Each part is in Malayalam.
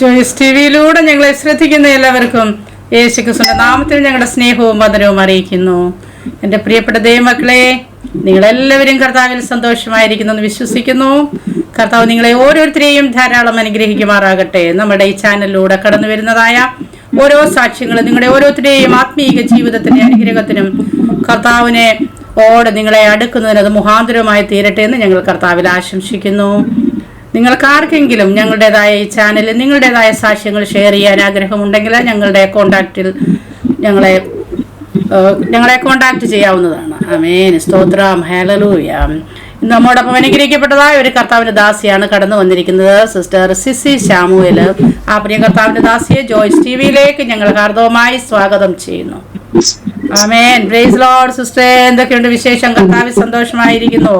ജോയ്സ് ടിവിയിലൂടെ ഞങ്ങളെ ശ്രദ്ധിക്കുന്ന എല്ലാവർക്കും യേശുക്രിസ്തുവിന്റെ നാമത്തിൽ ഞങ്ങളുടെ സ്നേഹവും വന്ദനവും അറിയിക്കുന്നു. എൻ്റെ പ്രിയപ്പെട്ട ദൈവമക്കളെ, നിങ്ങളെല്ലാവരും കർത്താവിൽ സന്തോഷമായിരിക്കുന്നു എന്ന് വിശ്വസിക്കുന്നു. കർത്താവ് നിങ്ങളെ ഓരോരുത്തരെയും ധാരാളം അനുഗ്രഹിക്കുമാറാകട്ടെ. നമ്മുടെ ഈ ചാനലിലൂടെ കടന്നു വരുന്നതായ ഓരോ സാക്ഷ്യങ്ങളും നിങ്ങളുടെ ഓരോരുത്തരുടെയും ആത്മീയ ജീവിതത്തിന്റെ അനുഗ്രഹത്തിനും കർത്താവിനെ നിങ്ങളെ അടുക്കുന്നതിന് അത് മുഖാന്തരമായി തീരട്ടെ എന്ന് ഞങ്ങൾ കർത്താവിൽ ആശംസിക്കുന്നു. നിങ്ങൾക്ക് ആർക്കെങ്കിലും ഞങ്ങളുടേതായ ഈ ചാനലിൽ നിങ്ങളുടേതായ സാക്ഷ്യങ്ങൾ ഷെയർ ചെയ്യാൻ ആഗ്രഹമുണ്ടെങ്കിൽ ഞങ്ങളുടെ കോണ്ടാക്റ്റിൽ ഞങ്ങളെ കോണ്ടാക്ട് ചെയ്യാവുന്നതാണ്. ആമേൻ, സ്തോത്രം, ഹല്ലേലൂയ. നമ്മോടൊപ്പം അനുഗ്രഹിക്കപ്പെട്ടതായ ഒരു കർത്താവിന്റെ ദാസിയാണ് കടന്നു വന്നിരിക്കുന്നത്, സിസ്റ്റർ സിസി ശാമുവേൽ. ആ പ്രിയ കർത്താവിന്റെ ദാസിയെ ജോയ്സ് ടിവിയിലേക്ക് ഞങ്ങൾ ഹാർദവമായി സ്വാഗതം ചെയ്യുന്നു. ആമേൻ, പ്രൈസ് ലോർഡ്. സിസ്റ്റർ, എന്തൊക്കെയുണ്ട് വിശേഷം? കർത്താവിൽ സന്തോഷമായിരിക്കുന്നു?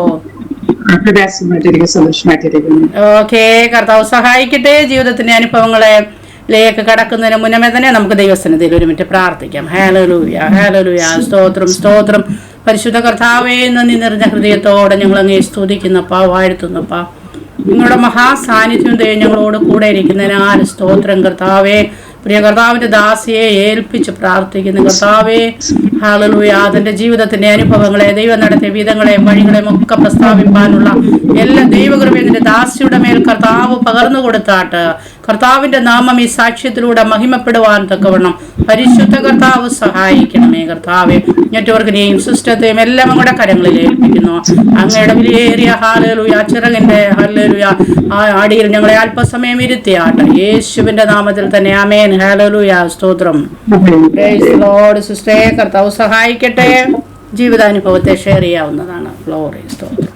ഓക്കെ, കർത്താവ് സഹായിക്കട്ടെ. ജീവിതത്തിന്റെ അനുഭവങ്ങളിലേക്ക് കടക്കുന്നതിന് മുന്നമേ തന്നെ നമുക്ക് ദൈവസന്നിധിയിൽ ഒരു മിനിറ്റ് പ്രാർത്ഥിക്കാം. ഹല്ലേലൂയ, ഹല്ലേലൂയ, സ്തോത്രം, സ്തോത്രം. പരിശുദ്ധ കർത്താവേ, നന്ദി നിറഞ്ഞ ഹൃദയത്തോടെ ഞങ്ങൾ അങ്ങേ സ്തുതിക്കുന്നപ്പാ, വാഴ്ത്തുന്നപ്പാ. നിങ്ങളുടെ മഹാസാന്നിധ്യം ദൈവം ഞങ്ങളോട് കൂടെ ഇരിക്കുന്നതിനാൽ സ്തോത്രം കർത്താവേ. പ്രിയ കർത്താവിന്റെ ദാസിയെ ഏൽപ്പിച്ച് പ്രാർത്ഥിക്കുന്ന കർത്താവേ, ഹല്ലേലൂയ. അതിന്റെ ജീവിതത്തിന്റെ അനുഭവങ്ങളെ, ദൈവം നടത്തിയ വിധങ്ങളെയും വഴികളെയും ഒക്കെ പ്രസ്താവിപ്പാനുള്ള എല്ലാ ദൈവകൃപയുടെ ദാസിയുടെ മേൽ കർത്താവ് പകർന്നു കൊടുത്താട്ട് കർത്താവിന്റെ നാമം ഈ സാക്ഷ്യത്തിലൂടെ മഹിമപ്പെടുവാൻ തക്കവണ്ണം പരിശുദ്ധ കർത്താവ് സഹായിക്കണമേ കർത്താവെ. നെറ്റ്വർക്കിനെയും സിസ്റ്റത്തെയും എല്ലാം അങ്ങയുടെ കരങ്ങളിൽ ഏൽപ്പിക്കുന്നു. അങ്ങയുടെ വിലയേറിയ ഹല്ലേലൂയ ചിറകിന്റെ ഹല്ലേലൂയ ആ അടിയിൽ ഞങ്ങളെ അല്പസമയം ഇരുത്തിയാട്ടെ യേശുവിന്റെ നാമത്തിൽ തന്നെ. ആമേൻ, ഹല്ലേലൂയ, സ്തോത്രം. Praise Lord. സിസ്റ്ററെ, കർത്താവ് സഹായിക്കട്ടെ. ജീവിതാനുഭവത്തെ ഷെയർ ചെയ്യാവുന്നതാണ്. ഗ്ലോറി, സ്തോത്രം.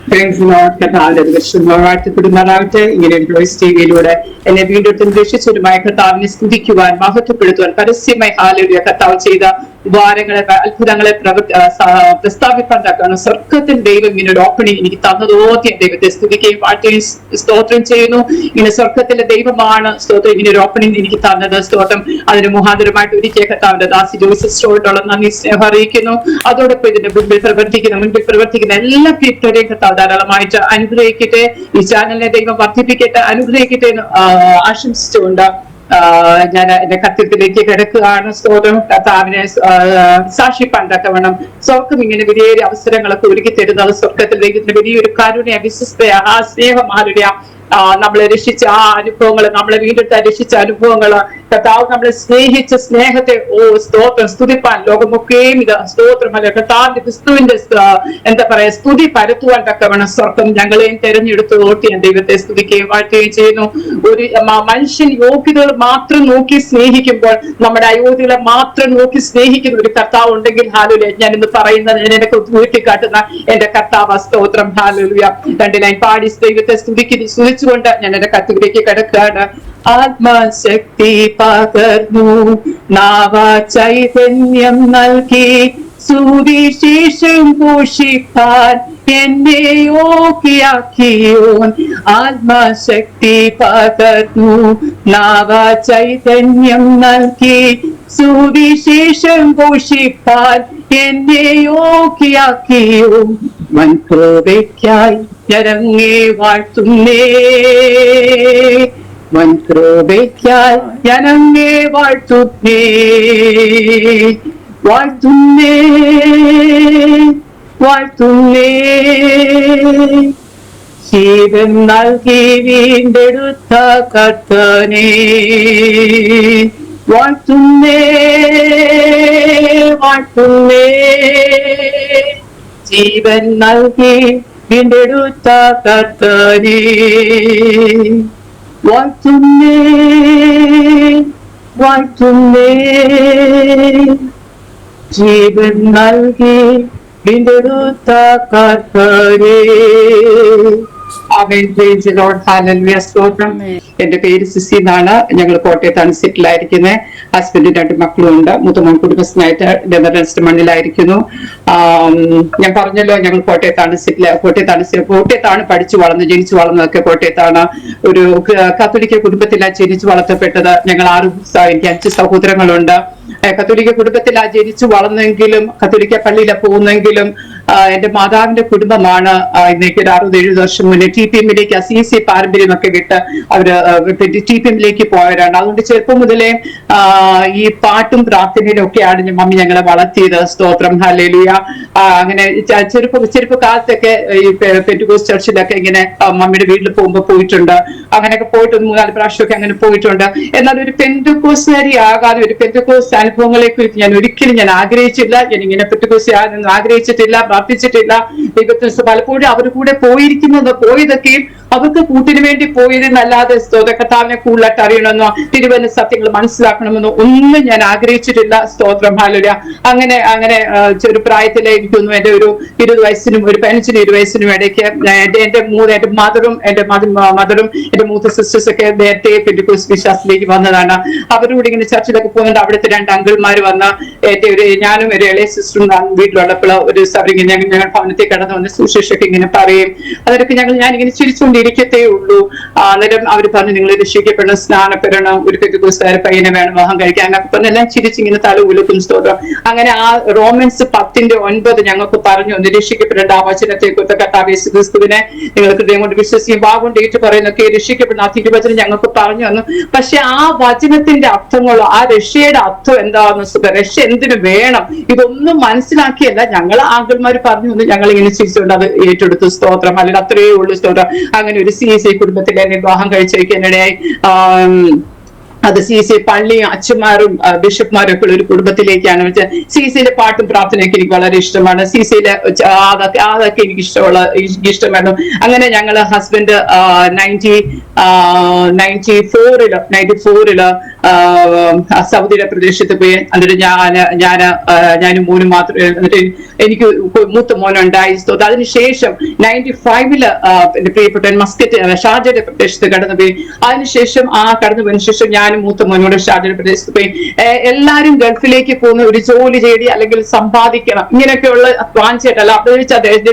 ഇങ്ങനെ ജോയ്സ് ടിവിയിലൂടെ എന്നെ വീണ്ടും രക്ഷിച്ചവരുമായ കർത്താവിനെ സ്തുതിക്കുവാൻ, മഹത്വപ്പെടുത്തുവാൻ, പരസ്യമായി ഹല്ലേലൂയ കർത്താവ് ചെയ്ത ഉപകാരങ്ങളെ, അത്ഭുതങ്ങളെ പ്രസ്താവിക്കാൻ തക്കണം സ്വർഗത്തിൽ ദൈവം ഇങ്ങനെ ഒരു ഓപ്പണിംഗ് എനിക്ക് തന്നതോത്തി ദൈവത്തെ സ്തുതിക്കുകയും വാഴ്ത്തുകയും സ്തോത്രം ചെയ്യുന്നു. ഇങ്ങനെ സ്വർഗത്തിലെ ദൈവമാണ് സ്തോത്രം ഇങ്ങനെ ഒരു ഓപ്പണിംഗ് എനിക്ക് തന്നത്. സ്തോത്രം അതിന് മുഖാന്തരമായിട്ട് ഒരിക്കൽ കർത്താവിന്റെ ദാസി ജോയ്സ് സ്റ്റോറിനുള്ള നന്ദി സ്നേഹം അറിയിക്കുന്നു. അതോടൊപ്പം ഇതിന്റെ മുൻപിൽ പ്രവർത്തിക്കുന്ന എല്ലാ ക്രിപ്റ്റോരെയും കർത്താവ് ധാരാളമായിട്ട് അനുഗ്രഹിക്കട്ടെ. ഈ ചാനലിനെ ദൈവം വർദ്ധിപ്പിക്കട്ടെ, അനുഗ്രഹിക്കട്ടെ എന്ന് ആശംസിച്ചുകൊണ്ട് ഞാൻ എന്റെ കർത്തൃത്വത്തിലേക്ക് കിടക്കുകയാണ്. സ്തോത്രം. കർത്താവിനെ സാക്ഷിപ്പാൻ തക്കവണ്ണം സ്വർഗം ഇങ്ങനെ വലിയൊരു അവസരങ്ങളൊക്കെ ഒരുക്കി തരുന്നത് സ്വർഗത്തിൽ ദൈവത്തിന് വലിയൊരു കാരുണ്യ, വിശ്വസ്തയ, ആ സ്നേഹം, ആരുണ്യ, നമ്മളെ രക്ഷിച്ച ആ അനുഭവങ്ങള്, നമ്മളെ വീണ്ടെടുത്ത രക്ഷിച്ച അനുഭവങ്ങള്, കർത്താവ് നമ്മളെ സ്നേഹിച്ച സ്നേഹത്തെ സ്തോത്രം സ്തുതിപ്പാൻ ലോകമൊക്കെയും ഇത് സ്തോത്രം അല്ലെ കർത്താവിന്റെ ക്രിസ്തുവിന്റെ എന്താ പറയാ സ്തുതി പരത്തുവാൻ തക്കവണ്ണം സ്വർഗം ഞങ്ങളെയും തെരഞ്ഞെടുത്ത് ഓട്ടി ഞാൻ ദൈവത്തെ സ്തുതിക്കുകയും വാഴ്ത്തുകയും ചെയ്യുന്നു. ഒരു മനുഷ്യൻ യോഗ്യതകൾ മാത്രം നോക്കി സ്നേഹിക്കുമ്പോൾ, നമ്മുടെ അയോഗ്യതകളെ മാത്രം നോക്കി സ്നേഹിക്കുന്ന ഒരു കർത്താവ് ഉണ്ടെങ്കിൽ ഹാലുലേ, ഞാൻ ഇന്ന് പറയുന്നത് എനിക്ക് ഉയർത്തിക്കാട്ടുന്ന എന്റെ കർത്താവ് സ്തോത്രം. ഹാലുലിയ. 2 ലൈൻ പാടി ദൈവത്തെ സ്തുതിച്ചുകൊണ്ട് ഞാൻ എന്റെ കത്തിലേക്ക് കിടക്കുകയാണ്. ആത്മശക്തി പകർന്നു, നാവ ചൈതന്യം നൽകി, സുവിശേഷം ഘോഷിപ്പാൻ എന്നെ യോഗ്യയാക്കിയോൻ. ആത്മശക്തി പകർന്നു, നാവ ചൈതന്യം നൽകി, സുവിശേഷം ഘോഷിപ്പാൻ എന്നെ യോഗ്യയാക്കിയോൻ. വൻകൃപയ്ക്കായി ഞരങ്ങേ വാഴ്ത്തുന്നേ, വൻകൃപയ്ക്കായി ഞരങ്ങേ വാഴ്ത്തുന്നേ, വാഴ്ത്തുന്നേ, വാഴ്ത്തുന്നേ. ജീവൻ നൽകി വീണ്ടെടുത്ത കർത്തനേ, വാഴ്ത്തുന്നേ, വാഴ്ത്തുന്നേ. ജീവൻ നൽകി വീണ്ടെടുത്ത കർത്തനേ, വാഴ്ത്തുന്നേ, വാഴ്ത്തുന്നേ. ജീവൻ നൽകി വീണ്ടെടുത്ത കർത്തനേ. എന്റെ പേര് സിസി എന്നാണ്. ഞങ്ങൾ കോട്ടയത്താണ് സെറ്റിൽ ആയിരിക്കുന്നത്. ഹസ്ബൻഡ് 2 മക്കളും ഉണ്ട്. മൂത്തമോൻ കുടുംബസ്ഥനായിട്ട് നെതർലാൻഡ്സിന്റെ മണ്ണിലായിരിക്കുന്നു. ഞാൻ പറഞ്ഞല്ലോ, ഞങ്ങൾ കോട്ടയത്താണ് പഠിച്ചു വളർന്നത്, ജനിച്ചു വളർന്നതൊക്കെ കോട്ടയത്താണ്. ഒരു കത്തോലിക്ക കുടുംബത്തിലാണ് ജനിച്ചു വളർത്തപ്പെട്ടത്. ഞങ്ങൾ എനിക്ക് 5 സഹോദരങ്ങളുണ്ട്. കത്തോലിക്ക കുടുംബത്തിലാണ് ജനിച്ചു വളർന്നെങ്കിലും, കത്തോലിക്ക പള്ളിയിലാണ് പോകുന്നെങ്കിലും എന്റെ മാതാവിന്റെ കുടുംബമാണ് ഇന്നേക്ക് ഒരു 60-70 വർഷം മുന്നേ TPM-ലേക്ക് CC പാരമ്പര്യമൊക്കെ വിട്ട് അവര് TPM-ലേക്ക് പോയവരാണ്. അതുകൊണ്ട് ചെറുപ്പം മുതലേ ഈ പാട്ടും പ്രാർത്ഥനയിലും ഒക്കെയാണ് മമ്മി ഞങ്ങളെ വളർത്തിയത്. സ്തോത്രം, ഹല്ലേലൂയ. അങ്ങനെ ചെറുപ്പകാലത്തൊക്കെ ഈ പെന്റക്കോസ്റ്റ് ചർച്ചിലൊക്കെ ഇങ്ങനെ മമ്മിയുടെ വീട്ടിൽ പോകുമ്പോൾ പോയിട്ടുണ്ട്. അങ്ങനെയൊക്കെ പോയിട്ട് 3-4 പ്രാവശ്യമൊക്കെ അങ്ങനെ പോയിട്ടുണ്ട്. എന്നാൽ ഒരു പെന്റക്കോസ്റ്റുകാരി ആകാതെ ഒരു പെന്റക്കോസ്റ്റ് അനുഭവങ്ങളെ കുറിച്ച് ഞാൻ ഒരിക്കലും ആഗ്രഹിച്ചില്ല. ഞാൻ ഇങ്ങനെ പെന്റക്കോസ്റ്റ് ആകാനൊന്നും ആഗ്രഹിച്ചിട്ടില്ല, പ്രാർത്ഥിച്ചിട്ടില്ല. ദൈവത്തിന് പലപ്പോഴും അവരുടെ കൂടെ പോയതൊക്കെയും അവർക്ക് കൂട്ടിന് വേണ്ടി പോയതെന്നല്ലാതെ കർത്താവിനെ കൂടുതലായിട്ട് അറിയണമെന്നോ തിരുവചന സത്യങ്ങൾ മനസ്സിലാക്കണമെന്നോ ഒന്നും ഞാൻ ആഗ്രഹിച്ചിട്ടില്ല. സ്തോത്രം, ഹല്ലേലൂയ. അങ്ങനെ ചെറുപ്രായത്തിലെ എനിക്കൊന്നും എന്റെ ഒരു 20 വയസ്സിനും ഒരു 15-20 വയസ്സിനും ഇടയ്ക്ക് എന്റെ മദറും എന്റെ മൂത്ത സിസ്റ്റേഴ്സ് ഒക്കെ നേരത്തെ പെന്റക്കോസ്റ്റ് വിശ്വാസത്തിലേക്ക് വന്നതാണ്. അവരോട് ഇങ്ങനെ ചർച്ചിലൊക്കെ പോകുന്നുണ്ട്. അവിടുത്തെ 2 അങ്കിൾമാർ വന്ന് ഞാനും ഒരു ഇളയ സിസ്റ്ററും വീട്ടിലുള്ളപ്പോൾ ഒരു സഭയിങ്ങനെ ഞങ്ങൾ ഭവനത്തിൽ കടന്നു വന്ന് സുശേഷൊക്കെ ഇങ്ങനെ പറയും. അതൊക്കെ ഞാൻ ഇങ്ങനെ ചിരിച്ചുകൊണ്ടിരിക്കത്തേ ഉള്ളൂ. അന്നേരം അവർ പറഞ്ഞു, നിങ്ങൾ രക്ഷിക്കപ്പെടണം, സ്നാനപ്പെടണം, ഒരു പെന്റക്കോസ്റ്റുകാരെ പയ്യനെ വേണം വിവാഹം കഴിക്കാൻ എന്നൊക്കെ പറഞ്ഞ് എല്ലാം ചിരിച്ചിങ്ങനെ തല ഉലുക്കും. സ്തോത്രം. അങ്ങനെ ആ റോമൻസ് 10:9 ഞങ്ങൾക്ക് പറഞ്ഞു, രക്ഷിക്കപ്പെടേണ്ട ആ വചനത്തെ കുറിച്ച് കർത്താവ് യേശു ക്രിസ്തുവിനെ നിങ്ങൾ ഹൃദയം കൊണ്ട് വിശ്വസിക്കും, വാഗൊണ്ട് ഏറ്റു പറയുന്നൊക്കെ രക്ഷിക്കപ്പെടുന്ന ആ തിരുവചനം ഞങ്ങൾക്ക് പറഞ്ഞു തന്നു. പക്ഷെ ആ വചനത്തിന്റെ അർത്ഥങ്ങളോ ആ രക്ഷയുടെ അർത്ഥം എന്താണെന്ന്, രക്ഷ എന്തിനു വേണം, ഇതൊന്നും മനസ്സിലാക്കിയല്ല ഞങ്ങൾ ആങ്കിൾമാർ പറഞ്ഞു വന്ന് ഞങ്ങൾ ഇങ്ങനെ ചിരിച്ചുകൊണ്ട് അത് ഏറ്റെടുത്തു. സ്തോത്രം, അല്ലെങ്കിൽ അത്രയേ ഉള്ളൂ. സ്തോത്രം. അങ്ങനെ ഒരു CC കുടുംബത്തിലെ വിവാഹം കഴിച്ചയക്കാനിടയായി. അത് CC പള്ളിയും അച്ഛന്മാരും ബിഷപ്പ്മാരും ഒക്കെ ഉള്ള ഒരു കുടുംബത്തിലേക്കാണ്. CCയിലെ പാട്ടും പ്രാർത്ഥനയൊക്കെ എനിക്ക് വളരെ ഇഷ്ടമാണ്. CCയിലെ അതൊക്കെ എനിക്ക് ഇഷ്ടമായിരുന്നു. അങ്ങനെ ഞങ്ങള് ഹസ്ബൻഡ് 94 സൗദിയുടെ പ്രദേശത്ത് പോയി. എന്നിട്ട് ഞാനും മോനും മാത്രമേ, എന്നിട്ട് എനിക്ക് മൂത്ത മോനുണ്ടായി. അതിനുശേഷം 95 എന്റെ പ്രിയപ്പെട്ട മസ്കറ്റ് ഷാർജയുടെ പ്രദേശത്ത് കടന്നുപോയി. അതിനുശേഷം കടന്നുപോയതിനു ശേഷം ഞാനും മൂത്ത മോനോട് ഷാർജയുടെ പ്രദേശത്ത് പോയി. എല്ലാരും ഗൾഫിലേക്ക് പോകുന്ന ഒരു ജോലി ചെയ്തി അല്ലെങ്കിൽ സമ്പാദിക്കണം ഇങ്ങനെയൊക്കെയുള്ള വാഞ്ചായിട്ടല്ല,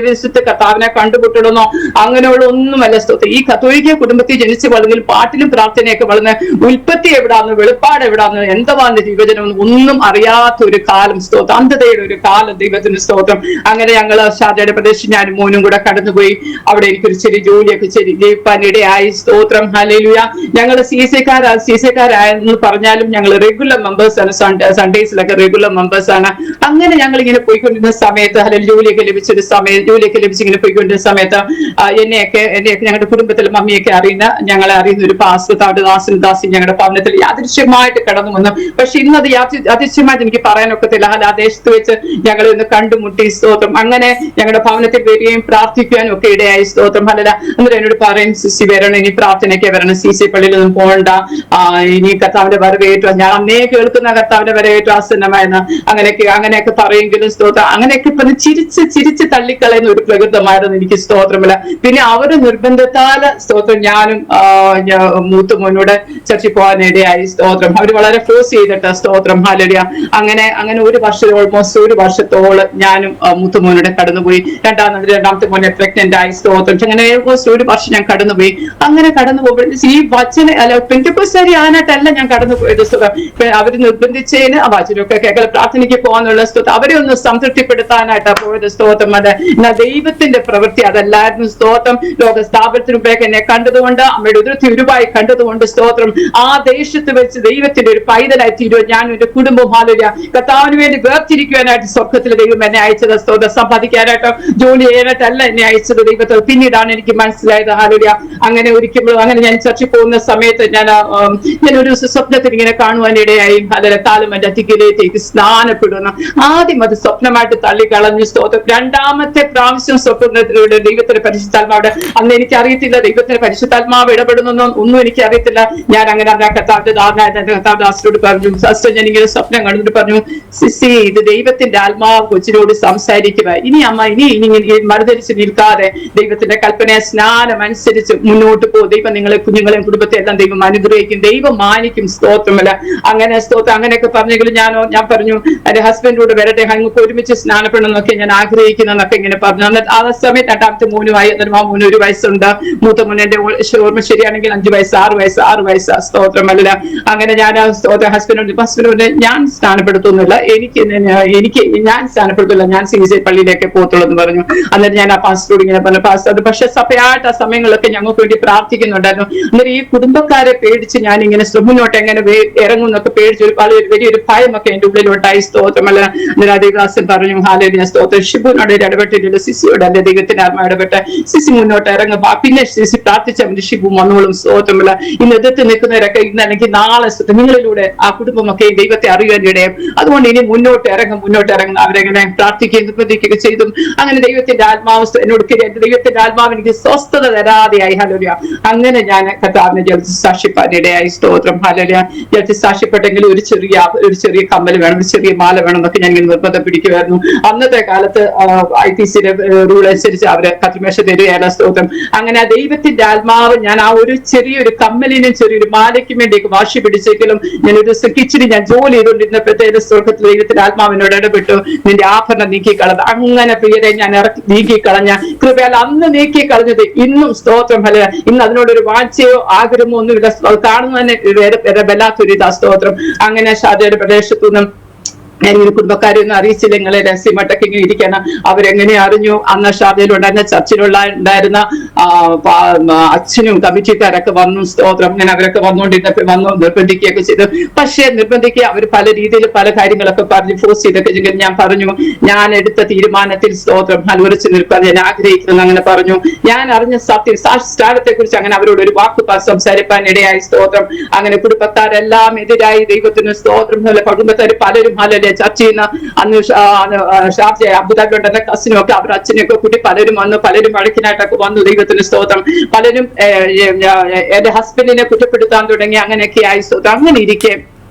ദേശത്ത് കർത്താവിനെ കണ്ടുമുട്ടണമെന്നോ അങ്ങനെയുള്ള ഒന്നുമല്ല. ഈ കത്തോലിക്ക കുടുംബത്തിൽ ജനിച്ച് വളർന്നെങ്കിൽ പാട്ടിലും പ്രാർത്ഥനയൊക്കെ വളർന്ന് ഉൽപ്പത്തി എവിടാന്ന്, വെളിപ്പാട് എവിടാന്ന്, എന്താന്ന് ജീവജനം ഒന്നും അറിയാത്ത ഒരു കാലം. സ്തോത്രം, അന്ധതയുടെ ഒരു കാലം. ദൈവത്തിന് സ്തോത്രം. അങ്ങനെ ഞങ്ങൾ ഷാർജയുടെ പ്രദേശം ഞാനും മോനും കൂടെ കടന്നുപോയി. അവിടെ എനിക്കൊരു ചെറിയ ജോലിയൊക്കെ ജയിപ്പാനിടയായി. സ്തോത്രം, ഹല്ലേലൂയ. ഞങ്ങൾ CCക്കാരായെന്ന് പറഞ്ഞാലും ഞങ്ങൾ റെഗുലർ മെമ്പേഴ്സ് ആണ്. സൺഡേസിലൊക്കെ റെഗുലർ മെമ്പേഴ്സ് ആണ്. അങ്ങനെ ഞങ്ങൾ ഇങ്ങനെ പോയിക്കൊണ്ടിരുന്ന സമയത്ത്, അല്ലെങ്കിൽ ജോലിയൊക്കെ ലഭിച്ച് ഇങ്ങനെ പോയിക്കൊണ്ടിരുന്ന സമയത്ത് എന്നെയൊക്കെ ഞങ്ങളുടെ കുടുംബത്തിലെ മമ്മിയൊക്കെ ഞങ്ങളെ അറിയുന്ന ഒരു പാസ്റ്റർ ദാസി ഞങ്ങളുടെ ഭവനത്തിൽ യാദൃശ്യമായിട്ട് കടന്നു വന്നു. പക്ഷെ ഇന്നത് യാദൃശ്യമായിട്ട് എനിക്ക് പറയാനൊക്കത്തില്ല. ആ ദേശത്ത് വെച്ച് ഞങ്ങൾ ഇന്ന് കണ്ടുമുട്ടി. സ്തോത്രം. അങ്ങനെ ഞങ്ങളുടെ ഭവനത്തിൽ വരികയും പ്രാർത്ഥിക്കാനും ഒക്കെ ഇടയായി. സ്തോത്രം, ഹല്ലേലൂയ. എന്നിട്ട് എന്നോട് പറയും, സിസി വരണം, ഇനി പ്രാർത്ഥനയ്ക്ക് വരണം, CC പള്ളിയിലൊന്നും പോകണ്ട, ഇനി കർത്താവിന്റെ വരവേറ്റു, ഞാൻ അന്നേ കേൾക്കുന്ന കർത്താവിന്റെ വരവേറ്റു ആസന്നമായെന്ന് അങ്ങനെയൊക്കെ പറയുമെങ്കിലും സ്തോത്രം, അങ്ങനെയൊക്കെ പറഞ്ഞ് ചിരിച്ച് തള്ളിക്കളയുന്ന ഒരു പ്രകൃതമായിരുന്നു എനിക്ക്. സ്തോത്രമില്ല. പിന്നെ അവര് നിർബന്ധത്താല് സ്തോത്രം ഞാനും മൂത്ത മോനോട് ചർച്ചിൽ പോകാനിടയായി. സ്തോത്രം. അവര് വളരെ ഫോഴ്സ് ചെയ്തിട്ട്. സ്തോത്രം, ഹല്ലേലൂയ. അങ്ങനെ ഓൾമോസ്റ്റ് ഒരു വർഷത്തോളം ഞാനും മൂത്ത മോനോടെ കടന്നുപോയി. രണ്ടാമത്തെ മോനെ പ്രഗ്നന്റ് ആയി. സ്തോത്രം. അങ്ങനെ ഓൾമോസ്റ്റ് ഒരു വർഷം ഞാൻ കടന്നുപോയി. അങ്ങനെ കടന്നു പോകുമ്പോൾ ഈ പെന്റക്കോസ്റ്റുകാരി ആനായിട്ടല്ല ഞാൻ കടന്നുപോയത്. അവര് നിർബന്ധിച്ചതിന് വചനമൊക്കെ കേൾക്കൽ പ്രാർത്ഥനയ്ക്ക് പോകാന്നുള്ള സ്തോത്രം അവരെ ഒന്ന് സംതൃപ്തിപ്പെടുത്താനായിട്ടാണ് പോയത്. സ്തോത്രം. എന്നാൽ ദൈവത്തിന്റെ പ്രവൃത്തി അതല്ലായിരുന്നു. സ്തോത്രം. ലോക സ്ഥാപനത്തിന് മുമ്പേക്ക് എന്നെ കണ്ടതുകൊണ്ട്, അമ്മയുടെ ഉദരത്തിൽ ഉരുവായി കണ്ടതുകൊണ്ട് സ്തോത്രം, ആ ദേശത്ത് വെച്ച് ദൈവത്തിന്റെ ഒരു പൈതലായി തീരുവാൻ ഞാൻ എന്റെ കുടുംബം ഹല്ലേലൂയ കർത്താവിന് വേണ്ടി വേർതിരിക്കുവാനായിട്ട് സ്വർഗ്ഗത്തിലെ ദൈവം എന്നെ അയച്ചത്. സ്തോത്രം. സമ്പാദിക്കാനായിട്ടോ ജോലി ചെയ്യാനായിട്ടല്ല എന്നെ അയച്ചത് ദൈവത്തിൽ. പിന്നീടാണ് എനിക്ക് മനസ്സിലായത്. ഹല്ലേലൂയ. അങ്ങനെ ഒരിക്കലും അങ്ങനെ ഞാൻ ചർച്ചിൽ പോകുന്ന സമയത്ത് ഞാനൊരു സ്വപ്നത്തിൽ ഇങ്ങനെ കാണുവാനിടയായി. അതിലെ താലുമന്റെ തിക്കിലേക്ക് സ്നാനപ്പെടുന്നു. ആദ്യം അത് സ്വപ്നമായിട്ട് തള്ളിക്കളഞ്ഞു. സ്തോത്രം. രണ്ടാമത്തെ പ്രാവശ്യം സ്വപ്നത്തിലൂടെ ദൈവത്തിന്റെ പരിശുദ്ധാത്മാവിടെ, അന്ന് എനിക്ക് അറിയത്തില്ല ദൈവത്തിന്റെ പരിശുദ്ധാത്മാവ് ഇടപെടുന്നൊന്നും ഒന്നും എനിക്ക് അറിയത്തില്ല. ഞാൻ അങ്ങനെ കർത്താവിന്റെ ദാസനോട് പറഞ്ഞു, സിസ്റ്റർ ഞാൻ ഇങ്ങനെ സ്വപ്നം കണ്ടിട്ട് പറഞ്ഞു, സിസി ഇത് ദൈവത്തിന്റെ ആത്മാവ് കൊച്ചിനോട് സംസാരിക്കുക, ഇനി അമ്മ ഇനി മറുതരിച്ച് നിൽക്കാതെ ദൈവത്തിന്റെ കൽപ്പനയെ സ്നാനം അനുസരിച്ച് മുന്നോട്ട് പോകും. ദൈവം നിങ്ങളെ കുഞ്ഞുങ്ങളെയും കുടുംബത്തെ എല്ലാം ദൈവം അനുഗ്രഹിക്കും, ദൈവം മാനിക്കും. സ്തോത്രമല്ല. അങ്ങനെ സ്തോത്രം അങ്ങനെയൊക്കെ പറഞ്ഞെങ്കിലും ഞാൻ പറഞ്ഞു എന്റെ ഹസ്ബൻഡോട് വരട്ടെ, ഞങ്ങൾക്ക് ഒരുമിച്ച് സ്നാനപ്പെടണം എന്നൊക്കെ ഞാൻ ആഗ്രഹിക്കുന്നതൊക്കെ ഇങ്ങനെ പറഞ്ഞു. ആ സമയത്ത് രണ്ടാമത്തെ മോനുമായി മോന് 1 വയസ്സുണ്ട്. മൂത്ത മോൻ എന്റെ ഓർമ്മ ശരിയാണെങ്കിൽ 5 വയസ്സ് 6 വയസ്സ്. സ്തോത്രമല്ല. അങ്ങനെ ഞാൻ ഹസ്ബൻഡിനോട് ഞാൻ സ്ഥാനപ്പെടുത്തുന്നില്ല, എനിക്ക് ഞാൻ സ്ഥാനപ്പെടുത്തില്ല, ഞാൻ CSI പള്ളിയിലേക്ക് പോകത്തുള്ളൂ എന്ന് പറഞ്ഞു. അന്നേരം ഞാൻ ആ പാസ്റ്ററോട് ഇങ്ങനെ പറഞ്ഞു, പാസ്റ്റർ അത് പക്ഷെ സഭയായിട്ട് ആ സമയങ്ങളൊക്കെ ഞങ്ങൾക്ക് വേണ്ടി പ്രാർത്ഥിക്കുന്നുണ്ടായിരുന്നു. അന്നേരം ഈ കുടുംബക്കാരെ പേടിച്ച് ഞാൻ ഇങ്ങനെ മുന്നോട്ട് എങ്ങനെ ഇറങ്ങും എന്നൊക്കെ പേടിച്ച് വളരെ വലിയൊരു ഭയമൊക്കെ എന്റെ ഉള്ളിലോട്ടായി. സ്തോത്രമല്ല. അന്നേരം അതേദാസൻ പറഞ്ഞു, ഹാലേലൂയ സ്തോത്രം, ഷിബുവിനോട് ഇടപെട്ടിട്ടില്ല, സിസിയോട് എന്റെ ദൈവത്തിന്റെ ആത്മാ ഇടപെട്ട് സിസി മുന്നോട്ട് ഇറങ്ങുക. പിന്നെ സിസി പ്രാർത്ഥിച്ച ഷിബു വന്നോളും. സ്തോത്രമല്ല. ഇന്ന് എതിർത്ത് നിൽക്കുന്നവരൊക്കെ ഇന്ന് അല്ലെങ്കിൽ നാളെ നിങ്ങളിലൂടെ ആ കുടുംബമൊക്കെ ദൈവത്തെ അറിയാൻ ഇടയും. അതുകൊണ്ട് ഇനി മുന്നോട്ട് ഇറങ്ങും. അവരെങ്ങനെ പ്രാർത്ഥിക്കുകയും നിർബന്ധിക്കുകയൊക്കെ ചെയ്തും അങ്ങനെ ദൈവത്തിന്റെ ആത്മാവ് എന്നോട് ദൈവത്തിന്റെ ആത്മാവ് എനിക്ക് സ്വസ്ഥത തരാതെയായി. ഹല്ലേലൂയ. അങ്ങനെ ഞാൻ കർത്താവിനെ ജലത്തിൽ സാക്ഷ്യപ്പാനിടയായി. സ്തോത്രം. ഹല്ലേലൂയ. ജലത്തിൽ സാക്ഷ്യപ്പെട്ടെങ്കിൽ ഒരു ചെറിയ കമ്മൽ വേണം, ഒരു ചെറിയ മാല വേണം എന്നൊക്കെ ഞാൻ ഇങ്ങനെ നിർബന്ധം പിടിക്കുമായിരുന്നു. അന്നത്തെ കാലത്ത് IPCയുടെ റൂൾ അനുസരിച്ച് അവര് കത്തിമേശ തരികയല്ല. സ്തോത്രം. അങ്ങനെ ആ ദൈവത്തിന്റെ ആത്മാവ് ഞാൻ ആ ഒരു ചെറിയൊരു കമ്മലിനും ചെറിയൊരു മാലയ്ക്കും വേണ്ടിയൊക്കെ വാശി പിടിച്ചെങ്കിലും ഞാൻ ഒരു ദിവസം കിച്ചണിൽ ഞാൻ ജോലി ചെയ്തുകൊണ്ടിരുന്നപ്പോഴത്തേക്ക് സ്വർഗത്തിൽ ദൈവത്തിന്റെ ആത്മാവിനോട് ഇടപെട്ടു, നിന്റെ ആഭരണം നീക്കിക്കളത്. അങ്ങനെ പ്രിയരെ ഞാൻ നീക്കിക്കളഞ്ഞ കൃപയാൽ അന്ന് നീക്കിക്കളഞ്ഞത് ഇന്നും സ്തോത്രം. ഫല ഇന്ന് അതിനോടൊരു വാഞ്ചയോ ആഗ്രഹമോ ഒന്നുമില്ല. കാണുന്നതന്നെ വല്ലാത്തൊരു ഇതാ. സ്തോത്രം. അങ്ങനെ ഷാജയുടെ പ്രദേശത്തു നിന്നും ഞാനിങ്ങനെ കുടുംബക്കാരെയൊന്നും അറിയിച്ചില്ല, നിങ്ങളെ രഹസ്യമായിട്ടൊക്കെ ഇങ്ങനെ ഇരിക്കണം. അവരെങ്ങനെ അറിഞ്ഞു? അന്ന് ഷാദയിലുണ്ടായിരുന്ന ചർച്ചിലുണ്ടായിരുന്ന അച്ഛനും കമ്മിറ്റിക്കാരൊക്കെ വന്നു. സ്തോത്രം. അങ്ങനെ അവരൊക്കെ വന്നു നിർബന്ധിക്കുകയൊക്കെ ചെയ്തു. പക്ഷെ നിർബന്ധിക്കുക അവർ പല രീതിയിൽ പല കാര്യങ്ങളൊക്കെ പറഞ്ഞ് ഫോഴ്സ് ചെയ്തൊക്കെ ഞാൻ പറഞ്ഞു, ഞാൻ എടുത്ത തീരുമാനത്തിൽ സ്തോത്രം ഉറച്ചു നിൽക്കാൻ ഞാൻ ആഗ്രഹിക്കുന്നു അങ്ങനെ പറഞ്ഞു. ഞാൻ അറിഞ്ഞ സ്ഥാനത്തെ കുറിച്ച് അങ്ങനെ അവരോട് ഒരു വാക്ക് സംസാരിക്കാൻ ഇടയായി. സ്തോത്രം. അങ്ങനെ കുടുംബക്കാരെല്ലാം എതിരായി ദൈവത്തിന്. സ്തോത്രം. കുടുംബക്കാർ പലരും ചർച്ച ചെയ്യുന്ന അന്ന് ഷാർജ അബുദാബിയുടെ എന്റെ കസിനും ഒക്കെ അവർ അച്ഛനെയൊക്കെ കൂട്ടി പലരും വന്നു, പലരും വഴക്കിനായിട്ടൊക്കെ വന്നു. ദൈവത്തിന് സ്തോത്രം. പലരും എന്റെ ഹസ്ബൻഡിനെ കുറ്റപ്പെടുത്താൻ തുടങ്ങി. അങ്ങനെയൊക്കെ ആയി. സ്തോത്രം. അങ്ങനെ ഇരിക്കെ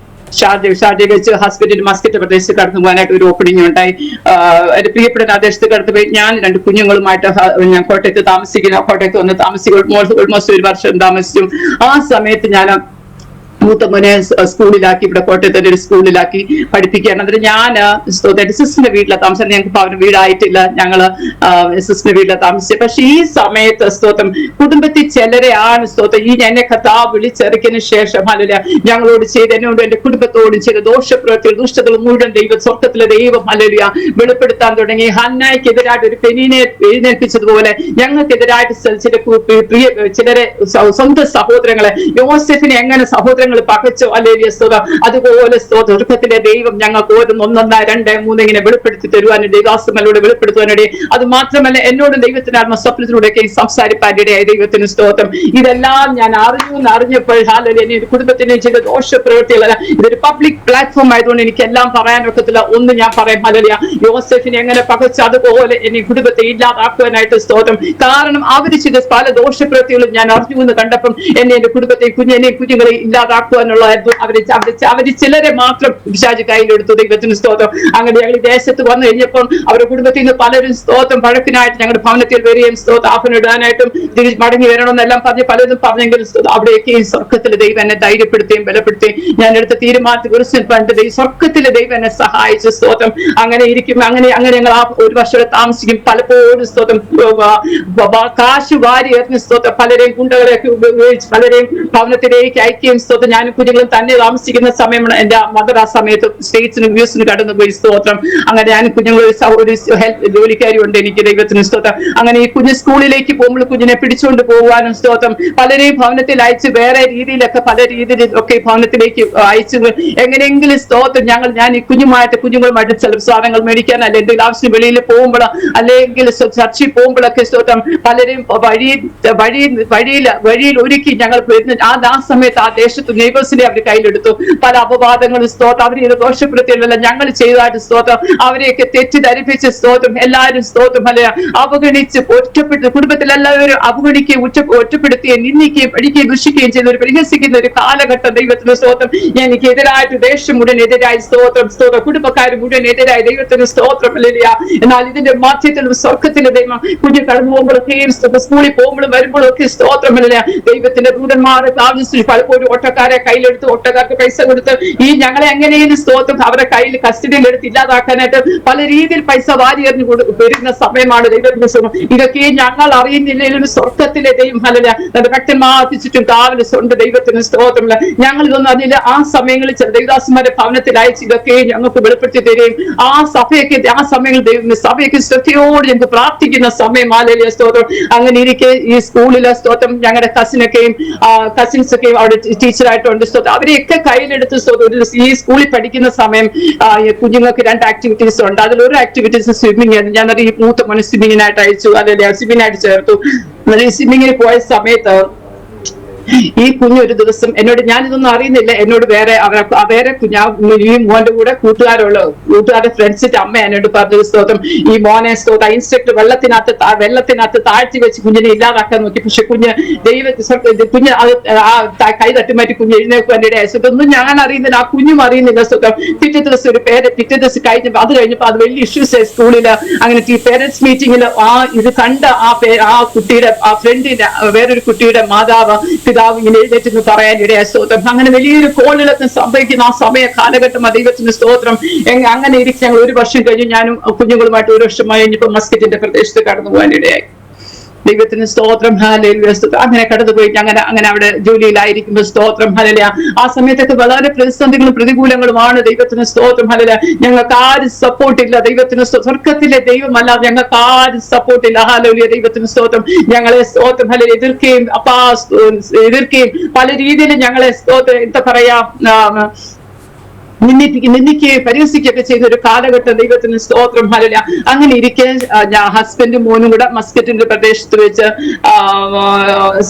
ഷാർജയിൽ വെച്ച് ഹസ്ബൻഡിന് മസ്കറ്റ് പ്രദേശത്ത് കടന്നു പോകാനായിട്ട് ഒരു ഓപ്പണിംഗ് ഉണ്ടായി. എന്റെ പ്രിയപ്പെട്ട പ്രദേശത്ത് കടന്നുപോയി. ഞാൻ 2 കുഞ്ഞുങ്ങളുമായിട്ട് ഞാൻ കോട്ടയത്ത് വന്ന് താമസിക്കും. ഓൾമോസ്റ്റ് 1 വർഷം താമസിച്ചു. ആ സമയത്ത് ഞാൻ മൂത്ത മോനെ സ്കൂളിലാക്കി, ഇവിടെ കോട്ടയത്തെ ഒരു സ്കൂളിലാക്കി പഠിപ്പിക്കുകയാണ്. എന്നിട്ട് ഞാൻ സിസ്റ്ററിന്റെ വീട്ടിലാണ് താമസിച്ചത്. ഞങ്ങൾക്ക് അവന് വീടായിട്ടില്ല, ഞങ്ങള് സിസ്റ്ററിന്റെ വീട്ടിലാണ് താമസിച്ചത്. പക്ഷെ ഈ സമയത്ത് സ്തോത്രം കുടുംബത്തിൽ ചിലരെയാണ് സ്തോത്രം ഈ എന്നെ കർത്താവ് വിളിച്ചിറക്കിയതിനു ശേഷം അല്ല ഞങ്ങളോട് ചെയ്ത് എന്നോട് എന്റെ കുടുംബത്തോടും ചെയ്ത ദോഷപ്രവൃത്തികൾ ദുഷ്ടതകൾ മുഴുവൻ സ്വർഗത്തിലെ ദൈവം അല്ലല്ല വെളിപ്പെടുത്താൻ തുടങ്ങി. ഹന്നായ്ക്കെതിരായിട്ട് ഒരു പെണ്ണിനെ എഴുന്നേൽപ്പിച്ചതുപോലെ ഞങ്ങൾക്കെതിരായിട്ട് ചിലരെ സ്വന്തം സഹോദരങ്ങളെ യോസെഫിനെ എങ്ങനെ സഹോദരങ്ങൾ പകച്ചോ അല്ലേലിയ സ്തോത്രം. അതുപോലെ സ്വർഗത്തിലെ ദൈവം ഞങ്ങൾക്ക് 1, 2, 3 ഇങ്ങനെ വെളിപ്പെടുത്തി തരുവാനും ദൈവാസമലോട് വെളിപ്പെടുത്തുവാനിടയെ. അത് മാത്രമല്ല എന്നോടും ദൈവത്തിന്റെ ആത്മസ്വപ്നത്തിലൂടെയൊക്കെ സംസാരിപ്പാനിടയായി. ദൈവത്തിന് സ്തോത്രം. ഇതെല്ലാം ഞാൻ അറിഞ്ഞപ്പോൾ ഹാലലിയ കുടുംബത്തിനെ ചെയ്ത ദോഷപ്രവൃത്തികളല്ല. ഇതൊരു പബ്ലിക് പ്ലാറ്റ്ഫോം ആയതുകൊണ്ട് എനിക്ക് എല്ലാം പറയാൻ ഒക്കത്തില്ല. ഒന്ന് ഞാൻ പറയാം ഹല്ലേലൂയ. യോസെഫിനെ എങ്ങനെ പകച്ചു അതുപോലെ എന്നെ കുടുംബത്തെ ഇല്ലാതാക്കുവാനായിട്ട് സ്തോത്രം. കാരണം അവര് ചെയ്ത പല ദോഷപ്രവൃത്തികളും ഞാൻ അറിഞ്ഞു എന്ന് കണ്ടപ്പം എന്റെ കുടുംബത്തെ കുഞ്ഞുങ്ങളെ ഇല്ലാതാക്കുവാനുള്ളതായിരുന്നു. അവര് ചിലരെ മാത്രം പിശാച് കയ്യിലെടുത്തു. ദൈവത്തിന് സ്തോത്രം. അങ്ങനെ ഞങ്ങൾ ദേശത്ത് വന്നു കഴിഞ്ഞപ്പോൾ അവരുടെ കുടുംബത്തിൽ നിന്ന് പലരും സ്തോത്രം വഴക്കിനായിട്ട് ഞങ്ങളുടെ ഭവനത്തിൽ വരികയും ആഫനിടാനായിട്ടും തിരിച്ച് മടങ്ങി വരണമെന്നെല്ലാം പറഞ്ഞ് പലരും പറഞ്ഞെങ്കിലും അവിടേക്ക് ഈ സ്വർഗത്തിലെ ദൈവം എന്നെ ധൈര്യപ്പെടുത്തുകയും ബലപ്പെടുത്തുകയും ഞാൻ എടുത്ത തീരുമാനത്തിൽ സ്വർഗത്തിലെ ദൈവം എന്നെ സഹായിച്ചു. സ്തോത്രം. അങ്ങനെ ഇരിക്കും. അങ്ങനെ ഞങ്ങൾ ആ 1 വർഷം താമസിക്കും. പലപ്പോഴും സ്തോത്രം കാശ് വാരി എറിഞ്ഞ് സ്തോത്രം പലരെയും ഗുണ്ടകളെയൊക്കെ ഉപയോഗിച്ച് പലരെയും ഭവനത്തിലേക്ക് അയക്കുകയും സ്തോത്രം. ഞാനും കുഞ്ഞുങ്ങളും തന്നെ താമസിക്കുന്ന സമയമാണ്. എന്റെ മദർ ആ സമയത്ത് സ്റ്റേറ്റ്സിനും US കടന്നുപോയി. സ്തോത്രം. അങ്ങനെ ഞാൻ കുഞ്ഞുങ്ങൾ ഒരു ഹെൽപ്പ് ജോലിക്കാരി ഉണ്ട് എനിക്ക്. ദൈവത്തിന് സ്തോത്രം. അങ്ങനെ ഈ കുഞ്ഞ് സ്കൂളിലേക്ക് പോകുമ്പോൾ കുഞ്ഞിനെ പിടിച്ചുകൊണ്ട് പോകാനും സ്തോത്രം പലരെയും ഭവനത്തിൽ അയച്ച് വേറെ രീതിയിലൊക്കെ പല രീതിയിലൊക്കെ ഭവനത്തിലേക്ക് അയച്ചു. എങ്ങനെയെങ്കിലും സ്തോത്രം ഞാൻ ഈ കുഞ്ഞുങ്ങളുമായിട്ട് ചില സാധനങ്ങൾ മേടിക്കാൻ അല്ലെ എന്തെങ്കിലും ആവശ്യം വെളിയിൽ പോകുമ്പോൾ അല്ലെങ്കിൽ ചർച്ചിൽ പോകുമ്പോഴൊക്കെ സ്തോത്രം പലരെയും വഴിയിൽ ഒരുക്കി ഞങ്ങൾ ആ സമയത്ത് ആ ദേശത്ത് നെയ്ബേഴ്സിനെ അവർ കയ്യിലെടുത്തു. പല അപവാദങ്ങളും സ്തോത്രം അവരെ ദോഷപ്പെടുത്തിയല്ല ഞങ്ങൾ ചെയ്തതായിട്ട് സ്തോത്രം അവരെയൊക്കെ തെറ്റിദ്ധരിപ്പിച്ച് സ്തോത്രം എല്ലാവരും സ്തോത്രം അല്ല അവഗണിച്ച് ഒറ്റപ്പെട്ട് കുടുംബത്തിലെല്ലാവരും അവഗണിക്കുകയും ഒറ്റപ്പെടുത്തുകയും നിന്ദിക്കുകയും പഠിക്കുകയും ദുഷിക്കുകയും ചെയ്ത ഒരു പരിഹസിക്കുന്ന ഒരു കാലഘട്ടം. ദൈവത്തിന് സ്തോത്രം. എനിക്ക് എതിരായിട്ട് ദേശം മുഴുവൻ എതിരായി. സ്തോത്രം. കുടുംബക്കാർ മുഴുവൻ എതിരായി. ദൈവത്തിന് സ്തോത്രം. എന്നാൽ ഇതിന്റെ മധ്യത്തിലും സ്വർഗത്തിലെ ദൈവം കുഞ്ഞു കടന്നു പോകുമ്പോഴൊക്കെയും സ്കൂളിൽ പോകുമ്പോഴും വരുമ്പോഴും ഒക്കെ സ്തോത്രമല്ല ദൈവത്തിന്റെ ദൂതന്മാരെ പലപ്പോഴും ഒട്ടക്കാർ ഓട്ടക്കാരെ കയ്യിലെടുത്ത് ഓട്ടക്കാർക്ക് പൈസ കൊടുത്ത് ഈ ഞങ്ങളെ എങ്ങനെയും സ്തോത്രം അവരുടെ കയ്യിൽ കസ്റ്റഡിയിൽ എടുത്ത് ഇല്ലാതാക്കാനായിട്ട് പല രീതിയിൽ പൈസ വാരിയെറിഞ്ഞു വരുന്ന സമയമാണ് ദൈവത്തിന്റെ ശ്രമം. ഇതൊക്കെ ഞങ്ങൾ അറിയുന്നില്ലെങ്കിലും സ്വർഗത്തിലെ ദൈവം അല്ല തന്റെ ഭക്തന്മാർക്ക് ചുറ്റും കാവലുണ്ട്. ദൈവത്തിന് സ്തോത്രമില്ല. ഞങ്ങൾ ഇതൊന്നും അറിയില്ല. ആ സമയങ്ങളിൽ ചില ദേവദാസന്മാരുടെ ഭവനത്തിൽ അയച്ച് ഇതൊക്കെ ഞങ്ങൾക്ക് വെളിപ്പെടുത്തി തരികയും ആ സമയങ്ങളിൽ ദൈവം സഭയ്ക്ക് ശ്രദ്ധയോട് ഞങ്ങൾക്ക് പ്രാർത്ഥിക്കുന്ന സമയം ഹാലേലൂയ സ്തോത്രം. അങ്ങനെ ഇരിക്കെ ഈ സ്കൂളിലെ സ്തോത്രം ഞങ്ങളുടെ കസിൻസ് ഒക്കെയും അവിടെ ടീച്ചറായിട്ടുണ്ട് സ്തോത്രം. അവരെയൊക്കെ കയ്യിലെടുത്ത് സ്തോത്രം ഈ സ്കൂളിൽ പഠിക്കുന്ന സമയം കുഞ്ഞുങ്ങൾക്ക് 2 ആക്ടിവിറ്റീസ് ഉണ്ട്. അതിലൊരു ആക്ടിവിറ്റീസ് സ്വിമ്മിങ് ആണ്. ഞാനത് ഈ മൂത്ത മോനെ സ്വിമ്മിങ്ങിനായിട്ട് അയച്ചു, അല്ലെങ്കിൽ സ്വിമ്മിങ്ങിനായിട്ട് ചേർത്തു. സ്വിമ്മിങ്ങിന് പോയ സമയത്ത് ഈ കുഞ്ഞൊരു ദിവസം എന്നോട്, ഞാനിതൊന്നും അറിയുന്നില്ല, എന്നോട് വേറെ ഈ മോന്റെ കൂടെ കൂട്ടുകാരുടെ ഫ്രണ്ട്സിന്റെ അമ്മ എന്നോട് പറഞ്ഞു സ്തോത്രം ഈ മോനെ സ്തോത്രം ഇൻസ്ട്രക്ടർ വെള്ളത്തിനകത്ത് താഴ്ത്തി വെച്ച് കുഞ്ഞിനെ ഇല്ലാതാക്കാൻ നോക്കി. പക്ഷെ കുഞ്ഞ് കൈ തട്ടിമാറ്റി കുഞ്ഞ് എഴുന്നേൽക്കാൻ ഇടയായി. ഇതൊന്നും ഞാൻ അറിയുന്നില്ല, ആ കുഞ്ഞും അറിയുന്നില്ല സ്തോത്രം. പിറ്റേ ദിവസം കഴിഞ്ഞപ്പോ അത് കഴിഞ്ഞപ്പോ അത് വലിയ ഇഷ്യൂസ് ആയി സ്കൂളില്. അങ്ങനെ ഈ പേരന്റ്സ് മീറ്റിംഗിൽ ഇത് കണ്ട ആ കുട്ടിയുടെ ഫ്രണ്ടിന്റെ വേറൊരു കുട്ടിയുടെ മാതാവ് പിതാവ് ഇങ്ങനെ എഴുന്നേറ്റ് പറയാൻ ഇടയായ സ്തോത്രം. അങ്ങനെ വലിയൊരു കോളിളക്കം സംഭവിക്കുന്ന ആ സമയ കാലഘട്ടം ദൈവത്തിന്റെ സ്തോത്രം. അങ്ങനെ ഇരിക്കും. ഞങ്ങൾ 1 വർഷം കഴിഞ്ഞ് ഞാനും കുഞ്ഞുങ്ങളുമായിട്ട് 1 വർഷമായി കഴിഞ്ഞപ്പോ മസ്കറ്റിന്റെ പ്രദേശത്ത് കടന്നു പോകാൻ ഇടയായി. ദൈവത്തിന് സ്തോത്രം ഹല്ലേലൂയ സ്തോത്രം. അങ്ങനെ കടന്നുപോയി അങ്ങനെ അവിടെ ജോലിയിലായിരിക്കുമ്പോൾ സ്തോത്രം ഹല്ലേലൂയ. ആ സമയത്തൊക്കെ വളരെ പ്രതിസന്ധികളും പ്രതികൂലങ്ങളുമാണ്. ദൈവത്തിന് സ്തോത്രം ഹല്ലേലൂയ. ഞങ്ങൾക്ക് ആരും സപ്പോർട്ടില്ല. ദൈവത്തിന് സ്വർഗത്തിലെ ദൈവമല്ലാതെ ഞങ്ങൾക്ക് ആരും സപ്പോർട്ടില്ല. ഹല്ലേലൂയ. ദൈവത്തിന് സ്തോത്രം. ഞങ്ങളെ സ്തോത്രം ഹല്ലേലൂയ എതിർക്കുകയും പല രീതിയിലും ഞങ്ങളെ സ്തോത്രം എന്താ പറയാ നിന്ദിക്കുകയും പരിഹസിക്കുകയൊക്കെ ചെയ്ത ഒരു കാലഘട്ടം. ദൈവത്തിന് സ്തോത്രം ഹല്ലേലൂയ. അങ്ങനെ ഇരിക്കെ ഹസ്ബൻഡും മോനും കൂടെ മസ്കറ്റിന്റെ പ്രദേശത്ത് വെച്ച്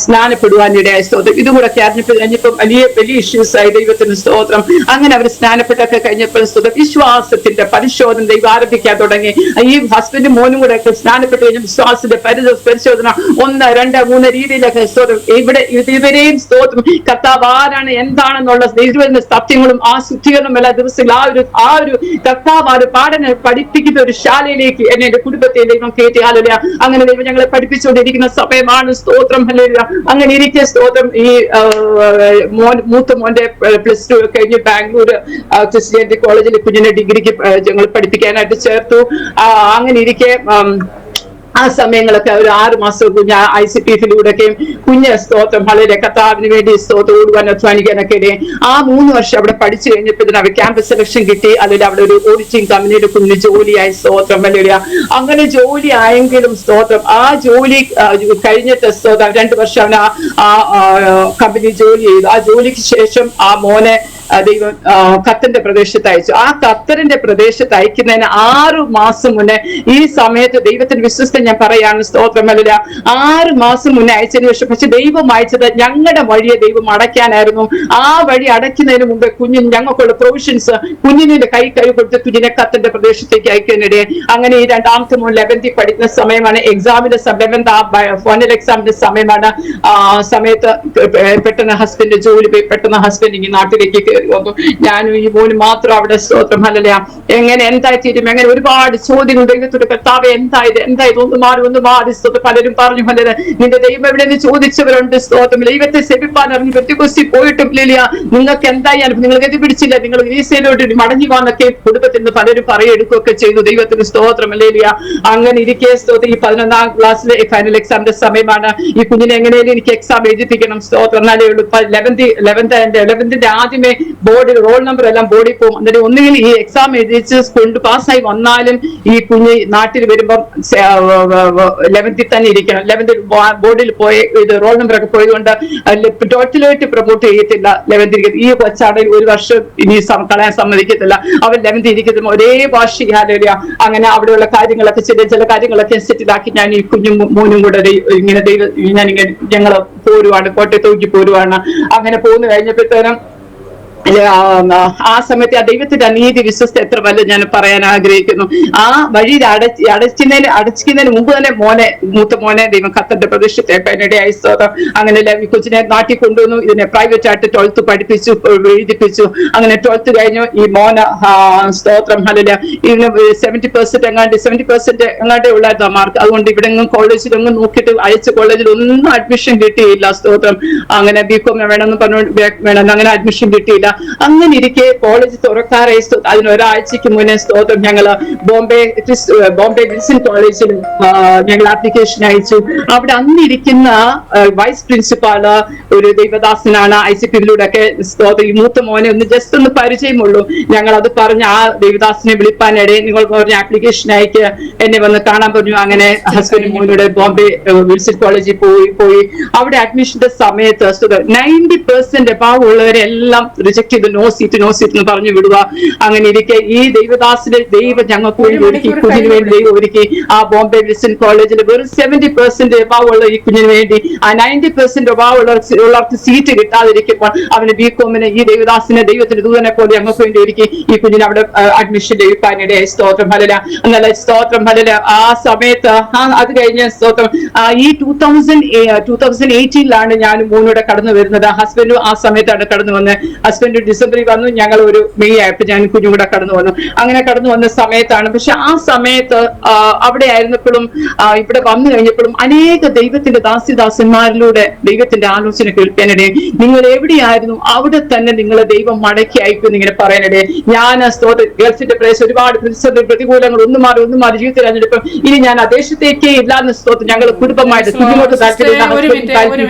സ്നാനപ്പെടുവാനിടയായ സ്തോത്രം. ഇതും കൂടെ കഴിഞ്ഞപ്പോൾ വലിയ ഇഷ്യൂസ് ആയി. ദൈവത്തിന് സ്തോത്രം. അങ്ങനെ അവർ സ്നാനപ്പെട്ടൊക്കെ കഴിഞ്ഞപ്പോൾ സ്തോത്രം വിശ്വാസത്തിന്റെ പരിശോധന ദൈവം ആരംഭിക്കാൻ തുടങ്ങി. ഈ ഹസ്ബൻഡും മോനും കൂടെ സ്നാനപ്പെട്ട് കഴിഞ്ഞ വിശ്വാസത്തിന്റെ പരിശോധന 1, 2, 3 രീതിയിലൊക്കെ സ്തോത്രം. ഇവരെയും സ്തോത്രം കർത്താവ് ആരാണ് എന്താണെന്നുള്ള ദൈവത്തിന്റെ സത്യങ്ങളും ആ ശുദ്ധീകരണം എല്ലാ ദിവസവും ആ ഒരു കർത്താവ് പാഠന പഠിപ്പിക്കുന്ന ഒരു ശാലയിലേക്ക് എന്നെ എന്റെ കുടുംബത്തെ ദൈവം കയറ്റി. ഹല്ലേലൂയ. അങ്ങനെ ദൈവം ഞങ്ങളെ പഠിപ്പിച്ചുകൊണ്ടിരിക്കുന്ന സമയമാണ് സ്തോത്രം. ഹല്ലേലൂയ. അങ്ങനെ ഇരിക്കെ സ്തോത്രം ഈ മൂത്ത മോന്റെ +2 കഴിഞ്ഞ് ബാംഗ്ലൂർ ക്രിസ്ത്യാനിറ്റി കോളേജിൽ കുഞ്ഞിനെ ഡിഗ്രിക്ക് ഞങ്ങൾ പഠിപ്പിക്കാനായിട്ട് ചേർത്തു. അങ്ങനെ ഇരിക്കെ ആ സമയങ്ങളൊക്കെ ഒരു 6 മാസം കുഞ്ഞ് ICPF-ലൂടെയൊക്കെയും കുഞ്ഞ് സ്തോത്രം വളരെ കർത്താവിന് വേണ്ടി സ്തോത്രം ഓടുവാൻ അധ്വാനിക്കാനൊക്കെ ഇടയും. ആ 3 വർഷം അവിടെ പഠിച്ചു കഴിഞ്ഞപ്പോൾ അവർ ക്യാമ്പസ് സെലക്ഷൻ കിട്ടി. അല്ലെങ്കിൽ അവിടെ ഒരു ഓഡിറ്റിംഗ് കമ്പനിയുടെ കുഞ്ഞിന് ജോലിയായി സ്തോത്രം. വലിയ അങ്ങനെ ജോലി ആയെങ്കിലും സ്തോത്രം ആ ജോലി കഴിഞ്ഞിട്ട് സ്തോത്രം 2 വർഷം അവൻ ആ കമ്പനി ജോലി ചെയ്തു. ആ ജോലിക്ക് ശേഷം ആ മോനെ ദൈവം ഖത്തറിന്റെ പ്രദേശത്ത് അയച്ചു. ആ ഖത്തറിന്റെ പ്രദേശത്ത് അയക്കുന്നതിന് 6 മാസം മുന്നേ ഈ സമയത്ത് ദൈവത്തിന് വിശ്വസ്ത ഞാൻ പറയാണ് സ്തോത്രം. അല്ല 6 മാസം മുന്നേ അയച്ചതിന് ശേഷം പക്ഷെ ദൈവം അയച്ചത് ഞങ്ങളുടെ വഴിയെ ദൈവം അടയ്ക്കാനായിരുന്നു. ആ വഴി അടയ്ക്കുന്നതിന് മുമ്പ് കുഞ്ഞിന് ഞങ്ങൾക്കുള്ള പ്രൊവിഷൻസ് കുഞ്ഞിന്റെ കൈ കൊടുത്ത് കുഞ്ഞിനെ ഖത്തറിന്റെ പ്രദേശത്തേക്ക് അയക്കാനിടെ. അങ്ങനെ ഈ 2ാമത്തെ മോൻ 11th പഠിക്കുന്ന സമയമാണ്. എക്സാമിന്റെ 11th ഫൈനൽ എക്സാമിന്റെ സമയമാണ്. സമയത്ത് പെട്ടെന്ന് ഹസ്ബൻഡ് ജോലി പോയി. പെട്ടെന്ന് ഹസ്ബൻഡ് ഈ നാട്ടിലേക്ക് കയറി വന്നു. ഞാനും ഈ മോനും മാത്രം അവിടെ സ്തോത്രം. ഹല്ലേലൂയ. എങ്ങനെ എന്തായി തീരും, എങ്ങനെ ഒരുപാട് ചോദ്യങ്ങൾ ദൈവത്തോട് കർത്താവേ എന്തായത് ഒന്ന് മാറി സ്തോത്രം. പലരും പറഞ്ഞു ഹല്ലേലൂയ നിന്റെ ദൈവം എവിടെയെന്ന് ചോദിച്ചവരുണ്ട് സ്തോത്രം. ദൈവത്തെ സേവിപ്പാൻ ഇറങ്ങി പെന്തിക്കോസ്തി പോയിട്ടും ഹല്ലേലൂയ നിങ്ങൾക്ക് എന്തായി നിങ്ങൾ ഗതി പിടിച്ചില്ല, നിങ്ങൾ ഈസയിലോട്ട് മടങ്ങി വന്നൊക്കെ കുടുംബത്തിൽ നിന്ന് പലരും പറയെടുക്കുകയൊക്കെ ചെയ്തു. ദൈവത്തിന് സ്തോത്രം. ഹല്ലേലൂയ. അങ്ങനെ ഇരിക്കെ സ്തോത്രം ഈ 11ാം ക്ലാസ്സിലെ ഫൈനൽ എക്സാമിന്റെ സമയമാണ്. ഈ കുഞ്ഞിനെ എങ്ങനെയും എനിക്ക് എക്സാം എഴുതിപ്പിക്കണം സ്തോത്രം. എന്നാലേ ഉള്ളൂ 11th ആദ്യമേ ബോർഡിൽ റോൾ നമ്പർ എല്ലാം ബോർഡിൽ പോകും. എന്നിട്ട് ഒന്നുകിൽ ഈ എക്സാം എഴുതിച്ച് കൊണ്ട് പാസ്സായി വന്നാലും ഈ കുഞ്ഞ് നാട്ടിൽ വരുമ്പം 11th തന്നെ ഇരിക്കണം. 11th ബോർഡിൽ പോയി ഇത് റോൾ നമ്പർ ഒക്കെ പോയതുകൊണ്ട് ടോട്ടലായിട്ട് പ്രൊമോട്ട് ചെയ്യത്തില്ല. 11th ഈ കൊച്ചാണെങ്കിൽ 1 വർഷം ഇനി കളയാൻ സമ്മതിക്കത്തില്ല. അവൻ 11th ഇരിക്കുന്ന ഒരേ ഭാഷ. ഹല്ലേലൂയ. അങ്ങനെ അവിടെയുള്ള കാര്യങ്ങളൊക്കെ ചില കാര്യങ്ങളൊക്കെ സെറ്റിലാക്കി ഞാൻ ഈ കുഞ്ഞും മോനും കൂടെ ഇങ്ങനെ ഞങ്ങള് പോരുവാണ്, കോട്ടയത്തോക്കി പോരുവാണ്. അങ്ങനെ പോന്നു കഴിഞ്ഞപ്പോഴത്തേനും ആ സമയത്ത് ആ ദൈവത്തിന്റെ അനീതി വിശ്വസ്ത എത്ര വല്ല ഞാൻ പറയാൻ ആഗ്രഹിക്കുന്നു. ആ വഴിയിൽ അടച്ചിക്കുന്നതിന് മുമ്പ് തന്നെ മൂത്ത മോനെ ദൈവം ഖത്തറിന്റെ പ്രദേശത്തേക്കാനിടയായി. സ്തോത്രം. അങ്ങനെ ഈ കൊച്ചിനെ നാട്ടിൽ കൊണ്ടുവന്നു. ഇതിനെ പ്രൈവറ്റ് ആയിട്ട് 12th പഠിപ്പിച്ചു, എഴുതിപ്പിച്ചു. അങ്ങനെ 12th കഴിഞ്ഞു. ഈ മോന സ്തോത്രം ഹല്ലേലൂയ ഇതിന് 70% എങ്ങാണ്ടേ ഉള്ളായിരുന്നു മാർക്ക്. അതുകൊണ്ട് ഇവിടെ കോളേജിലൊന്നും നോക്കിയിട്ട് അയച്ച കോളേജിൽ ഒന്നും അഡ്മിഷൻ കിട്ടിയില്ല. സ്തോത്രം. അങ്ങനെ ബികോം വേണമെന്ന് പറഞ്ഞു, വേണമെന്ന് അങ്ങനെ അഡ്മിഷൻ കിട്ടിയില്ല. അങ്ങനെ ഇരിക്കെ കോളേജ് തുറക്കാറായി. അതിന് ഒരാഴ്ചക്ക് മുന്നേ സ്തോത്രം ഞങ്ങള് ബോംബെ വിൽസൺ കോളേജിൽ ഞങ്ങൾ ആപ്ലിക്കേഷൻ അയച്ചു. അവിടെ അന്നിരിക്കുന്ന വൈസ് പ്രിൻസിപ്പാള് ഒരു ദൈവദാസനാണ്. ICPയിലൂടെ ഒക്കെ സ്തോത്രം ഈ മൂത്ത മോനെ ജസ്റ്റ് ഒന്ന് പരിചയമുള്ളൂ. ഞങ്ങൾ അത് പറഞ്ഞ് ആ ദൈവദാസിനെ വിളിപ്പാനിടെ നിങ്ങൾ പറഞ്ഞ ആപ്ലിക്കേഷൻ അയക്കുക, എന്നെ വന്ന് കാണാൻ പറഞ്ഞു. അങ്ങനെ ഹസ്ബൻഡ് മോനോട് ബോംബെ വിൽസൺ കോളേജിൽ പോയി അവിടെ അഡ്മിഷന്റെ സമയത്ത് 90% ഉള്ളവരെല്ലാം റിജക്ട് ചെയ്ത് നോ സീറ്റ് എന്ന് പറഞ്ഞു വിടുക. അങ്ങനെ ഇരിക്കെ ഈ ദൈവദാസിന്റെ ദൈവം ഞങ്ങൾക്ക് വേണ്ടി ഒരുക്കി, കുഞ്ഞിന് വേണ്ടി ദൈവം ഒരുക്കി. ആ ബോംബെ വിൽസൺ കോളേജിൽ വെറും 70% ഉള്ള ഈ കുഞ്ഞിന് വേണ്ടി ആ 90% ഉള്ളവർക്ക് സീറ്റ് കിട്ടാതിരിക്കുമ്പോൾ അവന് ബികോമിന് ഈ ദൈവദാസിനെ ദൈവത്തിന്റെ ദൂതനെ പോലെ ഞങ്ങൾക്ക് വേണ്ടി ഒരുക്കി ഈ കുഞ്ഞിന് അവിടെ അഡ്മിഷൻ ലഭിക്കാനിടയായി. സ്തോത്രം ഹല്ലേലൂയ. എന്നാൽ സ്തോത്രം ഹല്ലേലൂയ ആ സമയത്ത് അത് കഴിഞ്ഞ സ്തോത്രം ഈ 2018 ഞാൻ മോനോടെ കടന്നു വരുന്നത്. ഹസ്ബൻഡും ആ സമയത്താണ് കടന്നു വന്നത്. ഹസ്ബൻഡ് ഡിസംബറിൽ വന്നു, ഞങ്ങൾ ഒരു മെയ് ആയപ്പോൾ ഞാൻ കുഞ്ഞും കൂടെ കടന്നു വന്നു. അങ്ങനെ കടന്നു വന്ന സമയത്താണ്. പക്ഷെ ആ സമയത്ത് അവിടെ ആയിരുന്നപ്പോഴും ഇവിടെ വന്നു കഴിഞ്ഞപ്പോഴും അനേക ദൈവത്തിന്റെ ദാസിദാസന്മാരിലൂടെ ദൈവത്തിന്റെ ആലോചന കേൾക്കാനിടയെ നിങ്ങൾ എവിടെയായിരുന്നു അവിടെ തന്നെ നിങ്ങളെ ദൈവം മടക്കി അയക്കും ഇങ്ങനെ പറയാനിടയെ. ഞാൻ ഗൾഫിന്റെ പ്രദേശം ഒരുപാട് പ്രതികൂലങ്ങൾ ഒന്നും മാറി ജീവിതത്തിൽ അറിഞ്ഞിട്ടും ഇനി ഞാൻ ആ ദേശത്തേക്കേ ഇല്ലാന്ന് സ്തോത്രം ഞങ്ങൾ കുടുംബമായിട്ട് കുഞ്ഞുങ്ങൾക്ക്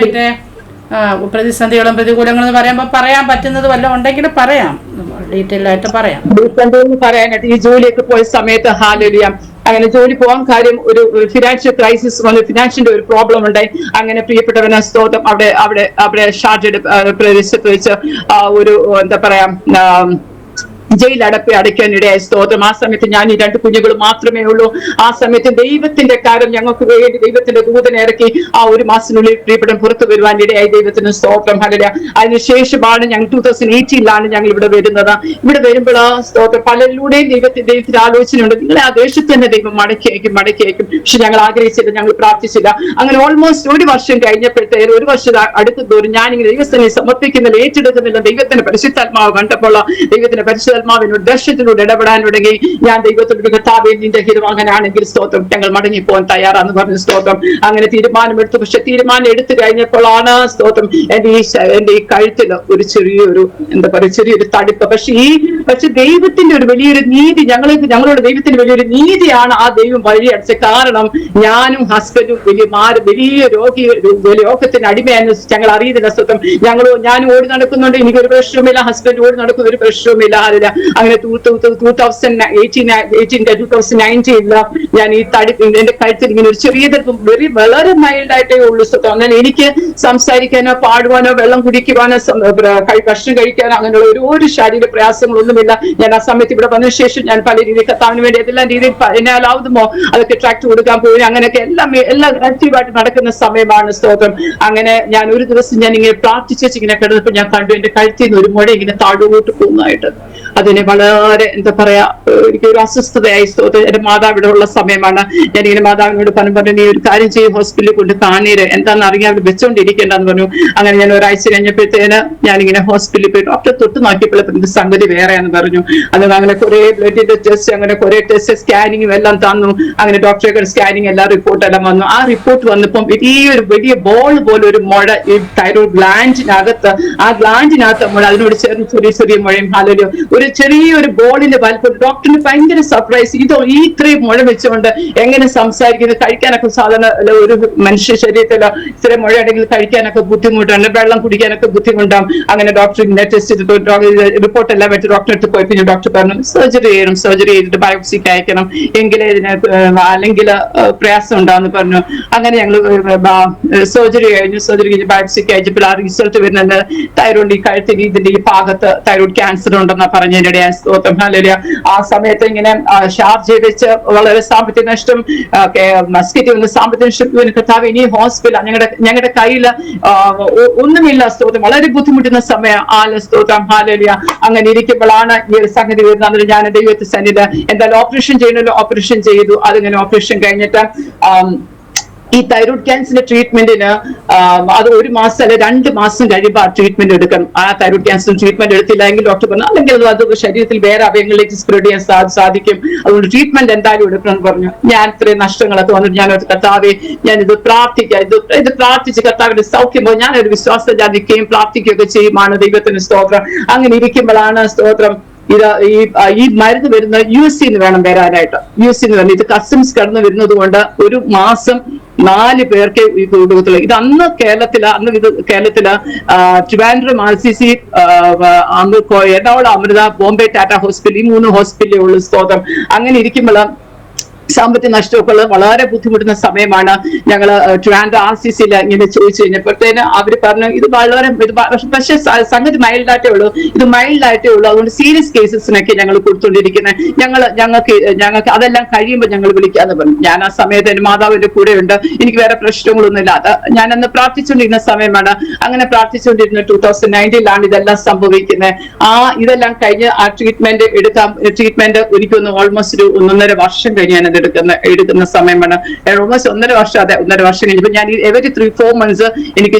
പ്രതിസന്ധികളും പ്രതികൂലങ്ങളും എന്ന് പറയുമ്പോൾ പറയാൻ പറ്റുന്നത് വല്ലതും ഉണ്ടെങ്കിൽ പറയാം, ഡീറ്റെയിൽ ആയിട്ട് പറയാം. പറയാനായിട്ട് ഈ ജോലിയൊക്കെ പോയ സമയത്ത് ഹല്ലേലൂയ അങ്ങനെ ജോലി പോകാൻ കാര്യം ഒരു ഫിനാൻഷ്യൽ ക്രൈസിസ് വന്നു, ഫിനാൻഷ്യന്റെ ഒരു പ്രോബ്ലം ഉണ്ടായി. അങ്ങനെ പ്രിയപ്പെട്ടവനെ സ്തോത്രം അവിടെ ഷാർജയുടെ പ്രദേശത്ത് വെച്ച് ഒരു എന്താ പറയാ ജയിൽ അടയ്ക്കാനിടയായി. സ്തോത്രം. ആ സമയത്ത് ഞാൻ ഈ 2 കുഞ്ഞുങ്ങൾ മാത്രമേ ഉള്ളൂ. ആ സമയത്ത് ദൈവത്തിന്റെ കാര്യം ഞങ്ങൾക്ക് വേണ്ടി ദൈവത്തിന്റെ ദൂതനെ ഇറക്കി ആ ഒരു മാസത്തിനുള്ളിൽ പ്രിയപ്പെട്ടൻ പുറത്തു വരുവാൻ ഇടയായി. ദൈവത്തിന് സ്തോത്രം ഹല്ലേലൂയ. അതിനുശേഷമാണ് ഞങ്ങൾ 2018 ഞങ്ങൾ ഇവിടെ വരുന്നത്. ഇവിടെ വരുമ്പോൾ സ്തോത്രം പലരിലൂടെയും ദൈവത്തിന്റെ ആലോചനയുണ്ട്. നിങ്ങളെ ആ ദേശത്ത് തന്നെ ദൈവം മടക്കി അയക്കും. പക്ഷെ ഞങ്ങൾ ആഗ്രഹിച്ചില്ല, ഞങ്ങൾ പ്രാർത്ഥിച്ചില്ല. അങ്ങനെ ഓൾമോസ്റ്റ് 1 വർഷം കഴിഞ്ഞപ്പോഴത്തേക്ക് 1 വർഷം അടുത്തതോറും ഞാനിങ്ങനെ ദൈവസ്ഥനെ സമർപ്പിക്കുന്നില്ല, ഏറ്റെടുക്കുന്നില്ല. ദൈവത്തിന്റെ പരിശുദ്ധാത്മാവ് കണ്ടപ്പോൾ ദൈവത്തിന്റെ പരിശുദ്ധാത്മാവിനോട് ദർശനത്തിനോട് ഇടപെടാൻ തുടങ്ങി. ഞാൻ ദൈവത്തോട് കർത്താവേ നിന്റെ ഹിതം അങ്ങനെയാണെങ്കിൽ സ്തോത്രം ഞങ്ങൾ മടങ്ങിപ്പോകാൻ തയ്യാറാന്ന് പറഞ്ഞ സ്തോത്രം. അങ്ങനെ തീരുമാനമെടുത്തു. പക്ഷെ തീരുമാനം എടുത്തു കഴിഞ്ഞപ്പോഴാണ് സ്തോത്രം എന്റെ ഈ കഴുത്തിൽ ഒരു ചെറിയൊരു എന്താ പറയുക ചെറിയൊരു തടിപ്പ്. പക്ഷെ ദൈവത്തിന്റെ ഒരു വലിയൊരു നീതി ഞങ്ങളോട് ദൈവത്തിന്റെ വലിയൊരു നീതിയാണ് ആ ദൈവം വഴിയടച്ചത്. കാരണം ഞാനും ഹസ്ബൻഡും വലിയ രോഗത്തിന് അടിമയായിരുന്നു. ഞങ്ങൾ അറിയുന്നില്ല സ്തോത്രം. ഞാനും ഓടി നടക്കുന്നുണ്ട്, എനിക്കൊരു പ്രശ്നവുമില്ല. ഹസ്ബൻഡ് ഓടി നടക്കുന്ന ഒരു പ്രശ്നവുമില്ല. അങ്ങനെ 2019 ഞാൻ ഈ എന്റെ കഴുത്തിൽ ഇങ്ങനെ ഒരു ചെറിയ വളരെ മൈൽഡ് ആയിട്ടേ ഉള്ളൂ സ്വത്തം. എന്നാൽ എനിക്ക് സംസാരിക്കാനോ പാടുവാനോ വെള്ളം കുടിക്കുവാനോ ഭക്ഷണം കഴിക്കാനോ അങ്ങനെയുള്ള ഒരു ശാരീരിക പ്രയാസങ്ങളൊന്നുമില്ല. ഞാൻ ആ സമയത്ത് ഇവിടെ വന്നതിന് ശേഷം ഞാൻ പല രീതിയിൽ കത്താവിന് വേണ്ടി ഏതെല്ലാം രീതിയിൽ എന്നാലാവുമോ അതൊക്കെ ട്രാക്ട് കൊടുക്കാൻ പോയി. അങ്ങനെയൊക്കെ എല്ലാം ആക്റ്റീവായിട്ട് നടക്കുന്ന സമയമാണ് സ്തോത്രം. അങ്ങനെ ഞാൻ ഒരു ദിവസം ഞാൻ ഇങ്ങനെ പ്രാർത്ഥിച്ചു ഇങ്ങനെ കിടന്നപ്പോൾ ഞാൻ കണ്ടു എന്റെ കഴുത്തിൽ നിന്ന് ഒരു മുഴ ഇങ്ങനെ താഴോട്ട് പോകുന്നതായിട്ട്. അതിനെ വളരെ എന്താ പറയാ എനിക്കൊരു അസ്വസ്ഥതയായി. സ്തോത്രം. എന്റെ മാതാവിടെ ഉള്ള സമയമാണ്. ഞാനിങ്ങനെ മാതാവിനോട് പറഞ്ഞു നീ ഒരു കാര്യം ചെയ്യും, ഹോസ്പിറ്റലിൽ കൊണ്ട് കാണീര്, എന്താണെന്ന് അറിയാൻ അവിടെ വെച്ചോണ്ടിരിക്കേണ്ടെന്ന് പറഞ്ഞു. അങ്ങനെ ഞാൻ ഒരാഴ്ച കഴിഞ്ഞപ്പോഴത്തേന് ഞാനിങ്ങനെ ഹോസ്പിറ്റലിൽ പോയി ഡോക്ടറെ തൊട്ട് നോക്കിയപ്പോൾ സംഗതി വേറെയാന്ന് പറഞ്ഞു. അങ്ങനെ കുറെ ബ്ലഡിന്റെ ടെസ്റ്റ്, അങ്ങനെ കുറെ ടെസ്റ്റ് സ്കാനിങ്ങും എല്ലാം തന്നു. അങ്ങനെ ഡോക്ടറെ സ്കാനിങ് എല്ലാ റിപ്പോർട്ടെല്ലാം വന്നു. ആ റിപ്പോർട്ട് വന്നപ്പം വലിയ ബോൾ പോലെ ഒരു മുഴ ഈ തൈറോയ്ഡ് ഗ്ലാൻഡിനകത്ത്, ആ ഗ്ലാൻഡിനകത്ത് മുഴ, അതിനോട് ചേർന്ന് ചെറിയ മുഴയും ഹല്ലേലൂയ ഒരു ചെറിയൊരു ബോളിന്റെ വലിപ്പം. ഡോക്ടറിന് ഭയങ്കര സർപ്രൈസ്. ഇത്രയും മുഴ വെച്ചുകൊണ്ട് എങ്ങനെ സംസാരിക്കുന്നത്, കഴിക്കാനൊക്കെ സാധാരണ ഒരു മനുഷ്യ ശരീരത്തിൽ ഇത്രയും മുഴ ഉണ്ടെങ്കിൽ കഴിക്കാനൊക്കെ ബുദ്ധിമുട്ടാണ്, വെള്ളം കുടിക്കാനൊക്കെ ബുദ്ധിമുട്ടാണ്. അങ്ങനെ ഡോക്ടർ ഇങ്ങനെ ടെസ്റ്റ് ചെയ്തിട്ട് റിപ്പോർട്ട് എല്ലാം വെച്ച് ഡോക്ടറെ അടുത്ത് പോയി. പിന്നെ ഡോക്ടർ പറഞ്ഞു സർജറി ചെയ്തിട്ട് ബയോപ്സിക്ക് അയക്കണം, എങ്കിലേ ഇതിന് അല്ലെങ്കിൽ പ്രയാസം ഉണ്ടാവുമെന്ന് പറഞ്ഞു. അങ്ങനെ ഞങ്ങൾ സർജറി കഴിഞ്ഞ് ബയോപ്സിക്ക് അയച്ചപ്പോൾ ആ റിസൾട്ട് വരുന്നത് തൈറോയ്ഡ് ഈ കഴുത്തിൽ ഇതിന്റെ ഈ ഭാഗത്ത് തൈറോയ്ഡ് ക്യാൻസർ ഉണ്ടെന്നാ പറഞ്ഞത്. കഴിഞ്ഞതിനിടെ സ്തോത്രം ഹല്ലേലൂയ. ആ സമയത്ത് ഇങ്ങനെ ഷാർജയിൽ വെച്ച് വളരെ സാമ്പത്തിക നഷ്ടം, മസ്കറ്റിൽ നിന്ന് സാമ്പത്തിക നഷ്ടം. കർത്താവ് ഇനി ഹോസ്പിറ്റൽ ഞങ്ങളുടെ കയ്യിൽ ഒന്നുമില്ല സ്തോത്രം, വളരെ ബുദ്ധിമുട്ടുന്ന സമയം സ്തോത്രം ഹല്ലേലൂയ. അങ്ങനെ ഇരിക്കുമ്പോഴാണ് ഈ ഒരു സംഗതി വരുന്നത്. ഞാൻ ദൈവത്തെ സന്നിധി എന്തായാലും ഓപ്പറേഷൻ ചെയ്യണമല്ലോ, ഓപ്പറേഷൻ ചെയ്തു. അതിങ്ങനെ ഓപ്പറേഷൻ കഴിഞ്ഞിട്ട് ഈ തൈറോയ്ഡ് ക്യാൻസറിന്റെ ട്രീറ്റ്മെന്റിന് അത് 1 മാസം അല്ലെ 2 മാസം കഴിയുമ്പോൾ ആ ട്രീറ്റ്മെന്റ് എടുക്കണം. ആ തൈറോയ്ഡ് ക്യാൻസർ ട്രീറ്റ്മെന്റ് എടുത്തില്ലെങ്കിൽ ഡോക്ടർ പറഞ്ഞു അല്ലെങ്കിൽ അത് ശരീരത്തിൽ വേറെ അവയവങ്ങളിലേക്ക് സ്പ്രെഡ് ചെയ്യാൻ സാധിക്കും, അതുകൊണ്ട് ട്രീറ്റ്മെന്റ് എന്തായാലും എടുക്കണം എന്ന് പറഞ്ഞു. ഞാൻ ഇത്രയും നഷ്ടങ്ങളൊക്കെ വന്നിട്ട് ഞാൻ കർത്താവെ ഞാൻ ഇത് പ്രാർത്ഥിക്കാം, ഇത് പ്രാർത്ഥിച്ച് കർത്താവിന്റെ സൗഖ്യം പോയി ഞാൻ ഒരു വിശ്വാസം ജാതിക്കുകയും പ്രാർത്ഥിക്കുകയൊക്കെ ചെയ്യുമാണ്. ദൈവത്തിന് സ്തോത്രം. അങ്ങനെ ഇരിക്കുമ്പോഴാണ് സ്തോത്രം ഈ മരുന്ന് വരുന്ന US വേണം വരാനായിട്ട്. US വരണം. ഇത് കസ്റ്റംസ് കടന്നു വരുന്നത് കൊണ്ട് 1 മാസം 4 പേർക്ക് ഈ കൊടുക്കത്തുള്ളൂ. ഇത് അന്ന് കേരളത്തില് ട്രിവാൻഡ്രം RCC, അന്ന് എറണാകുളം അമൃത, ബോംബെ ടാറ്റ ഹോസ്പിറ്റൽ, ഈ 3 ഹോസ്പിറ്റലേ ഉള്ളൂ സ്തോത്രം. അങ്ങനെ ഇരിക്കുമ്പോൾ സാമ്പത്തിക നഷ്ടമൊക്കെ ഉള്ളത് വളരെ ബുദ്ധിമുട്ടുന്ന സമയമാണ്. ഞങ്ങൾ ട്രിവാൻഡ്രം RCCയിൽ ഇങ്ങനെ ചോദിച്ചു കഴിഞ്ഞപ്പോഴത്തേന് അവര് പറഞ്ഞു ഇത് വളരെ പക്ഷെ സംഗതി മൈൽഡായിട്ടേ ഉള്ളൂ, ഇത് മൈൽഡായിട്ടേ ഉള്ളൂ, അതുകൊണ്ട് സീരിയസ് കേസസിനൊക്കെ ഞങ്ങൾ കൊടുത്തുകൊണ്ടിരിക്കുന്നത്, ഞങ്ങൾക്ക് അതെല്ലാം കഴിയുമ്പോൾ ഞങ്ങൾ വിളിക്കാന്ന് പറഞ്ഞു. ഞാൻ ആ സമയത്ത് എന്റെ മാതാവിന്റെ കൂടെ ഉണ്ട്, എനിക്ക് വേറെ പ്രശ്നങ്ങളൊന്നുമില്ല. അത് ഞാൻ അന്ന് പ്രാർത്ഥിച്ചുകൊണ്ടിരുന്ന സമയമാണ്. അങ്ങനെ പ്രാർത്ഥിച്ചുകൊണ്ടിരുന്ന 2019 ഇതെല്ലാം സംഭവിക്കുന്നത്. ഇതെല്ലാം കഴിഞ്ഞ് ആ ട്രീറ്റ്മെന്റ് എനിക്കൊന്ന് ഓൾമോസ്റ്റ് ഒരു 1.5 വർഷം കഴിഞ്ഞ് ഞാനത് എടുക്കുന്ന സമയമാണ്. ഓൾമോസ്റ്റ് 1.5 വർഷം. അതെ, 1.5 വർഷം കഴിഞ്ഞപ്പോൾ ഞാൻ എവരി 3-4 മന്ത്സ് എനിക്ക്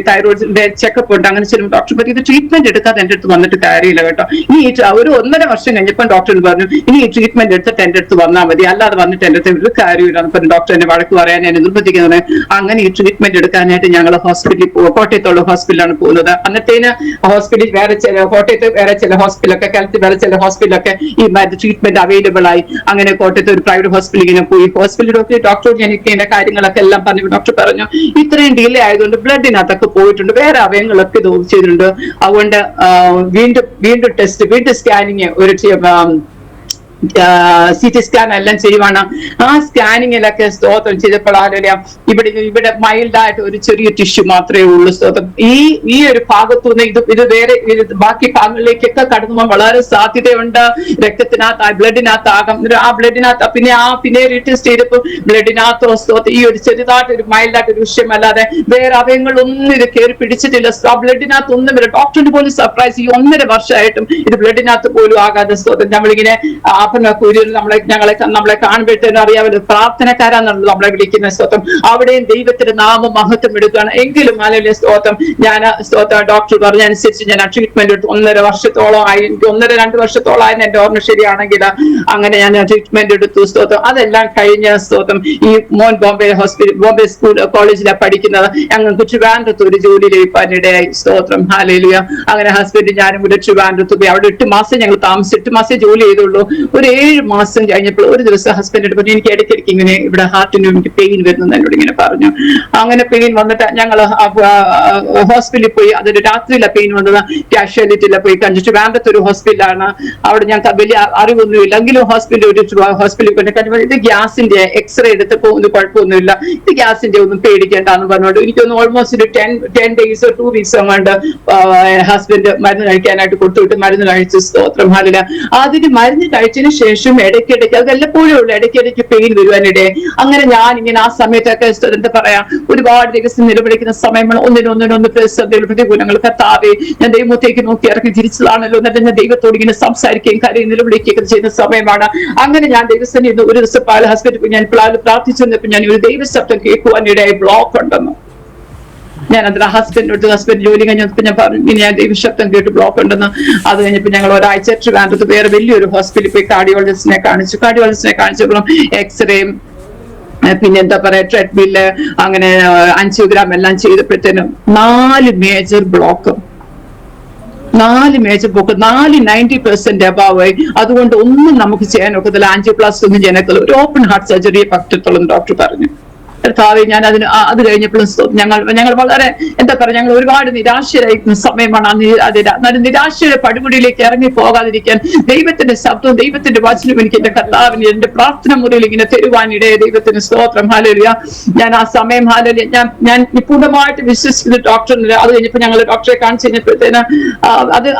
തൈറോയിഡിന്റെ ചെക്കപ്പ് ഉണ്ട്. അങ്ങനെ ചെല്ലുമ്പോൾ ഡോക്ടർ പറഞ്ഞു ഇത് ട്രീറ്റ്മെന്റ് എടുക്കാതെ എന്റെ അടുത്ത് വന്നിട്ട് കാര്യമില്ല കേട്ടോ. ഇനി ഒരു 1.5 വർഷം കഴിഞ്ഞപ്പോൾ ഡോക്ടർ പറഞ്ഞു ഇനി ഈ ട്രീറ്റ്മെന്റ് എടുത്തിട്ട് എന്റെ അടുത്ത് വന്നാൽ മതി, അല്ലാതെ വന്നിട്ട് എന്റെ അടുത്ത് ഒരു കാര്യമില്ല. ഡോക്ടർ എന്നെ വഴക്ക് പറയാൻ എന്നെ നിർബന്ധിക്കുന്നത്. അങ്ങനെ ഈ ട്രീറ്റ്മെന്റ് എടുക്കാനായിട്ട് ഞങ്ങൾ ഹോസ്പിറ്റലിൽ കോട്ടയത്തുള്ള ഹോസ്പിറ്റലാണ് പോകുന്നത്. അന്നത്തേന് ഹോസ്പിറ്റലിൽ കോട്ടയത്ത് വേറെ ചില ഹോസ്പിറ്റലൊക്കെ, കേരളത്തിൽ വേറെ ചില ഹോസ്പിറ്റലൊക്കെ ഈ ട്രീറ്റ്മെന്റ് അവൈലബിൾ ആയി. അങ്ങനെ കോട്ടയത്ത് ഒരു പ്രൈവറ്റ് ഹോസ്പിറ്റലിൽ ഇങ്ങനെ പോയി. ഹോസ്പിറ്റലിൽ ഡോക്ടർ എനിക്ക് ഇതിന്റെ കാര്യങ്ങളൊക്കെ എല്ലാം പറഞ്ഞു. ഡോക്ടർ പറഞ്ഞു ഇത്രയും ഡിലേ ആയതുകൊണ്ട് ബ്ലഡിനകത്തൊക്കെ പോയിട്ടുണ്ട്, വേറെ അവയവങ്ങളൊക്കെ ഇത് ചെയ്തിട്ടുണ്ട്, അതുകൊണ്ട് വീണ്ടും സ്കാനിങ് ഒരു CT സ്കാൻ എല്ലാം ചെയ്യുവാണ്. ആ സ്കാനിങ്ങിലൊക്കെ സ്തോത്രം ചെയ്തപ്പോഴാലും ഇവിടെ മൈൽഡായിട്ട് ഒരു ചെറിയ ടിഷ്യൂ മാത്രമേ ഉള്ളൂ സ്തോത്രം. ഈ ഒരു ഭാഗത്തുനിന്ന് ഇത് വേറെ ബാക്കി ഭാഗങ്ങളിലേക്കൊക്കെ കടന്നു പോകാൻ വളരെ സാധ്യതയുണ്ട്. രക്തത്തിനകത്ത് ബ്ലഡിനകത്താകാം. ആ ബ്ലഡിനകത്ത് പിന്നെ ടെസ്റ്റ് ചെയ്തപ്പോൾ ബ്ലഡിനകത്തോ സ്തോത്രം ഈ ഒരു ചെറുതായിട്ട് ഒരു മൈൽഡായിട്ട് ഒരു വിഷയമല്ലാതെ വേറെ അവയവങ്ങളൊന്നും ഇത് കയറി പിടിച്ചിട്ടില്ല. ആ ബ്ലഡിനകത്ത് ഒന്നും വരെ ഡോക്ടറിന് പോലും സർപ്രൈസ്. ഈ 1.5 വർഷമായിട്ടും ഇത് ബ്ലഡിനകത്ത് പോലും ആകാതെ സ്തോത്രം. നമ്മളിങ്ങനെ നമ്മളെ കാണുമ്പോഴത്തേനും അറിയാമല്ലോ പ്രാർത്ഥനക്കാരാന്നുള്ളത് നമ്മളെ വിളിക്കുന്ന സ്തോത്രം. അവിടെയും ദൈവത്തിന്റെ നാമം മഹത്വം എടുക്കുകയാണ്. എങ്കിലും അല്ലെ സ്തോത്രം ഞാൻ സ്തോത്രം ഡോക്ടർ പറഞ്ഞനുസരിച്ച് ഞാൻ ആ ട്രീറ്റ്മെന്റ് എടുത്തു. 1.5 വർഷത്തോളമായി, എനിക്ക് 1.5-2 വർഷത്തോളമായി എന്റെ ഓർമ്മ ശരിയാണെങ്കിൽ. അങ്ങനെ ഞാൻ ട്രീറ്റ്മെന്റ് എടുത്തു സ്തോത്രം. അതെല്ലാം കഴിഞ്ഞ സ്തോത്രം ഈ മോൻ ബോംബെ സ്കൂൾ കോളേജിലാണ് പഠിക്കുന്നത്. ഞങ്ങൾക്ക് ട്രിവാൻഡ്രത്ത് ഒരു ജോലി ലഭിക്കാനിടയായി സ്തോത്രം ഹല്ലേലൂയ. അങ്ങനെ ഹസ്ബൻഡ് ഞാനും കൂടെ ട്രിവാൻഡ്രത്ത് പോയി. അവിടെ 8 മാസം ഞങ്ങൾ താമസിച്ചു. 8 മാസം ജോലി ചെയ്തുള്ളൂ. ഒരു 7 മാസം കഴിഞ്ഞപ്പോൾ ഒരു ദിവസം ഹസ്ബൻഡ് പറഞ്ഞു എനിക്ക് ഇടയ്ക്കിടയ്ക്ക് ഇങ്ങനെ ഇവിടെ ഹാർട്ടിന് എനിക്ക് പെയിൻ വരുന്നു എന്നോട് ഇങ്ങനെ പറഞ്ഞു. അങ്ങനെ പെയിൻ വന്നിട്ട് ഞങ്ങൾ ഹോസ്പിറ്റലിൽ പോയി. അതൊരു രാത്രിയിലെ പെയിൻ വന്നത്. കാഷ്വാലിറ്റിയിലെ പോയി കണ്ടിട്ട് വേണ്ടത്തെ ഒരു ഹോസ്പിറ്റലാണ്. അവിടെ ഞങ്ങൾക്ക് വലിയ അറിവൊന്നുമില്ല. എങ്കിലും ഹോസ്പിറ്റലിൽ കൊണ്ട് ഇത് ഗ്യാസിന്റെ എക്സ്റേ എടുത്തപ്പോൾ ഒന്നും കുഴപ്പമൊന്നുമില്ല, ഇത് ഗ്യാസിന്റെ ഒന്നും പേടിക്കേണ്ടെന്ന് പറഞ്ഞോണ്ട് എനിക്കൊന്ന് ഓൾമോസ്റ്റ് ഒരു 10 days or 2 weeks കൊണ്ട് ഹസ്ബൻഡ് മരുന്ന് കഴിക്കാനായിട്ട് കൊടുത്തുവിട്ട് മരുന്ന് കഴിച്ചു സ്തോത്രം ഹല്ലേലൂയ. അതിന് മരുന്ന് കഴിച്ചതിന് ശേഷം ഇടയ്ക്കിടയ്ക്ക് അത് വല്ലപ്പോഴും ഉള്ളൂ ഇടയ്ക്കിടയ്ക്ക് പെയിൻ വരുവാനിടെ. അങ്ങനെ ഞാൻ ഇങ്ങനെ ആ സമയത്തൊക്കെ എന്താ പറയാ ഒരുപാട് ദിവസം നിലവിളിക്കുന്ന സമയമാണ്. ഒന്നിനൊന്ന് പ്രതികൂലങ്ങൾ കർത്താവേ ഞാൻ ദൈവത്തേക്ക് നോക്കി ഇറങ്ങി തിരിച്ചതാണല്ലോ എന്നിട്ട് ഞാൻ ദൈവത്തോട് ഇങ്ങനെ സംസാരിക്കുകയും കാര്യം നിലവിളിക്കുകയൊക്കെ ചെയ്യുന്ന സമയമാണ്. അങ്ങനെ ഞാൻ ദൈവസ്ഥ ഒരു ദിവസം ഹസ്ബൻഡ് ഞാൻ പ്രാർത്ഥിച്ചു വന്നപ്പോൾ ഞാൻ ഒരു ദൈവശബ്ദം കേൾക്കുവാനിടയായി ബ്ലോക്ക് ഉണ്ടെന്ന്. ഞാൻ അതിന് ഹസ്ബൻഡ് ജോലി കഴിഞ്ഞപ്പോൾ ഞാൻ പറഞ്ഞു ഞാൻ ദൈവശബ്ദം കേട്ട് ബ്ലോക്ക് ഉണ്ടെന്ന്. അത് കഴിഞ്ഞപ്പോൾ ഞങ്ങൾ ഒരാഴ്ച ട്രിവാൻഡ്രത്ത് വേറെ വലിയൊരു ഹോസ്പിറ്റലിൽ പോയി കാർഡിയോളജിസ്റ്റിനെ കാണിച്ചപ്പോഴും എക്സ്റേയും പിന്നെ എന്താ പറയാ ട്രെഡ്മില്ല് അങ്ങനെ ആൻജിയോഗ്രാം എല്ലാം ചെയ്തപ്പോഴത്തേനും 4 മേജർ ബ്ലോക്ക് 90% അബാവായി. അതുകൊണ്ട് ഒന്നും നമുക്ക് ചെയ്യാൻ ഒക്കത്തില്ല. ആൻജിയോപ്ലാസ്റ്റി ഒന്നും ചെയ്യാനൊക്കത്തില്ല. ഒരു ഓപ്പൺ ഹാർട്ട് സർജറിയെ പറ്റത്തുള്ളൂ ഡോക്ടർ പറഞ്ഞു. കർത്താവെ ഞാൻ അത് കഴിഞ്ഞപ്പോഴും ഞങ്ങൾ വളരെ എന്താ പറയുക, ഞങ്ങൾ ഒരുപാട് നിരാശരായിരിക്കുന്ന സമയമാണ്. നിരാശയുടെ പടിമുടിയിലേക്ക് ഇറങ്ങി പോകാതിരിക്കാൻ ദൈവത്തിന്റെ ശബ്ദവും ദൈവത്തിന്റെ വചനവും എനിക്ക് എന്റെ കർത്താവിന് എന്റെ പ്രാർത്ഥന മുറിയിൽ ഇങ്ങനെ തരുവാനിടയെ ദൈവത്തിന് സ്തോത്രം. ഹല്ലേലൂയ. ഞാൻ ആ സമയം ഹല്ലേലൂയ ഞാൻ നിപുണമായിട്ട് വിശ്വസിക്കുന്ന ഡോക്ടറിന് അത് കഴിഞ്ഞപ്പോൾ ഞങ്ങൾ ഡോക്ടറെ കാണിച്ചു കഴിഞ്ഞപ്പോഴത്തേന്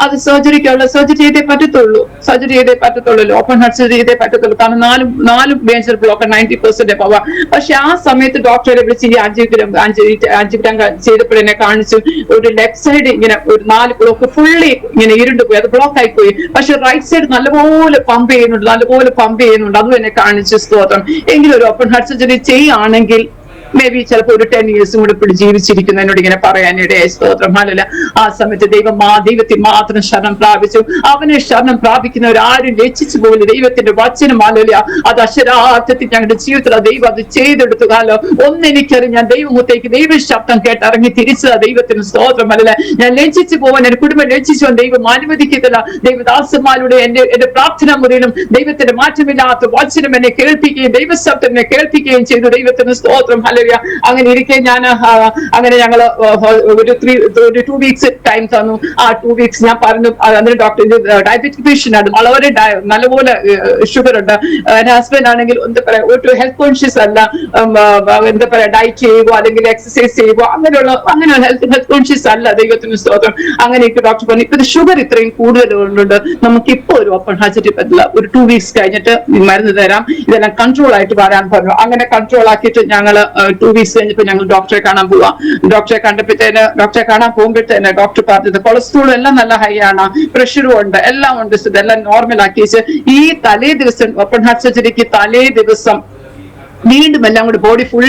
അത് സർജറി ചെയ്തേ പറ്റത്തുള്ളൂ, ഓപ്പൺ ഹാർട്ട് സർജറി ചെയ്തേ പറ്റത്തുള്ളൂ. കാരണം നാല് മേജർ ബ്ലോക്ക് 90% പോവാം. പക്ഷെ ആ സമയത്ത് ഡോക്ടറെ വിളിച്ച് ഈ ആൻജിയോഗ്രാം ചെയ്തപ്പോഴെന്നെ കാണിച്ചു, ഒരു ലെഫ്റ്റ് സൈഡ് ഇങ്ങനെ ഒരു 4 ബ്ലോക്ക് ഫുള്ളി ഇങ്ങനെ ഇരുണ്ടുപോയി, അത് ബ്ലോക്ക് ആയിപ്പോയി. പക്ഷെ റൈറ്റ് സൈഡ് നല്ലപോലെ പമ്പ് ചെയ്യുന്നുണ്ട്. അതും എന്നെ കാണിച്ചു. സ്തോത്രം. എങ്കിലും ഒരു ഓപ്പൺ ഹാർട്ട് സർജറി ചെയ്യുകയാണെങ്കിൽ മേ ബി ചിലപ്പോൾ ഒരു 10 years കൂടെ ഇപ്പോൾ ജീവിച്ചിരിക്കുന്നതിനോട് ഇങ്ങനെ പറയാനിടയായി. സ്തോത്രം. ഹല്ലേലൂയ. ആ സമയത്ത് ദൈവത്തിൽ മാത്രം ശരണം പ്രാപിച്ചു. അവനെ ശരണം പ്രാപിക്കുന്നവരാരും ലജ്ജിച്ചു പോലും. ദൈവത്തിന്റെ വചനം ഹല്ലേലൂയ അത് അക്ഷരാർത്ഥത്തിൽ ഞങ്ങളുടെ ജീവിതത്തിൽ ദൈവം അത് ചെയ്തെടുത്തു. കാലോ ഒന്നെനിക്കറിയാം, ഞാൻ ദൈവമുഖത്തേക്ക് ദൈവ ശബ്ദം കേട്ടിറങ്ങി തിരിച്ചതാ. ദൈവത്തിന് സ്തോത്രം. അല്ല ഞാൻ ലജ്ജിച്ചു പോകാൻ, എന്റെ കുടുംബം ലജ്ജിച്ചു പോകാൻ ദൈവം അനുവദിക്കത്തില്ല. ദൈവദാസന്മാരുടെ എന്റെ പ്രാർത്ഥന മുറിയിലും ദൈവത്തിന്റെ മാറ്റമില്ലാത്ത വചനം എന്നെ കേൾപ്പിക്കുകയും ദൈവശബ്ദം എന്നെ കേൾപ്പിക്കുകയും ചെയ്തു. ദൈവത്തിന് സ്തോത്രം. അങ്ങനെ ഇരിക്കെ അങ്ങനെ ഞങ്ങള് ഒരു 2 weeks ടൈം തന്നു. ആ 2 weeks ഞാൻ പറഞ്ഞു, അതിന് ഡോക്ടർ ഡയബറ്റിക് പേഷ്യന്റ് ആണ്, വളരെ നല്ലപോലെ ഷുഗർ ഉണ്ട്. എന്റെ ഹസ്ബൻഡ് ആണെങ്കിൽ എന്താ പറയാ ഒരു ഹെൽത്ത് കോൺഷ്യസ് അല്ല, എന്താ പറയാ ഡയറ്റ് ചെയ്യുവോ അല്ലെങ്കിൽ എക്സസൈസ് ചെയ്യുവോ അങ്ങനെ ഹെൽത്ത് കോൺഷ്യസ് അല്ല. ദൈവത്തിന് സ്തോത്രം. അങ്ങനെയൊക്കെ ഡോക്ടർ പറഞ്ഞു ഇപ്പൊ ഷുഗർ ഇത്രയും കൂടുതലുണ്ട്, നമുക്കിപ്പോ ഒരു ഓപ്പൺ ഹാർട്ട് സർജറി പറ്റില്ല, ഒരു 2 weeks കഴിഞ്ഞിട്ട് മരുന്ന് തരാം, ഇതെല്ലാം കൺട്രോൾ ആയിട്ട് വരാൻ പറഞ്ഞു. അങ്ങനെ കൺട്രോൾ ആക്കിയിട്ട് ഞങ്ങള് 2 weeks കഴിഞ്ഞപ്പോ ഞങ്ങൾ ഡോക്ടറെ കാണാൻ പോവാം. ഡോക്ടറെ കാണാൻ പോകുമ്പോഴത്തേന് ഡോക്ടർ പറഞ്ഞത് കൊളസ്ട്രോളും എല്ലാം നല്ല ഹൈ ആണ്, പ്രഷറും ഉണ്ട്, എല്ലാം ഉണ്ട്, ഇതെല്ലാം നോർമൽ ആക്കിച്ച് ഈ തലേ ദിവസം ഓപ്പൺ ഹാർട്ട് സർജറിക്ക് തലേ ദിവസം വീണ്ടും എല്ലാം കൂടി ഫുൾ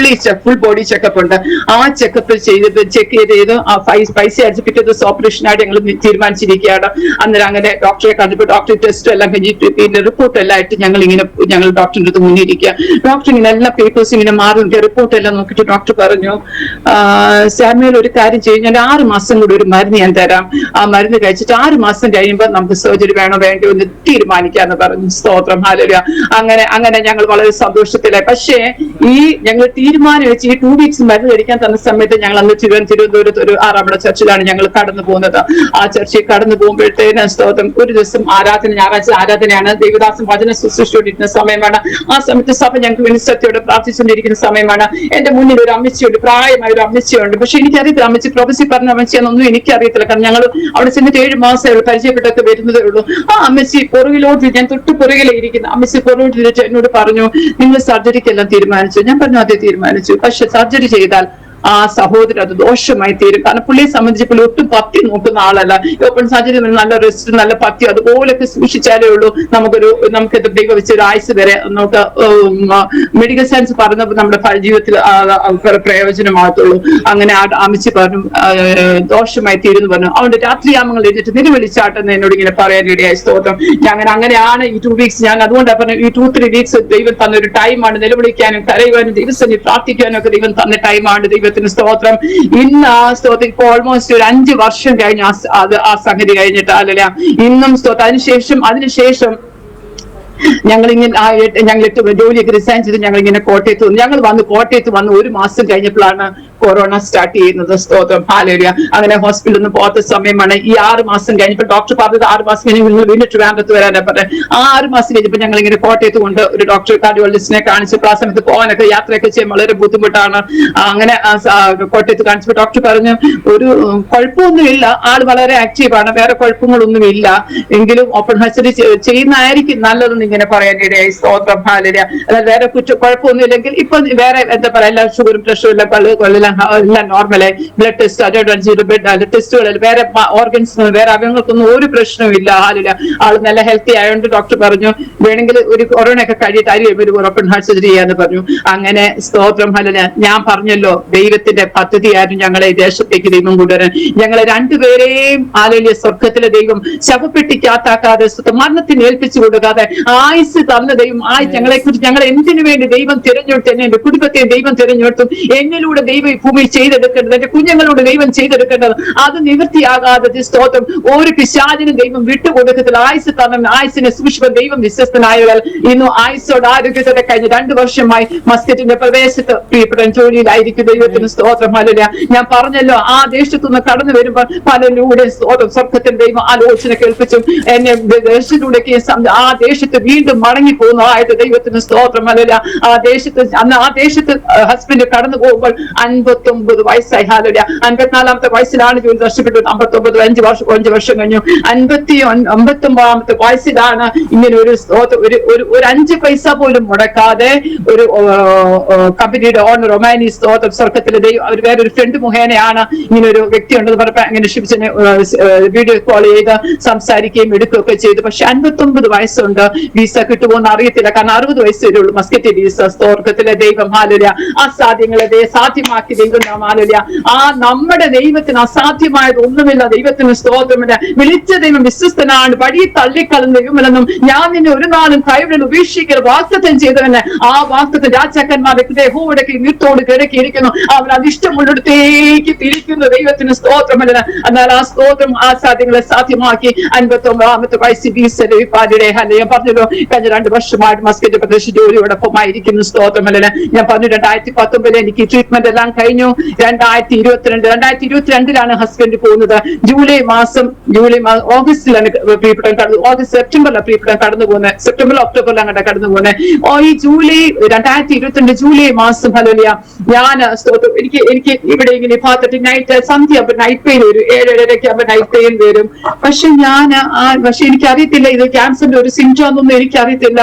ബോഡി ചെക്കപ്പ് ഉണ്ട്. ആ ചെക്കപ്പ് ചെക്ക് ചെയ്ത് ആ പൈസ അടിച്ച് പിറ്റേ ദിവസം ഓപ്പറേഷനായിട്ട് ഞങ്ങൾ തീരുമാനിച്ചിരിക്കുകയാണ്. അന്നേരം അങ്ങനെ ഡോക്ടറെ കണ്ടപ്പോൾ ഡോക്ടർ ടെസ്റ്റ് എല്ലാം കഴിഞ്ഞിട്ട് പിന്നെ റിപ്പോർട്ട് എല്ലാം ആയിട്ട് ഞങ്ങൾ ഡോക്ടറിന്റെ അടുത്ത് മുന്നിരിക്കുക. ഡോക്ടർ ഇങ്ങനെ എല്ലാ പേപ്പേഴ്സും ഇങ്ങനെ മാറി റിപ്പോർട്ട് എല്ലാം നോക്കിയിട്ട് ഡോക്ടർ പറഞ്ഞു, സാമുവേൽ ഒരു കാര്യം ചെയ്യും, ഞാൻ 6 മാസം കൂടി ഒരു മരുന്ന് ഞാൻ തരാം, ആ മരുന്ന് കഴിച്ചിട്ട് 6 മാസം കഴിയുമ്പോൾ നമുക്ക് സർജറി വേണോ വേണ്ടോ എന്ന് തീരുമാനിക്കാന്ന് പറഞ്ഞു. സ്തോത്രം. ഹല്ലേലൂയ. അങ്ങനെ ഞങ്ങൾ വളരെ സന്തോഷത്തിലായി. പക്ഷേ ഈ ഞങ്ങൾ തീരുമാനം വെച്ച് ഈ 2 weeks മരുന്ന് കഴിക്കാൻ തന്ന സമയത്ത് ഞങ്ങൾ അന്ന് തിരുവനന്തപുരത്ത് ഒരു 6 ചർച്ചിലാണ് ഞങ്ങൾ കടന്നു പോകുന്നത്. ആ ചർച്ചിൽ കടന്നു പോകുമ്പോഴത്തേന് സ്തോത്രം ഒരു ദിവസം ഞായറാഴ്ച ആരാധനയാണ്, ദേവദാസൻ വചന ശുശ്രൂഷിക്കുന്ന സമയമാണ്. ആ സമയത്ത് സഭ ഞങ്ങൾക്ക് വിനിശ്ചയത്തോടെ പ്രാർത്ഥിച്ചുകൊണ്ടിരിക്കുന്ന സമയമാണ്. എന്റെ മുന്നിൽ ഒരു അമ്മച്ചിയുണ്ട്, പ്രായമായ ഒരു അമ്മച്ചിയുണ്ട്. പക്ഷെ എനിക്കറിയത്തില്ല അമ്മച്ചി പ്രൊഫസി പറഞ്ഞ അമ്മച്ചിയാണെന്നൊന്നും എനിക്കറിയത്തില്ല. കാരണം ഞങ്ങൾ അവിടെ ചെന്നിട്ട് 7 മാസം പരിചയപ്പെട്ടൊക്കെ വരുന്നതേ ഉള്ളൂ. ആ അമ്മച്ചി പുറകിലോട്ട്, ഞാൻ തൊട്ട് പുറകിലേ ഇരിക്കുന്ന അമ്മച്ചി പുറകോട്ട് എന്നോട് പറഞ്ഞു, നിങ്ങൾ സർജറിക്കെല്ലാം തീരുമാനിച്ചു? ഞാൻ പറഞ്ഞു അതെ തീരുമാനിച്ചു. പക്ഷെ സർജറി ചെയ്താൽ ആ സഹോദരൻ അത് ദോഷമായി തീരും. കാരണം പുള്ളിയെ സംബന്ധിച്ച് പുള്ളി ഒട്ടും പത്തി നോക്കുന്ന ആളല്ല. ഓപ്പൺ സർജറി നല്ല റെസ്റ്റ്, നല്ല പത്തി അതുപോലൊക്കെ സൂക്ഷിച്ചാലേ ഉള്ളൂ നമുക്ക് ദൈവം വെച്ച് ഒരു ആയുസ് വരെ നമുക്ക് മെഡിക്കൽ സയൻസ് പറഞ്ഞപ്പോൾ നമ്മുടെ ജീവിതത്തിൽ പ്രയോജനമാകത്തുള്ളൂ. അങ്ങനെ അമ്മച്ചി പറഞ്ഞു ദോഷമായി തീരുന്നു പറഞ്ഞു. അതുകൊണ്ട് രാത്രിയാമങ്ങൾ എഴുതിട്ട് നിലവിളിച്ചാട്ടെന്ന് എന്നോട് ഇങ്ങനെ പറയാനിടയായി. സ്തോത്രം. അങ്ങനെയാണ് ഈ 2 weeks ഞാൻ അതുകൊണ്ടാണ് പറഞ്ഞു ഈ 2-3 weeks ദൈവം തന്ന ഒരു ടൈമാണ്. നിലവിളിക്കാനും കരയുവാനും ദൈവസന്നിധി പ്രാർത്ഥിക്കാനും ഒക്കെ ദൈവം തന്ന ടൈമാണ്. ദൈവത്തിന് സ്തോത്രം. ഇന്ന് ആ സ്തോത്രം ഇപ്പൊ ഓൾമോസ്റ്റ് ഒരു 5 വർഷം കഴിഞ്ഞു ആ സംഗതി കഴിഞ്ഞിട്ട്. അല്ലല്ല ഇന്നും സ്തോത്രം. അതിനുശേഷം ഞങ്ങൾ ജോലിയൊക്കെ റിസൈൻ ചെയ്ത് ഞങ്ങൾ കോട്ടയത്ത് വന്ന് 1 മാസം കഴിഞ്ഞപ്പോഴാണ് കൊറോണ സ്റ്റാർട്ട് ചെയ്യുന്നത്. സ്തോത്രം. ഹല്ലേലൂയ. അങ്ങനെ ഹോസ്പിറ്റലിൽ നിന്ന് പോകാത്ത സമയമാണ്. ഈ 6 മാസം കഴിഞ്ഞപ്പോൾ ഡോക്ടർ പറഞ്ഞത് 6 മാസം കഴിഞ്ഞ് നിങ്ങൾ വീണ്ടും ട്രിവാൻഡ്രത്ത് വരാനാ പറഞ്ഞത്. ആ 6 മാസം കഴിഞ്ഞപ്പോൾ ഞങ്ങൾ ഇങ്ങനെ കോട്ടയത്ത് കൊണ്ട് ഒരു ഡോക്ടർ കാർഡിയോളജിസ്റ്റിനെ കാണിച്ചപ്പോൾ ആ സമയത്ത് പോകാനൊക്കെ യാത്രയൊക്കെ ചെയ്യാൻ വളരെ ബുദ്ധിമുട്ടാണ്. അങ്ങനെ കോട്ടയത്ത് കാണിച്ചപ്പോൾ ഡോക്ടർ പറഞ്ഞു ഒരു കുഴപ്പമൊന്നുമില്ല, ആൾ വളരെ ആക്റ്റീവാണ്, വേറെ കുഴപ്പങ്ങളൊന്നുമില്ല, എങ്കിലും ഓപ്പൺ സർജറി ചെയ്യുന്നതായിരിക്കും നല്ലതെന്ന് ഇങ്ങനെ പറയാനിടയായി. സ്തോത്രം. ഹല്ലേലൂയ. അതായത് വേറെ കുഴപ്പമൊന്നുമില്ലെങ്കിൽ ഇപ്പൊ വേറെ എന്താ പറയാ എല്ലാ ഷുഗറും പ്രഷറും എല്ലാം നോർമലായി. ബ്ലഡ് ടെസ്റ്റ് ടെസ്റ്റുകളിൽ വേറെ ഓർഗൻസ് വേറെ അവയവങ്ങൾക്കൊന്നും ഒരു പ്രശ്നവും ഇല്ല. ഹല്ലേലൂയ. ആള് നല്ല ഹെൽത്തി ആയതുകൊണ്ട് ഡോക്ടർ പറഞ്ഞു വേണമെങ്കിൽ ഒരു കൊറോണ ഒക്കെ കഴിയിട്ട് ഒരു ഓപ്പൺ ഹാർട്ട് സർജറി ചെയ്യാന്ന് പറഞ്ഞു. അങ്ങനെ സ്തോത്രം. ഹല്ലേലൂയ. ഞാൻ പറഞ്ഞല്ലോ ദൈവത്തിന്റെ പദ്ധതിയായിരുന്നു ഞങ്ങളെ ഈ ദേശത്തേക്ക് ദൈവം കൊണ്ടുവരാൻ. ഞങ്ങളെ 2 പേരെയും ഹല്ലേലൂയ സ്വർഗത്തിലെ ദൈവം ശവപ്പെട്ടിക്കകത്താക്കാതെ മരണത്തിന് ഏൽപ്പിച്ചു കൊടുക്കാതെ ആയുസ് തന്ന ദൈവം ഞങ്ങളെ എന്തിനു വേണ്ടി ദൈവം തിരഞ്ഞെടുത്തു, എന്നെ എന്റെ കുടുംബത്തെ ദൈവം തിരഞ്ഞെടുത്തു, എന്നിലൂടെ ദൈവം ഈ ഭൂമി ചെയ്തെടുക്കേണ്ടത്, എന്റെ കുഞ്ഞുങ്ങളോട് ദൈവം ചെയ്തെടുക്കേണ്ടത്, അത് നിവൃത്തിയാകാതെ സ്തോത്രം ഒരു പിശാചിനും ദൈവം വിട്ടുകൊടുക്കത്തില്ല. ആയുസ് തരണം, ആയുസിനെ സൂക്ഷിപ്പം ദൈവം വിശ്വസ്തനായവർ. ഇന്ന് ആയുസോട് ആരോഗ്യത്തോടെ കഴിഞ്ഞ 2 വർഷമായി മസ്കറ്റിന്റെ പ്രദേശത്ത് പ്രിയപ്പെട്ട ജോലിയിലായിരിക്കും. ദൈവത്തിന് സ്തോത്രം. ഹല്ലേലൂയ. ഞാൻ പറഞ്ഞല്ലോ, ആ ദേശത്തുനിന്ന് കടന്നു വരുമ്പോൾ പലരിലൂടെ സ്തോത്രം സ്വർഗ്ഗത്തിൽ ദൈവം ആലോചന കേൾപ്പിച്ചും എന്നെ ദേശത്തിലൂടെ ആ ദേശത്ത് വീണ്ടും മടങ്ങി പോകുന്നതായിട്ട് ദൈവത്തിന് സ്തോത്രം. ഹല്ലേലൂയ. ആ ദേശത്ത് ഹസ്ബൻഡ് കടന്നു പോകുമ്പോൾ 59 വയസ്സായി. ഹല്ലേലൂയ. 54ാമത്തെ വയസ്സിലാണ് ജോലി നഷ്ടപ്പെട്ടത്. 59 5 വർഷം കഴിഞ്ഞു. 59ാമത്തെ വയസ്സിലാണ് ഇങ്ങനെ ഒരു 5 പൈസ പോലും മുടക്കാതെ ഒരു കമ്പനിയുടെ ഓണർ റൊമാനി സ്തോത്രം സ്വർഗത്തിലെ ദൈവം അവർ വേറൊരു ഫ്രണ്ട് മുഖേനയാണ് ഇങ്ങനെ ഒരു വ്യക്തി ഉണ്ടെന്ന് പറഞ്ഞപ്പോൾ അങ്ങനെ ഷിപ്സിനെ വീഡിയോ കോൾ ചെയ്ത് സംസാരിക്കുകയും എടുക്കുകയൊക്കെ ചെയ്തു. പക്ഷെ 59 വയസ്സുണ്ട്. വിസ കിട്ടുമോന്ന് അറിയത്തില്ല. കാരണം 60 വയസ്സ് വരുള്ളൂ മസ്കറ്റ് വിസ. സ്വർഗത്തിലെ ദൈവം ഹല്ലേലൂയ അസാധ്യങ്ങളെ സാധ്യമാക്കി ദൈവം നാം ഹല്ലേലൂയ. ആ നമ്മുടെ ദൈവത്തിന് അസാധ്യമായത് ഒന്നുമില്ല. ദൈവത്തിന് സ്തോത്രമില്ല. വിളിച്ച ദൈവം വിശ്വസ്തനാണ്. വഴി തള്ളിക്കളഞ്ഞ ദൈവമെന്നും ഞാൻ നിന്നെ ഒരു നാളും കൈവിടൽ ഉപേക്ഷിക്കൽ വാഗ്ദത്തം ചെയ്തവന് ആ വാഗ്ദത്തം രാജാക്കന്മാരുടെ യഹോവയുടെ നീർത്തോട് കിടക്കിയിരിക്കുന്നു. അവൻ അതിഷ്ടമുള്ളിടത്തേക്ക് തിരിക്കുന്നു. ദൈവത്തിന് സ്തോത്രമല്ല. എന്നാൽ ആ സ്തോത്രം ആ സാധ്യങ്ങളെ സാധ്യമാക്കി 59ാമത്തെ വയസ്സിൽ ഞാൻ പറഞ്ഞല്ലോ, കഴിഞ്ഞ 2 വർഷമായിട്ട് മസ്കറ്റ് പ്രദേശ ജോലിയോടൊപ്പമായിരിക്കുന്നു. സ്തോത്രമല്ല. ഞാൻ പറഞ്ഞു 2019 എനിക്ക് ട്രീറ്റ്മെന്റ് എല്ലാം കഴിഞ്ഞു. 2022 ഹസ്ബൻഡ് പോകുന്നത്. ജൂലൈ ഓഗസ്റ്റിലാണ് സെപ്റ്റംബറിലാണ് പ്രീപെടാൻ കടന്നു പോകുന്നത്. സെപ്റ്റംബറിൽ ഒക്ടോബറിലാണ് അങ്ങോട്ട് കടന്നു പോകുന്നത്. ഈ 2022 ജൂലൈ മാസം ഹല്ലേലൂയ ഞാൻ എനിക്ക് ഇവിടെ ഇങ്ങനെ ഭാഗത്ത് നൈറ്റ് സന്ധ്യ ആകുമ്പോൾ നൈറ്റ് പെയിൻ വരും. 7-7:30 ആകുമ്പോൾ നൈറ്റ് പെയിൻ വരും. പക്ഷെ എനിക്ക് അറിയത്തില്ല ഇത് ക്യാൻസറിന്റെ ഒരു സിംറ്റം ഒന്നും എനിക്കറിയത്തില്ല.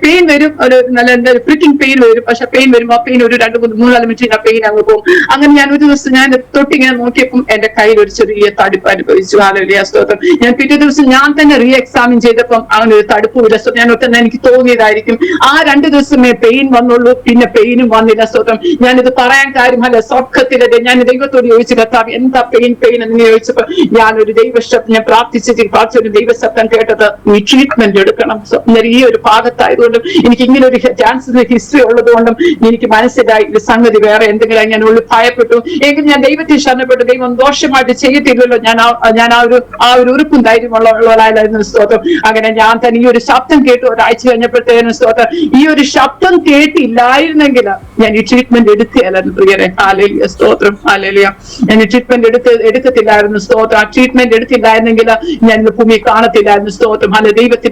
പെയിൻ വരും, ഒരു നല്ല ഫ്രിക്കിംഗ് പെയിൻ വരും. പക്ഷെ പെയിൻ വരുമ്പോൾ ആ പെയിൻ ഒരു 2-3-4 മിനിറ്റ് പെയിൻ അങ്ങ് പോകും. അങ്ങനെ ഞാൻ ഒരു ദിവസം ഞാൻ തൊട്ടിങ്ങനെ നോക്കിയപ്പോൾ എന്റെ കയ്യിൽ ഒരു ചെറിയ തടുപ്പ് അനുഭവിച്ചു. ഹല്ലേലൂയ സ്തോത്രം. ഞാൻ പിറ്റേ ദിവസം ഞാൻ തന്നെ റീ എക്സാമിൻ ചെയ്തപ്പം അങ്ങനെ ഒരു തടുപ്പ് വിരസം ഞാൻ ഒറ്റ എനിക്ക് തോന്നിയതായിരിക്കും. ആ 2 ദിവസമേ പെയിൻ വന്നുള്ളൂ. പിന്നെ പെയിനും വന്നില്ല. സ്തോത്രം. ഞാനിത് പറയാൻ കാര്യമല്ല. സ്വർഗ്ഗത്തിലെ ഞാൻ ദൈവത്തോട് ചോദിച്ചു, കർത്താവ് എന്താ പെയിൻ എന്ന് ചോദിച്ചപ്പോൾ ഞാനൊരു ദൈവശബ്ദം ഞാൻ പ്രാർത്ഥിച്ചൊരു ദൈവശബ്ദം കേട്ടത്, നീ ട്രീറ്റ്മെന്റ് എടുക്കണം. ഈ ഒരു ഭാഗത്തായതുകൊണ്ടും എനിക്ക് ഇങ്ങനെ ഒരു ക്യാൻസറിന്റെ ഹിസ്റ്ററി ഉള്ളതുകൊണ്ടും എനിക്ക് മനസ്സിലായി ഇത് സംഗതി വേറെ എന്തെങ്കിലും. ഞാൻ ഉള്ളിൽ ഭയപ്പെട്ടു. എങ്കിലും ഞാൻ ദൈവത്തെ ശരണപ്പെട്ടു. ദൈവം ദോഷമായിട്ട് ചെയ്യത്തില്ലല്ലോ. ഞാൻ ആ ഒരു ഉറപ്പും ധൈര്യമുള്ളവരായിരുന്നു. സ്തോത്രം. അങ്ങനെ ഞാൻ തന്നെ ഈ ഒരു ശബ്ദം കേട്ടു. ഒരാഴ്ച കഴിഞ്ഞപ്പോഴത്തേനും സ്തോത്രം ഈ ഒരു ശബ്ദം കേട്ടില്ലായിരുന്നെങ്കിൽ ഞാൻ ഈ ട്രീറ്റ്മെന്റ് എടുക്കുകയല്ലായിരുന്നു പ്രിയരെ. ഹല്ലേലൂയ സ്തോത്രം. ഹല്ലേലൂയ. ഞാൻ ഈ ട്രീറ്റ്മെന്റ് എടുക്കത്തില്ലായിരുന്നു. സ്തോത്രം. ആ ട്രീറ്റ്മെന്റ് എടുത്തില്ലായിരുന്നെങ്കിൽ ഞാൻ ഇന്ന് ഭൂമി കാണത്തില്ലായിരുന്നു. സ്തോത്രം. ദൈവത്തിന്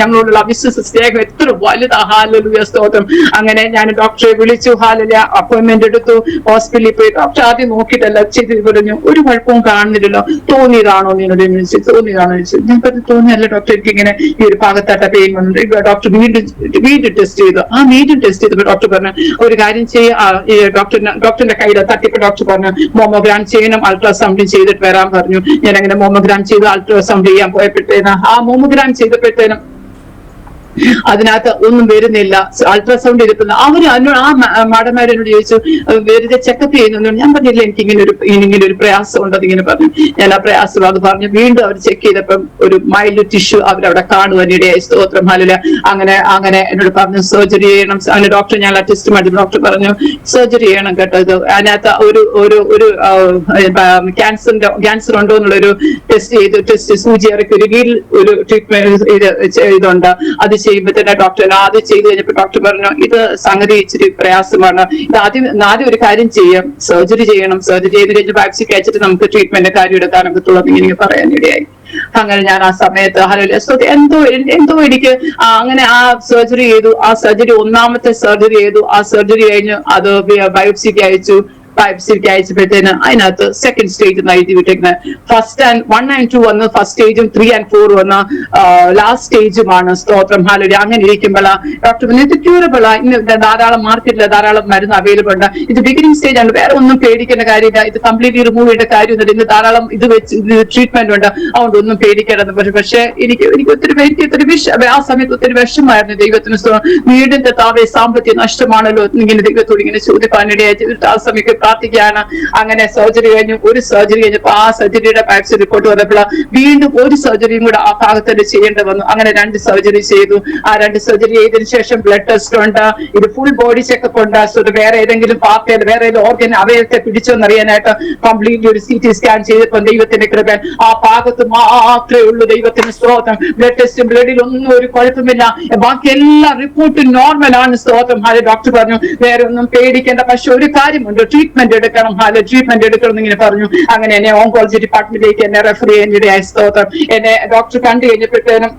ഞങ്ങളോടുള്ള അവിശ്വാസ സ്നേഹം എത്ര വലുതാ. ഹല്ലേലൂയ സ്തോത്രം. അങ്ങനെ ഞാൻ ഡോക്ടറെ വിളിച്ചു. ഹല്ലേലൂയ. അപ്പോയിന്റ്മെന്റ് എടുത്തു. ഹോസ്പിറ്റലിൽ പോയി ഡോക്ടർ ആദ്യം നോക്കിയിട്ടല്ല ചെയ്ത് പറഞ്ഞു, ഒരു കുഴപ്പവും കാണുന്നില്ലല്ലോ, തോന്നിയതാണോ നിന്നോട് ചോദിച്ചു. തോന്നിയതാണോ ചോദിച്ചു. ഞാൻ പറഞ്ഞു തോന്നിയല്ല ഡോക്ടർ, എനിക്ക് ഇങ്ങനെ ഈ ഒരു ഭാഗത്താട്ട പെയിൻ വന്നു. ഡോക്ടർ വീണ്ടും ടെസ്റ്റ് ചെയ്തു. വീണ്ടും ടെസ്റ്റ് ചെയ്തപ്പോൾ ഡോക്ടർ പറഞ്ഞു ഒരു കാര്യം ഡോക്ടറിന്റെ കയ്യിൽ തട്ടിപ്പ് ഡോക്ടർ പറഞ്ഞു മോമോഗ്രാം ചെയ്യണം, അൾട്രാസൗണ്ടും ചെയ്തിട്ട് വരാൻ പറഞ്ഞു. ഞാൻ അങ്ങനെ മോമോഗ്രാം ചെയ്ത് അൾട്രാസൗണ്ട് ചെയ്യാൻ പോയപ്പോഴത്തേനും ആ മോമോഗ്രാം ചെയ്തപ്പോഴത്തേനും അതിനകത്ത് ഒന്നും വരുന്നില്ല. അൾട്രാസൗണ്ട് എടുക്കുന്ന അവര് ആ മാഡന്മാരോട് ചോദിച്ചു വെറുതെ ചെക്കപ്പ് ചെയ്യുന്നു. ഞാൻ പറഞ്ഞില്ല എനിക്ക് ഇങ്ങനെ ഒരു പ്രയാസം ഉണ്ട്. അതിങ്ങനെ പറഞ്ഞു. ഞാൻ ആ പ്രയാസം അത് പറഞ്ഞു. വീണ്ടും അവർ ചെക്ക് ചെയ്തപ്പം ഒരു മൈൽഡ് ടിഷ്യൂ അവരവിടെ കാണുവാനിടയായി. സ്തോത്രം. ഹല്ലേലൂയ. അങ്ങനെ എന്നോട് പറഞ്ഞു സർജറി ചെയ്യണം. അങ്ങനെ ഡോക്ടർ ഞാൻ ടെസ്റ്റ് മാറ്റി ഡോക്ടർ പറഞ്ഞു സർജറി ചെയ്യണം കേട്ടോ. ഇത് അതിനകത്ത് ഒരു ക്യാൻസർ ഉണ്ടോ എന്നുള്ളൊരു ടെസ്റ്റ് സൂചി ഇറക്കി ഒരു ട്രീറ്റ്മെന്റ് ഇതുണ്ട്. അത് ചെയ്യുമ്പോൾ തന്നെ ഡോക്ടർ ആദ്യം ചെയ്ത് കഴിഞ്ഞപ്പോൾ ഡോക്ടർ പറഞ്ഞു ഇത് സംഗതി ഇച്ചിരി പ്രയാസമാണ്. ഇത് ആദ്യം ഒരു കാര്യം ചെയ്യാം, സർജറി ചെയ്യണം. സർജറി ചെയ്ത് കഴിഞ്ഞ് വാക്സിൻ കഴിച്ചിട്ട് നമുക്ക് ട്രീറ്റ്മെന്റ് കാര്യം എടുക്കാൻ പറ്റുള്ളൂ ഇങ്ങനെ പറയാനിടയായി. അങ്ങനെ ഞാൻ ആ സമയത്ത് എന്തോ എനിക്ക് അങ്ങനെ ആ സർജറി ചെയ്തു. ആ സർജറി 1ാമത്തെ സർജറി ചെയ്തു. ആ സർജറി കഴിഞ്ഞ് അത് ബയോപ്സിക്ക് അയച്ചു. ബയോപ്സിക്ക് അയച്ചപ്പോഴത്തേന് അതിനകത്ത് സെക്കൻഡ് സ്റ്റേജ് എഴുതി വിട്ടേക്കുന്നത്. 1 and 2 വന്ന് ഫസ്റ്റ് സ്റ്റേജും 3 and 4 വന്ന് ലാസ്റ്റ് സ്റ്റേജുമാണ്. സ്തോത്രം. ഹല്ലേലൂയ. അങ്ങനെ ഇരിക്കുമ്പോൾ ഡോക്ടർ ഇത് ക്യൂറബിൾ ആ, ഇന്ന് ധാരാളം മാർക്കറ്റിൽ ധാരാളം മരുന്ന് അവൈലബിൾ ഉണ്ട്. ഇത് ബിഗിനിങ് സ്റ്റേജ് ആണ്, വേറെ ഒന്നും പേടിക്കേണ്ട കാര്യമില്ല. ഇത് കംപ്ലീറ്റ്ലി റിമൂവ് ചെയ്യേണ്ട കാര്യമൊന്നുമില്ല. ഇന്ന് ധാരാളം ഇത് ട്രീറ്റ്മെന്റ് ഉണ്ട്, അതുകൊണ്ട് ഒന്നും പേടിക്കേണ്ടത്. പക്ഷെ എനിക്ക് ആ സമയത്ത് ഒത്തിരി വിഷമായിരുന്നു. ദൈവത്തിന് വീടിന്റെ താവേ സാമ്പത്തിക നഷ്ടമാണല്ലോ ഇങ്ങനെ ദൈവത്തോട് ഇങ്ങനെ ചോദിക്കാനിടയായി. ആ സമയത്ത് പ്രാർത്ഥിക്കുകയാണ്. അങ്ങനെ സർജറി കഴിഞ്ഞു. ഒരു സർജറി കഴിഞ്ഞപ്പോൾ ആ സർജറിയുടെ പാക്സ് റിപ്പോർട്ട് വന്നപ്പോൾ വീണ്ടും ഒരു സർജറിയും കൂടെ ആ ഭാഗത്ത് ചെയ്യേണ്ടി വന്നു. അങ്ങനെ 2 സർജറി ചെയ്തു. ആ 2 സർജറി ചെയ്തതിനു ശേഷം ബ്ലഡ് ടെസ്റ്റ് ഉണ്ട്, ഇത് ഫുൾ ബോഡി ചെക്കപ്പ് ഉണ്ട്. സോ വേറെ ഏതെങ്കിലും പാർട്ടിയിൽ വേറെ ഏതെങ്കിലും ഓർഗൻ അവയവത്തെ പിടിച്ചോന്നറിയാനായിട്ട് കംപ്ലീറ്റ്ലി ഒരു CT സ്കാൻ ചെയ്തപ്പോൾ ദൈവത്തിന്റെ കൃപ ആ ഭാഗത്ത് മാത്രമേ ഉള്ളൂ. ദൈവത്തിന് സ്തോത്രം. ബ്ലഡ് ടെസ്റ്റും ബ്ലഡിൽ ഒന്നും ഒരു കുഴപ്പമില്ല, ബാക്കി എല്ലാ റിപ്പോർട്ടും നോർമൽ ആണ്. സ്തോത്രം. ഡോക്ടർ പറഞ്ഞു വേറെ ഒന്നും പേടിക്കേണ്ട, പക്ഷെ ഒരു കാര്യമുണ്ട്, ട്രീറ്റ്മെന്റ് എടുക്കണം. ട്രീറ്റ്മെന്റ് എടുക്കണം എന്നിങ്ങനെ പറഞ്ഞു. അങ്ങനെ എന്നെ ഓങ്കോളജി ഡിപ്പാർട്ട്മെന്റിലേക്ക് എന്നെ റെഫർ ചെയ്യാനിടയായി. സ്തോത്രം. എന്നെ ഡോക്ടർ കണ്ടു കഴിഞ്ഞപ്പോഴത്തേനും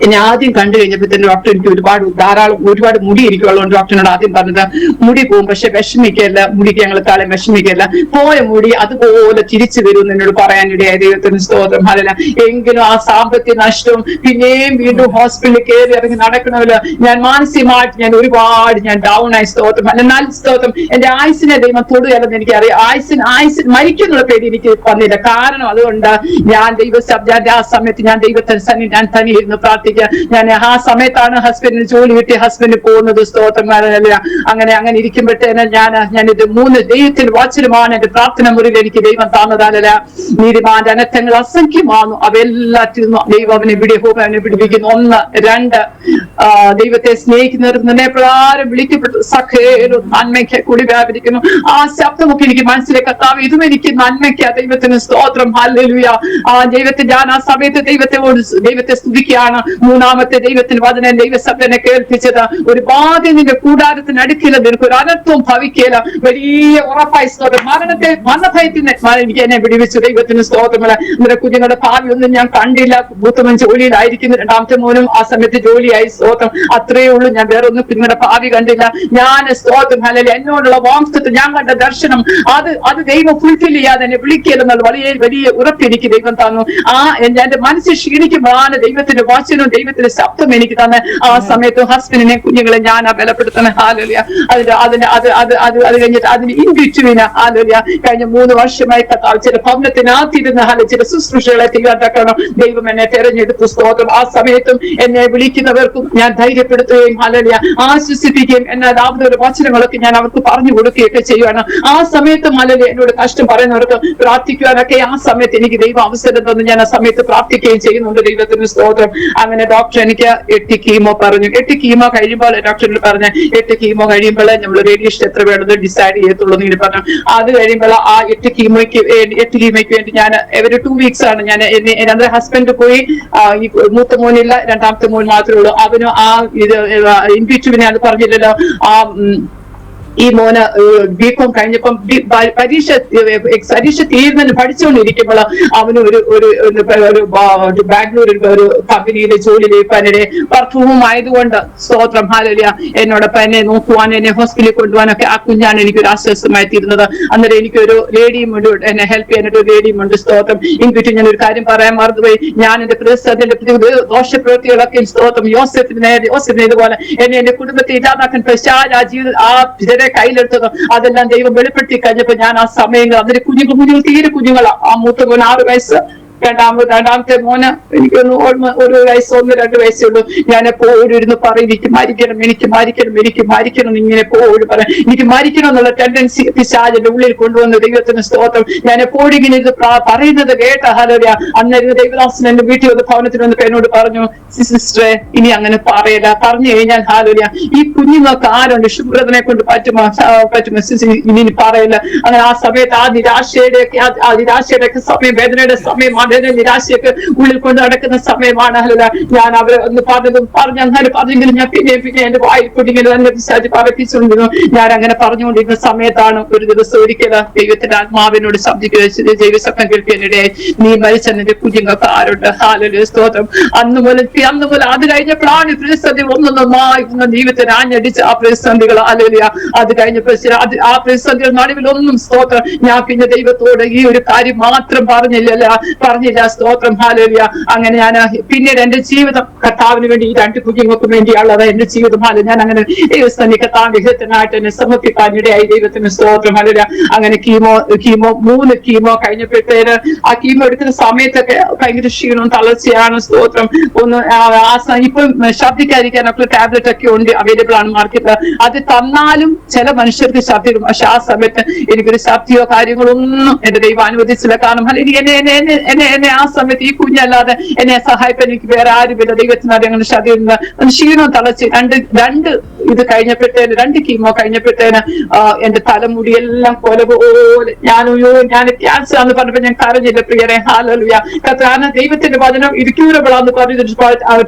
എന്നെ ആദ്യം കണ്ടു കഴിഞ്ഞപ്പോഴത്തേനും ഡോക്ടർ എനിക്ക് ഒരുപാട് മുടി ഇരിക്കുള്ളതുകൊണ്ട് ഡോക്ടറിനോട് ആദ്യം പറഞ്ഞത് മുടി പോകും, പക്ഷെ വിഷമിക്കല്ല, മുടിക്ക് ഞങ്ങൾ കാലം വിഷമിക്കല്ല, പോയ മുടി അതുപോലെ തിരിച്ചു വരും എന്നോട് പറയാനിടയായി. ദൈവത്തിന് സ്തോത്രം. അല്ല എങ്കിലും ആ സാമ്പത്തിക നഷ്ടവും പിന്നെയും വീണ്ടും ഹോസ്പിറ്റലിൽ കയറി ഇറങ്ങി നടക്കണമല്ലോ. ഞാൻ മാനസികമായിട്ട് ഞാൻ ഡൗൺ ആയി. സ്തോത്രം. എന്നാൽ സ്തോത്രം എന്റെ ആയുസിനെ ദൈവം തൊടുകയല്ലെന്ന് എനിക്കറിയാം. ആയുസിന് മരിക്കുന്നുള്ള പേടി എനിക്ക് വന്നില്ല. കാരണം അതുകൊണ്ട് ഞാൻ ആ സമയത്ത് ഞാൻ ദൈവത്തിന് ഞാൻ തനിയിരുന്ന് പ്രാർത്ഥിക്കുക. ഞാൻ ആ സമയത്താണ് ഹസ്ബൻഡിന് ജോലി കിട്ടി ഹസ്ബൻഡ് പോകുന്നത്. സ്തോത്രന്മാരല്ല. അങ്ങനെ ഇരിക്കുമ്പോഴത്തേന് ഞാനിത് 3 ദൈവത്തിൽ വാച്ചിലുമാണ് എന്റെ പ്രാർത്ഥന മുറിയിൽ എനിക്ക് ദൈവം താന്നതല്ല. നീതിമാന്റെ അനർത്ഥങ്ങൾ അസംഖ്യമാകുന്നു, അവയെല്ലാറ്റിൽ ദൈവം അവനെ വിടിപ്പിക്കുന്നു. 1, 2 ദൈവത്തെ സ്നേഹിക്കുന്നവർ പ്രകാരം വിളിക്കപ്പെട്ടു സഖേലും നന്മയ്ക്ക് കൂടി വ്യാപരിക്കുന്നു. ആ ശബ്ദമൊക്കെ എനിക്ക് മനസ്സിലെ കർത്താവ് ഇതും എനിക്ക് നന്മയ്ക്ക്. ദൈവത്തിന് സ്തോത്രം. ഹല്ലേലൂയ. ഞാൻ ആ സമയത്ത് ദൈവത്തെ സ്തുതിക്കുകയാണ്. 3ാമത്തെ ദൈവത്തിന് വചനം ദൈവശബ്ദനെ കേൾപ്പിച്ചത്, ഒരു ബാധ നിന്റെ കൂടാരത്തിന് അടുക്കില്ല, നിനക്ക് ഒരു അനർത്ഥവും ഭവിക്കില്ല. വലിയ ഉറപ്പായി. സ്തോത്രം. മരണഭയത്തിന് എനിക്ക് എന്നെ വിടിവിച്ചു. ദൈവത്തിന് സ്തോത്രമല്ല. നമ്മുടെ കുഞ്ഞുങ്ങളുടെ ഭാവി ഒന്നും ഞാൻ കണ്ടില്ല. മൂത്തമൻ ജോലിയിലായിരിക്കുന്നു, 2ാമത്തെ മോനും ആ സമയത്ത് ജോലിയായി. സ്തോത്രം. അത്രയേ ഉള്ളൂ. ഞാൻ വേറെ ഒന്നും കുഞ്ഞുങ്ങളുടെ ഭാവി കണ്ടില്ല. ഞാൻ സ്തോത്രം. അല്ലെങ്കിൽ എന്നോടുള്ള വാംസത്തിൽ ഞാൻ കണ്ട ദർശനം അത് ദൈവം ഫുൾഫിൽ ചെയ്യാതെ എന്നെ വിളിക്കില്ലെന്നുള്ള വലിയ ഉറപ്പ് എനിക്ക് ദൈവം തന്നു. എന്റെ മനസ്സിൽ ക്ഷീണിക്കുമ്പോഴാണ് ദൈവത്തിന്റെ വാചനവും ദൈവത്തിന്റെ ശബ്ദം എനിക്ക് തന്നെ. ആ സമയത്ത് ഹസ്ബൻഡിനെ കുഞ്ഞുങ്ങളെ ഞാൻ ബലപ്പെടുത്തണം. ഹാലലിയ. അത് കഴിഞ്ഞിട്ട് അതിന് ഇൻബിറ്റ്വീൻ ഹാലലിയ കഴിഞ്ഞ 3 വർഷമായി കർത്താവ് ചില ഭവനത്തിനകത്തിരുന്ന് ചില ശുശ്രൂഷകളെ തീർക്കണം ദൈവം എന്നെ തെരഞ്ഞെടുത്തു. സ്തോത്രം. ആ സമയത്തും എന്നെ വിളിക്കുന്നവർക്കും ഞാൻ ധൈര്യപ്പെടുത്തുകയും ഹാലലിയ ആശ്വസിപ്പിക്കുകയും ഒരു വചനങ്ങളൊക്കെ ഞാൻ അവർക്ക് പറഞ്ഞു കൊടുക്കുകയൊക്കെ ചെയ്യുവാണ്. ആ സമയത്തും ഹാലലിയ എന്നോട് കഷ്ടം പറയുന്നവർക്ക് പ്രാർത്ഥിക്കുവാനൊക്കെ ആ സമയത്ത് എനിക്ക് ദൈവം അവസരം തന്നു. ഞാൻ ആ സമയത്ത് പ്രാർത്ഥിക്കുകയും ചെയ്യുന്നുണ്ട്. ദൈവത്തിന് സ്തോത്രം. അങ്ങനെ ഡോക്ടർ എനിക്ക് 8 കീമോ പറഞ്ഞു. 8 കീമോ കഴിയുമ്പോൾ ഡോക്ടറിന് പറഞ്ഞ 8 കീമോ കഴിയുമ്പോൾ നമ്മൾ റേഡിയേഷൻ എത്ര വേണമെന്ന് ഡിസൈഡ് ചെയ്യത്തുള്ളൂ എന്ന് പറഞ്ഞു. അത് കഴിയുമ്പോൾ ആ 8 കീമോയ്ക്ക് വേണ്ടി ഞാൻ ഒരു 2 വീക്സ് ആണ് ഞാൻ എന്റെ ഹസ്ബൻഡ് പോയി. ഈ മൂത്ത മോനില്ല, 2ാമത്തെ മോൻ മാത്രമേ ഉള്ളൂ. അവനും ആ ഇത് ഇൻബിറ്റ്വീൻ അത് പറഞ്ഞില്ലല്ലോ. ഈ മോന് ബികോം കഴിഞ്ഞപ്പം പരീക്ഷ തീർന്നു പഠിച്ചുകൊണ്ടിരിക്കുമ്പോൾ അവന് ഒരു ബാംഗ്ലൂരിൽ ഒരു കമ്പനിയിൽ ജോലി ലഭിക്കാനെ പെർഫോമും ആയതുകൊണ്ട് സ്തോത്രം. ഹാലലിയ. എന്നോടൊപ്പം എന്നെ നോക്കുവാൻ, എന്നെ ഹോസ്പിറ്റലിൽ കൊണ്ടുപോകാനൊക്കെ ആ കുഞ്ഞാണ് എനിക്കൊരു ആശ്വാസമായി തീരുന്നത്. അന്നേരം എനിക്കൊരു ലേഡിയും ഉണ്ട്, എന്നെ ഹെൽപ്പ് ചെയ്യാനൊരു ലേഡിയും ഉണ്ട്. സ്തോത്രം. ഇൻവിറ്റ് ഞാൻ ഒരു കാര്യം പറയാൻ മറന്നുപോയി. ഞാൻ എന്റെ പ്രതിസന്ധിന്റെ ദോഷപ്രവൃത്തികളൊക്കെ സ്തോത്രം യോസെഫിനെ ഇതുപോലെ എന്റെ കുടുംബത്തെ ഇല്ലാതാക്കാൻ കയ്യിലെടുത്തത് അതെല്ലാം ദൈവം വെളിപ്പെടുത്തി കഴിഞ്ഞപ്പോ ഞാൻ ആ സമയങ്ങൾ അതിന് കുഞ്ഞുങ്ങൾ തീരെ കുഞ്ഞുങ്ങളാ. ആ മൂത്ത മോൻ 6 വയസ്സ്, രണ്ടാമത്തെ മോന് എനിക്കൊന്ന് ഒരു വയസ്സ് 1-2 വയസ്സേ ഉള്ളൂ. ഞാൻ എപ്പോഴും ഇരുന്ന് പറയും എനിക്ക് മരിക്കണം ഇങ്ങനെ എപ്പോഴും പറയാം. എനിക്ക് മരിക്കണം എന്നുള്ള ടെൻഡൻസി പിശാചിന്റെ ഉള്ളിൽ കൊണ്ടുവന്ന് ദൈവത്തിന് സ്തോത്രം. ഞാൻ എപ്പോഴും ഇങ്ങനെ ഇത് പറയുന്നത് കേട്ട ഹാലലിയ. അന്നേരം ദൈവദാസൻ എന്റെ വീട്ടിൽ വന്ന് ഭവനത്തിൽ വന്നപ്പോ എന്നോട് പറഞ്ഞു, സിസ്റ്ററെ ഇനി അങ്ങനെ പറയല, പറഞ്ഞു കഴിഞ്ഞാൽ ഹാലലിയ ഈ കുഞ്ഞുങ്ങൾക്ക് ആരുണ്ട്, ശുഭ്രതനെ കൊണ്ട് പറ്റുമോ ഇനി പറയില്ല. അങ്ങനെ ആ സമയത്ത് ആ നിരാശയുടെ സമയം, വേദനയുടെ സമയം, നിരാശയൊക്കെ ഉള്ളിൽ കൊണ്ട് നടക്കുന്ന സമയമാണ്. ഞാൻ അവരെ ഒന്ന് പറഞ്ഞെങ്കിലും ഞാൻ പിന്നെ എന്റെ വായിൽ കുഞ്ഞിങ്ങനെ തന്നെ വിശ്വാസി പറപ്പിച്ചുകൊണ്ടിരുന്നു. ഞാൻ അങ്ങനെ പറഞ്ഞുകൊണ്ടിരുന്ന സമയത്താണ് ഒരു ദിവസം ഒരിക്കലും ദൈവത്തിന്റെ ആത്മാവിനോട് ശബ്ദിക്കുക ദൈവശബ്ദം കേൾക്കാനിടയായി. നീ മരിച്ച നിന്റെ കുഞ്ഞുങ്ങൾക്ക് ആരുണ്ട്? ഹാലലിയ. സ്തോത്രം. അന്ന് മുതൽ അത് കഴിഞ്ഞപ്പോഴാണ് പ്രതിസന്ധി ഒന്നൊന്നായി ദൈവത്തിന് ആഞ്ഞടിച്ച് ആ പ്രതിസന്ധികൾ ഹാലലിയ. അത് കഴിഞ്ഞപ്പോൾ ആ പ്രതിസന്ധികൾ നടുവിലൊന്നും സ്തോത്രം ഞാൻ പിന്നെ ദൈവത്തോട് ഈ ഒരു കാര്യം മാത്രം പറഞ്ഞില്ലല്ല. അറിഞ്ഞില്ല. സ്തോത്രം, ഹല്ലേലൂയ. അങ്ങനെ ഞാൻ പിന്നീട് എന്റെ ജീവിതം കർത്താവിന് വേണ്ടി, ഈ 2 കുഞ്ഞുങ്ങൾക്കും വേണ്ടിയുള്ളത് എന്റെ ജീവിതം. ഞാൻ അങ്ങനെ ദൈവസ്ഥാനി കർത്താവിനായിട്ട് എന്നെ സമർപ്പിക്കാൻ ഇടയായി. ദൈവത്തിന് സ്തോത്രം, ഹല്ലേലൂയ. അങ്ങനെ കീമോ 3 കീമോ കഴിഞ്ഞപ്പോഴത്തേന് ആ കീമോ എടുക്കുന്ന സമയത്തൊക്കെ ഭയങ്കര ക്ഷീണവും തളർച്ചയാണ്. സ്തോത്രം. ഒന്ന് ഇപ്പം ശബ്ദിക്കാതിരിക്കാനൊക്കെ ടാബ്ലറ്റ് ഒക്കെ ഉണ്ട്, അവൈലബിൾ ആണ് മാർക്കറ്റിൽ. അത് തന്നാലും ചില മനുഷ്യർക്ക് ശബ്ദിക്കും. പക്ഷെ ആ സമയത്ത് എനിക്കൊരു ശബ്ദിയോ കാര്യങ്ങളോ ഒന്നും എന്റെ ദൈവം അനുവദിച്ചില്ല. കാരണം എന്നെ ആ സമയത്ത് ഈ കുഞ്ഞല്ലാതെ എന്നെ സഹായിക്കാൻ എനിക്ക് വേറെ ആരുമില്ല. ദൈവത്തിനറിയാം അങ്ങനെ ശബ്ദിക്കുന്ന ക്ഷീണവും തളർച്ച. രണ്ട് ഇത് കഴിഞ്ഞപ്പോഴത്തേന്, 2 കീമോ കഴിഞ്ഞപ്പോഴത്തേന് എന്റെ തലമുടിയെല്ലാം കൊല പോലെ ഞാൻ ക്യാൻസർ ആണെന്ന് പറഞ്ഞപ്പോ ഞാൻ കരഞ്ഞില്ല പ്രിയരെ. ഹല്ലേലൂയ. കാരണം ദൈവത്തിന്റെ വചനം ഇത് ക്യൂറബിൾ ആണെന്ന് പറഞ്ഞു,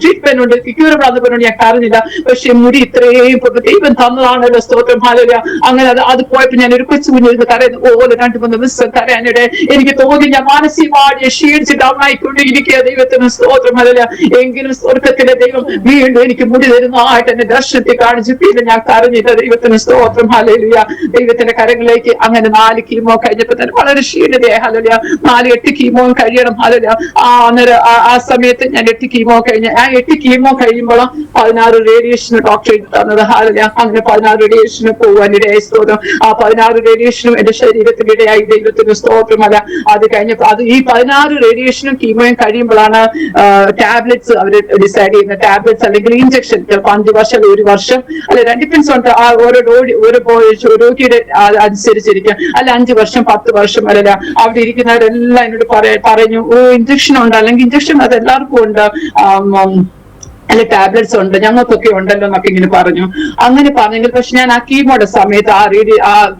ട്രീറ്റ്മെന്റ് ഉണ്ട്, ക്യൂറബിൾ ആണെന്ന് പറഞ്ഞു ഞാൻ കരഞ്ഞില്ല. പക്ഷെ മുടി ഇത്രയും ദൈവം തന്നതാണല്ലോ. സ്തോത്രം, ഹല്ലേലൂയ. അങ്ങനെ അത് പോയപ്പോ ഞാൻ ഒരു കൊച്ചു കുഞ്ഞിരുന്ന് കരയുന്ന പോലെ 2-3 ദിവസം കരയാനിടെ എനിക്ക് തോന്നി ഞാൻ മാനസികമായി ക്ഷീണിച്ച് ഡൗണായിക്കൊണ്ട് ഇരിക്കുക. ദൈവത്തിന് സ്തോത്രം, ഹല്ലേലൂയ. എങ്കിലും സ്വർഗത്തിലെ ദൈവം വീണ്ടും എനിക്ക് മുടി തരുന്നതായിട്ട് എന്നെ ദർശനത്തിൽ കാണിച്ചു. പിന്നെ ഞാൻ കരഞ്ഞില്ല. ദൈവത്തിന് സ്തോത്രം, ഹല്ലേലൂയ. ദൈവത്തിന്റെ കരങ്ങളിലേക്ക് അങ്ങനെ 4 കീമോ കഴിഞ്ഞപ്പോ തന്നെ വളരെ ക്ഷീണിതയായി. ഹല്ലേലൂയ. 4-8 കീമോ കഴിയണം. ഹല്ലേലൂയ. അന്നേരം ആ സമയത്ത് ഞാൻ 8 കീമോ കഴിഞ്ഞ 8 കീമോ കഴിയുമ്പോഴും 16 റേഡിയേഷന് ഡോക്ടർ എഴുതി തന്നത്. ഹല്ലേലൂയ. അങ്ങനെ 16 റേഡിയേഷന് പോകാനിടയായി. സ്തോത്രം. ആ 16 റേഡിയേഷനും എന്റെ ശരീരത്തിനിടയായി. ദൈവത്തിന് സ്തോത്രമല്ല. അത് കഴിഞ്ഞപ്പോ ഈ 16 റേഡിയേഷനും കീമോയും കഴിയുമ്പോഴാണ് ടാബ്ലറ്റ്സ് അവർ ഡിസൈഡ് ചെയ്യുന്ന. ടാബ്ലറ്റ്സ് അല്ലെങ്കിൽ ഇഞ്ചക്ഷൻ ചിലപ്പോൾ 5 വർഷം, 1 വർഷം, അല്ലെ ഡിപ്പെൻസ് ഉണ്ട് ഓരോ രോഗിയുടെ അനുസരിച്ചിരിക്കും. അല്ല 5 വർഷം, 10 വർഷം അല്ല. അവിടെ ഇരിക്കുന്നവരെല്ലാം എന്നോട് പറഞ്ഞു, ഇഞ്ചക്ഷൻ ഉണ്ട്, അല്ലെങ്കിൽ ഇഞ്ചക്ഷൻ അത് എല്ലാവർക്കും ഉണ്ട്, അല്ലെ ടാബ്ലറ്റ്സ് ഉണ്ട്, ഞങ്ങൾക്കൊക്കെ ഉണ്ടല്ലോ എന്നൊക്കെ ഇങ്ങനെ പറഞ്ഞു. അങ്ങനെ പറഞ്ഞെങ്കിൽ പക്ഷെ ഞാൻ ആ കീമോയുടെ സമയത്ത്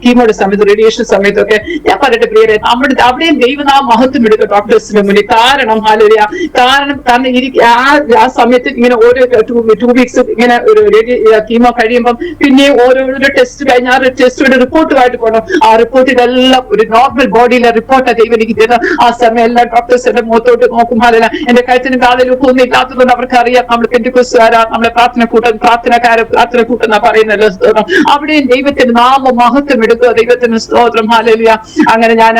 കീമോയുടെ സമയത്ത് റേഡിയേഷൻ സമയത്തൊക്കെ ഞാൻ പറയട്ടെ പ്രിയരെ, അവിടെയും ദൈവനാമം മഹത്വം എടുക്കുക ഡോക്ടേഴ്സിന് മുന്നിൽ. കാരണം ഹല്ലേലൂയ. കാരണം ആ സമയത്ത് ഇങ്ങനെ ഓരോ 2 വീക്സ് ഇങ്ങനെ ഒരു കീമോ കഴിയുമ്പം പിന്നെ ഓരോരോ ടെസ്റ്റ് കഴിഞ്ഞ ആ ടെസ്റ്റിയുടെ റിപ്പോർട്ടുമായിട്ട് പോകണം. ആ റിപ്പോർട്ടിലെല്ലാം ഒരു നോർമൽ ബോഡിയിലെ റിപ്പോർട്ടാണ് ദൈവം എനിക്ക് തരുന്നത്. ആ സമയം എല്ലാ ഡോക്ടേഴ്സ് എന്റെ മുഖത്തോട്ട് നോക്കും. ഹല്ലേലൂയ. എന്റെ കഴുത്തിന് കാലിലും ഒന്നും ഇല്ലാത്തതുകൊണ്ട് അവർക്കറിയാം നമ്മൾ നമ്മളെ പ്രാർത്ഥന കൂട്ടെന്നാ പറയുന്നല്ലോ. സ്തോത്രം. അവിടെയും ദൈവത്തിന് നാമ മഹത്വം എടുക്കുക. ദൈവത്തിന് സ്തോത്രം, ഹല്ലേലൂയ. അങ്ങനെ ഞാൻ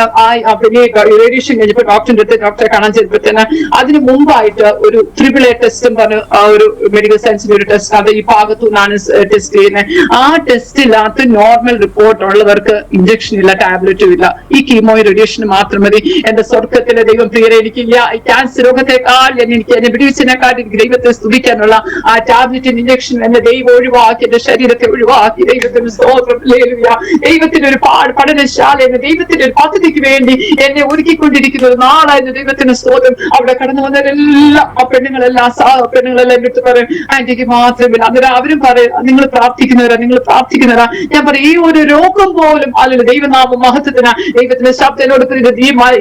റേഡിയേഷൻ കഴിഞ്ഞപ്പോ ഡോക്ടറെ കാണാൻ ചെന്നപ്പോഴത്തേന് അതിന് മുമ്പായിട്ട് ഒരു AAA ടെസ്റ്റും പറഞ്ഞു, ഒരു മെഡിക്കൽ സയൻസിന്റെ ഒരു ടെസ്റ്റ്, അത് ഈ ഭാഗത്തു നിന്നാണ് ടെസ്റ്റ് ചെയ്യുന്നത്. ആ ടെസ്റ്റിനകത്ത് നോർമൽ റിപ്പോർട്ട് ഉള്ളവർക്ക് ഇഞ്ചക്ഷൻ ഇല്ല, ടാബ്ലറ്റും ഇല്ല. ഈ കീമോയും റേഡിയേഷന് മാത്രം മതി. എന്റെ സ്വർഗത്തിലെ ദൈവം പ്രിയരെ, എനിക്ക് ക്യാൻസർ രോഗത്തെക്കാൾ എന്നെ വിടുവിച്ചതിനെക്കാൾ എനിക്ക് ദൈവത്തെ സ്തുതിക്കാനുള്ള ആ ടാബ്ലറ്റ് ഇഞ്ചക്ഷൻ എന്നെ ദൈവം ഒഴിവാക്കി, എന്റെ ശരീരത്തെ ഒഴിവാക്കി. ദൈവത്തിന് സ്തോത്രം, ഹല്ലേലൂയ. ദൈവത്തിന്റെ ഒരു പഠനശാല, എന്നെ ദൈവത്തിന്റെ ഒരു പദ്ധതിക്ക് വേണ്ടി എന്നെ ഒരുക്കിക്കൊണ്ടിരിക്കുന്ന ഒരു നാളായിരുന്നു. ദൈവത്തിന് സ്തോത്രം. അവിടെ കടന്നു വന്നവരെല്ലാം ആ പെണ്ണുങ്ങളെല്ലാം എടുത്ത് പറയും, ആന്റിക്ക് മാത്രമില്ല. അന്നേരം അവരും പറയും, നിങ്ങൾ പ്രാർത്ഥിക്കുന്നവരാ. ഞാൻ പറയും, ഈ ഒരു രോഗം പോലും അല്ലെങ്കിൽ ദൈവനാമ മഹത്വത്തിനാ, ദൈവത്തിന്റെ ശബ്ദത്തിനോട്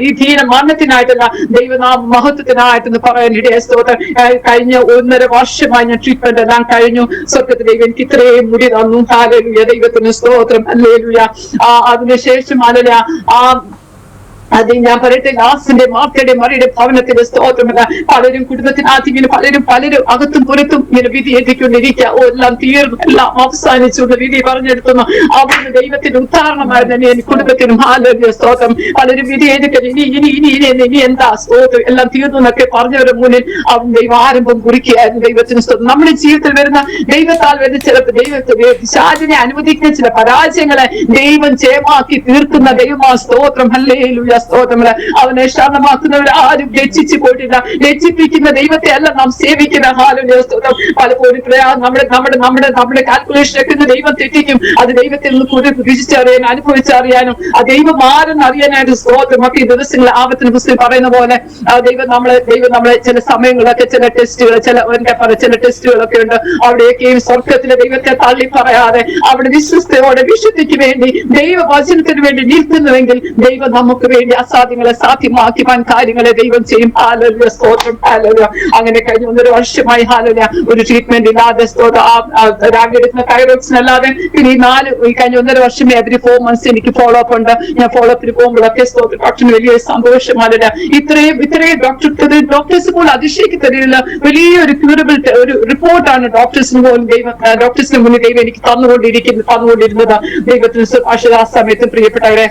ഈ ധീന മരണത്തിനായിട്ടല്ല, ദൈവനാമ മഹത്വത്തിനായിട്ടെന്ന് പറയാൻ ഇടയായ. സ്തോത്രം. കഴിഞ്ഞ 1.5 വർഷമായി ഞാൻ ട്രീറ്റ്മെന്റ് എല്ലാം കഴിഞ്ഞു. സ്വർഗത്തിൽ ദൈവം എനിക്ക് ഇത്രയും മുടി തന്നു. ഹല്ലേലൂയ. ദൈവത്തിന് സ്തോത്രം, ഹല്ലേലൂയ. അതിനുശേഷം ഹല്ലേലൂയ അത് ഞാൻ പറയട്ടെ, ലാസ്റ്റിന്റെ മാർക്കയുടെ മറിയുടെ ഭവനത്തിന്റെ സ്തോത്രമല്ല. പലരും കുടുംബത്തിനകത്ത് പലരും അകത്തും പുറത്തും ഇങ്ങനെ വിധി എത്തിക്കൊണ്ടിരിക്കുക. എല്ലാം തീർന്നു, എല്ലാം അവസാനിച്ചു എന്ന് വിധി പറഞ്ഞെടുത്തുന്നു. അവിടുന്ന് ദൈവത്തിന്റെ ഉദാഹരണമായിരുന്നു എന്റെ കുടുംബത്തിനും. ഹല്ലേലൂയ. സ്തോത്രം. പലരും വിധി എഴുതിക്കുന്നു, ഇനി എന്താ സ്തോത്രം, എല്ലാം തീർന്നു എന്നൊക്കെ പറഞ്ഞവരുടെ മുന്നിൽ അവൻ ദൈവം ആരംഭം കുറിക്കുകയായിരുന്നു. ദൈവത്തിന് സ്തോത്രം. നമ്മുടെ ജീവിതത്തിൽ വരുന്ന ദൈവത്താൽ വരുന്ന ചില പിശാചിനെ അനുവദിക്കുന്ന ചില പരാജയങ്ങളെ ദൈവം ജയമാക്കി തീർക്കുന്ന ദൈവമാ. സ്തോത്രം, ഹല്ലേലൂയ. സ്തോത്രങ്ങളെ അവനെ ശരണമാക്കുന്നവർ ആരും ലജ്ജിച്ചു പോയിട്ടില്ല. ലജ്ജിപ്പിക്കുന്ന ദൈവത്തെ അല്ല നാം സേവിക്കുന്ന. ഹല്ലേലൂയ. സ്തോത്രം. പലപ്പോഴും നമ്മുടെ കാൽക്കുലേഷൻ ഒക്കെ ദൈവം തെറ്റിക്കും. അത് ദൈവത്തിൽ നിന്ന് രുചിച്ചറിയാനും അനുഭവിച്ചറിയാനും ആ ദൈവം ആരെന്ന് അറിയാനായിട്ട് സ്തോത്രം. ഒക്കെ ഈ ദിവസങ്ങളിൽ ആപത്തിന് പുസ്തകം പറയുന്ന പോലെ ദൈവം നമ്മളെ ചില സമയങ്ങളൊക്കെ ചില ടെസ്റ്റുകളൊക്കെ ഉണ്ട്. അവിടെയൊക്കെയും സ്വർഗത്തിലെ ദൈവത്തെ തള്ളി പറയാതെ അവിടെ വിശ്വസ്തയോടെ വിശുദ്ധിക്ക് വേണ്ടി ദൈവവചനത്തിന് വേണ്ടി നിൽക്കുന്നുവെങ്കിൽ ദൈവം നമുക്ക് വേണ്ടി അസാധ്യങ്ങളെ സാധ്യമാക്കിവാൻ കാര്യങ്ങളെ ദൈവം ചെയ്യും. ഹല്ലേലൂയ. സ്തോത്രം. ഹല്ലേലൂയ. അങ്ങനെ കഴിഞ്ഞ 1.5 വർഷമായി ഹല്ലേലൂയ ഒരു ട്രീറ്റ്മെന്റ് ഇല്ലാതെ രാവിലെ എടുക്കുന്ന തൈറോക്സിനല്ലാതെ പിന്നെ ഈ കഴിഞ്ഞ 1.5 വർഷമേ അവര് 4 months എനിക്ക് ഫോളോ അപ്പ് ഉണ്ട്. ഞാൻ ഫോളോ അപ്പിന് പോകുമ്പോഴൊക്കെ സ്തോത്രം ഡോക്ടറിന് വലിയൊരു സന്തോഷം. ഹല്ലേലൂയ. ഇത്രയും ഡോക്ടേഴ്സ് പോലും അതിശയിക്കത്തരില്ല. വലിയൊരു ക്യൂറബിൾ ഒരു റിപ്പോർട്ടാണ് അതുകൊണ്ടാണ് ഡോക്ടേഴ്സിന് പോലും ഡോക്ടേഴ്സിന് മുന്നിൽ ദൈവം എനിക്ക് തന്നുകൊണ്ടിരുന്നത്. ദൈവത്തിന് ആ സമയത്ത് പ്രിയപ്പെട്ടവരെ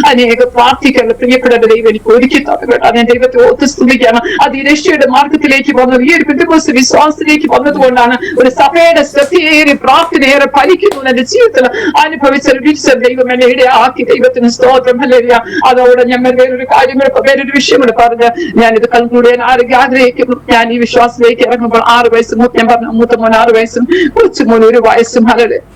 അനേക പ്രാർത്ഥിക്കാനുള്ള പ്രിയപ്പെട്ടവരുടെ ദൈവം എനിക്ക് ഒരുക്കി തന്നു കേട്ടോ. ഞാൻ ദൈവത്തെ ഓർത്ത് സ്തുതിക്കുകയാണ്. അത് ഈ രക്ഷയുടെ മാർഗത്തിലേക്ക് വന്നത്, ഈ ഒരു പെന്തക്കോസ്ത് വിശ്വാസത്തിലേക്ക് വന്നതുകൊണ്ടാണ്. ഒരു സഭയുടെ ശ്രദ്ധയേറെ പ്രാർത്ഥനയേറെ ഫലിക്കുന്നു എന്റെ ജീവിതത്തിൽ അനുഭവിച്ച ദൈവം എന്നെ ഇടയാക്കി. ദൈവത്തിന് സ്തോത്രം. ഹല്ലേലൂയ. അതോടെ ഞാൻ വേറൊരു വിഷയം കൂടെ പറഞ്ഞ് ഞാനിത് കൺക്ലൂഡ് ചെയ്യാൻ ആഗ്രഹിക്കുന്നു. ഞാൻ ഈ വിശ്വാസത്തിലേക്ക് ഇറങ്ങുമ്പോൾ 6 വയസ്സും ഞാൻ പറഞ്ഞു മൂത്ത മോൻ 6 വയസ്സും കൊച്ചുമോൻ 1 വയസ്സും.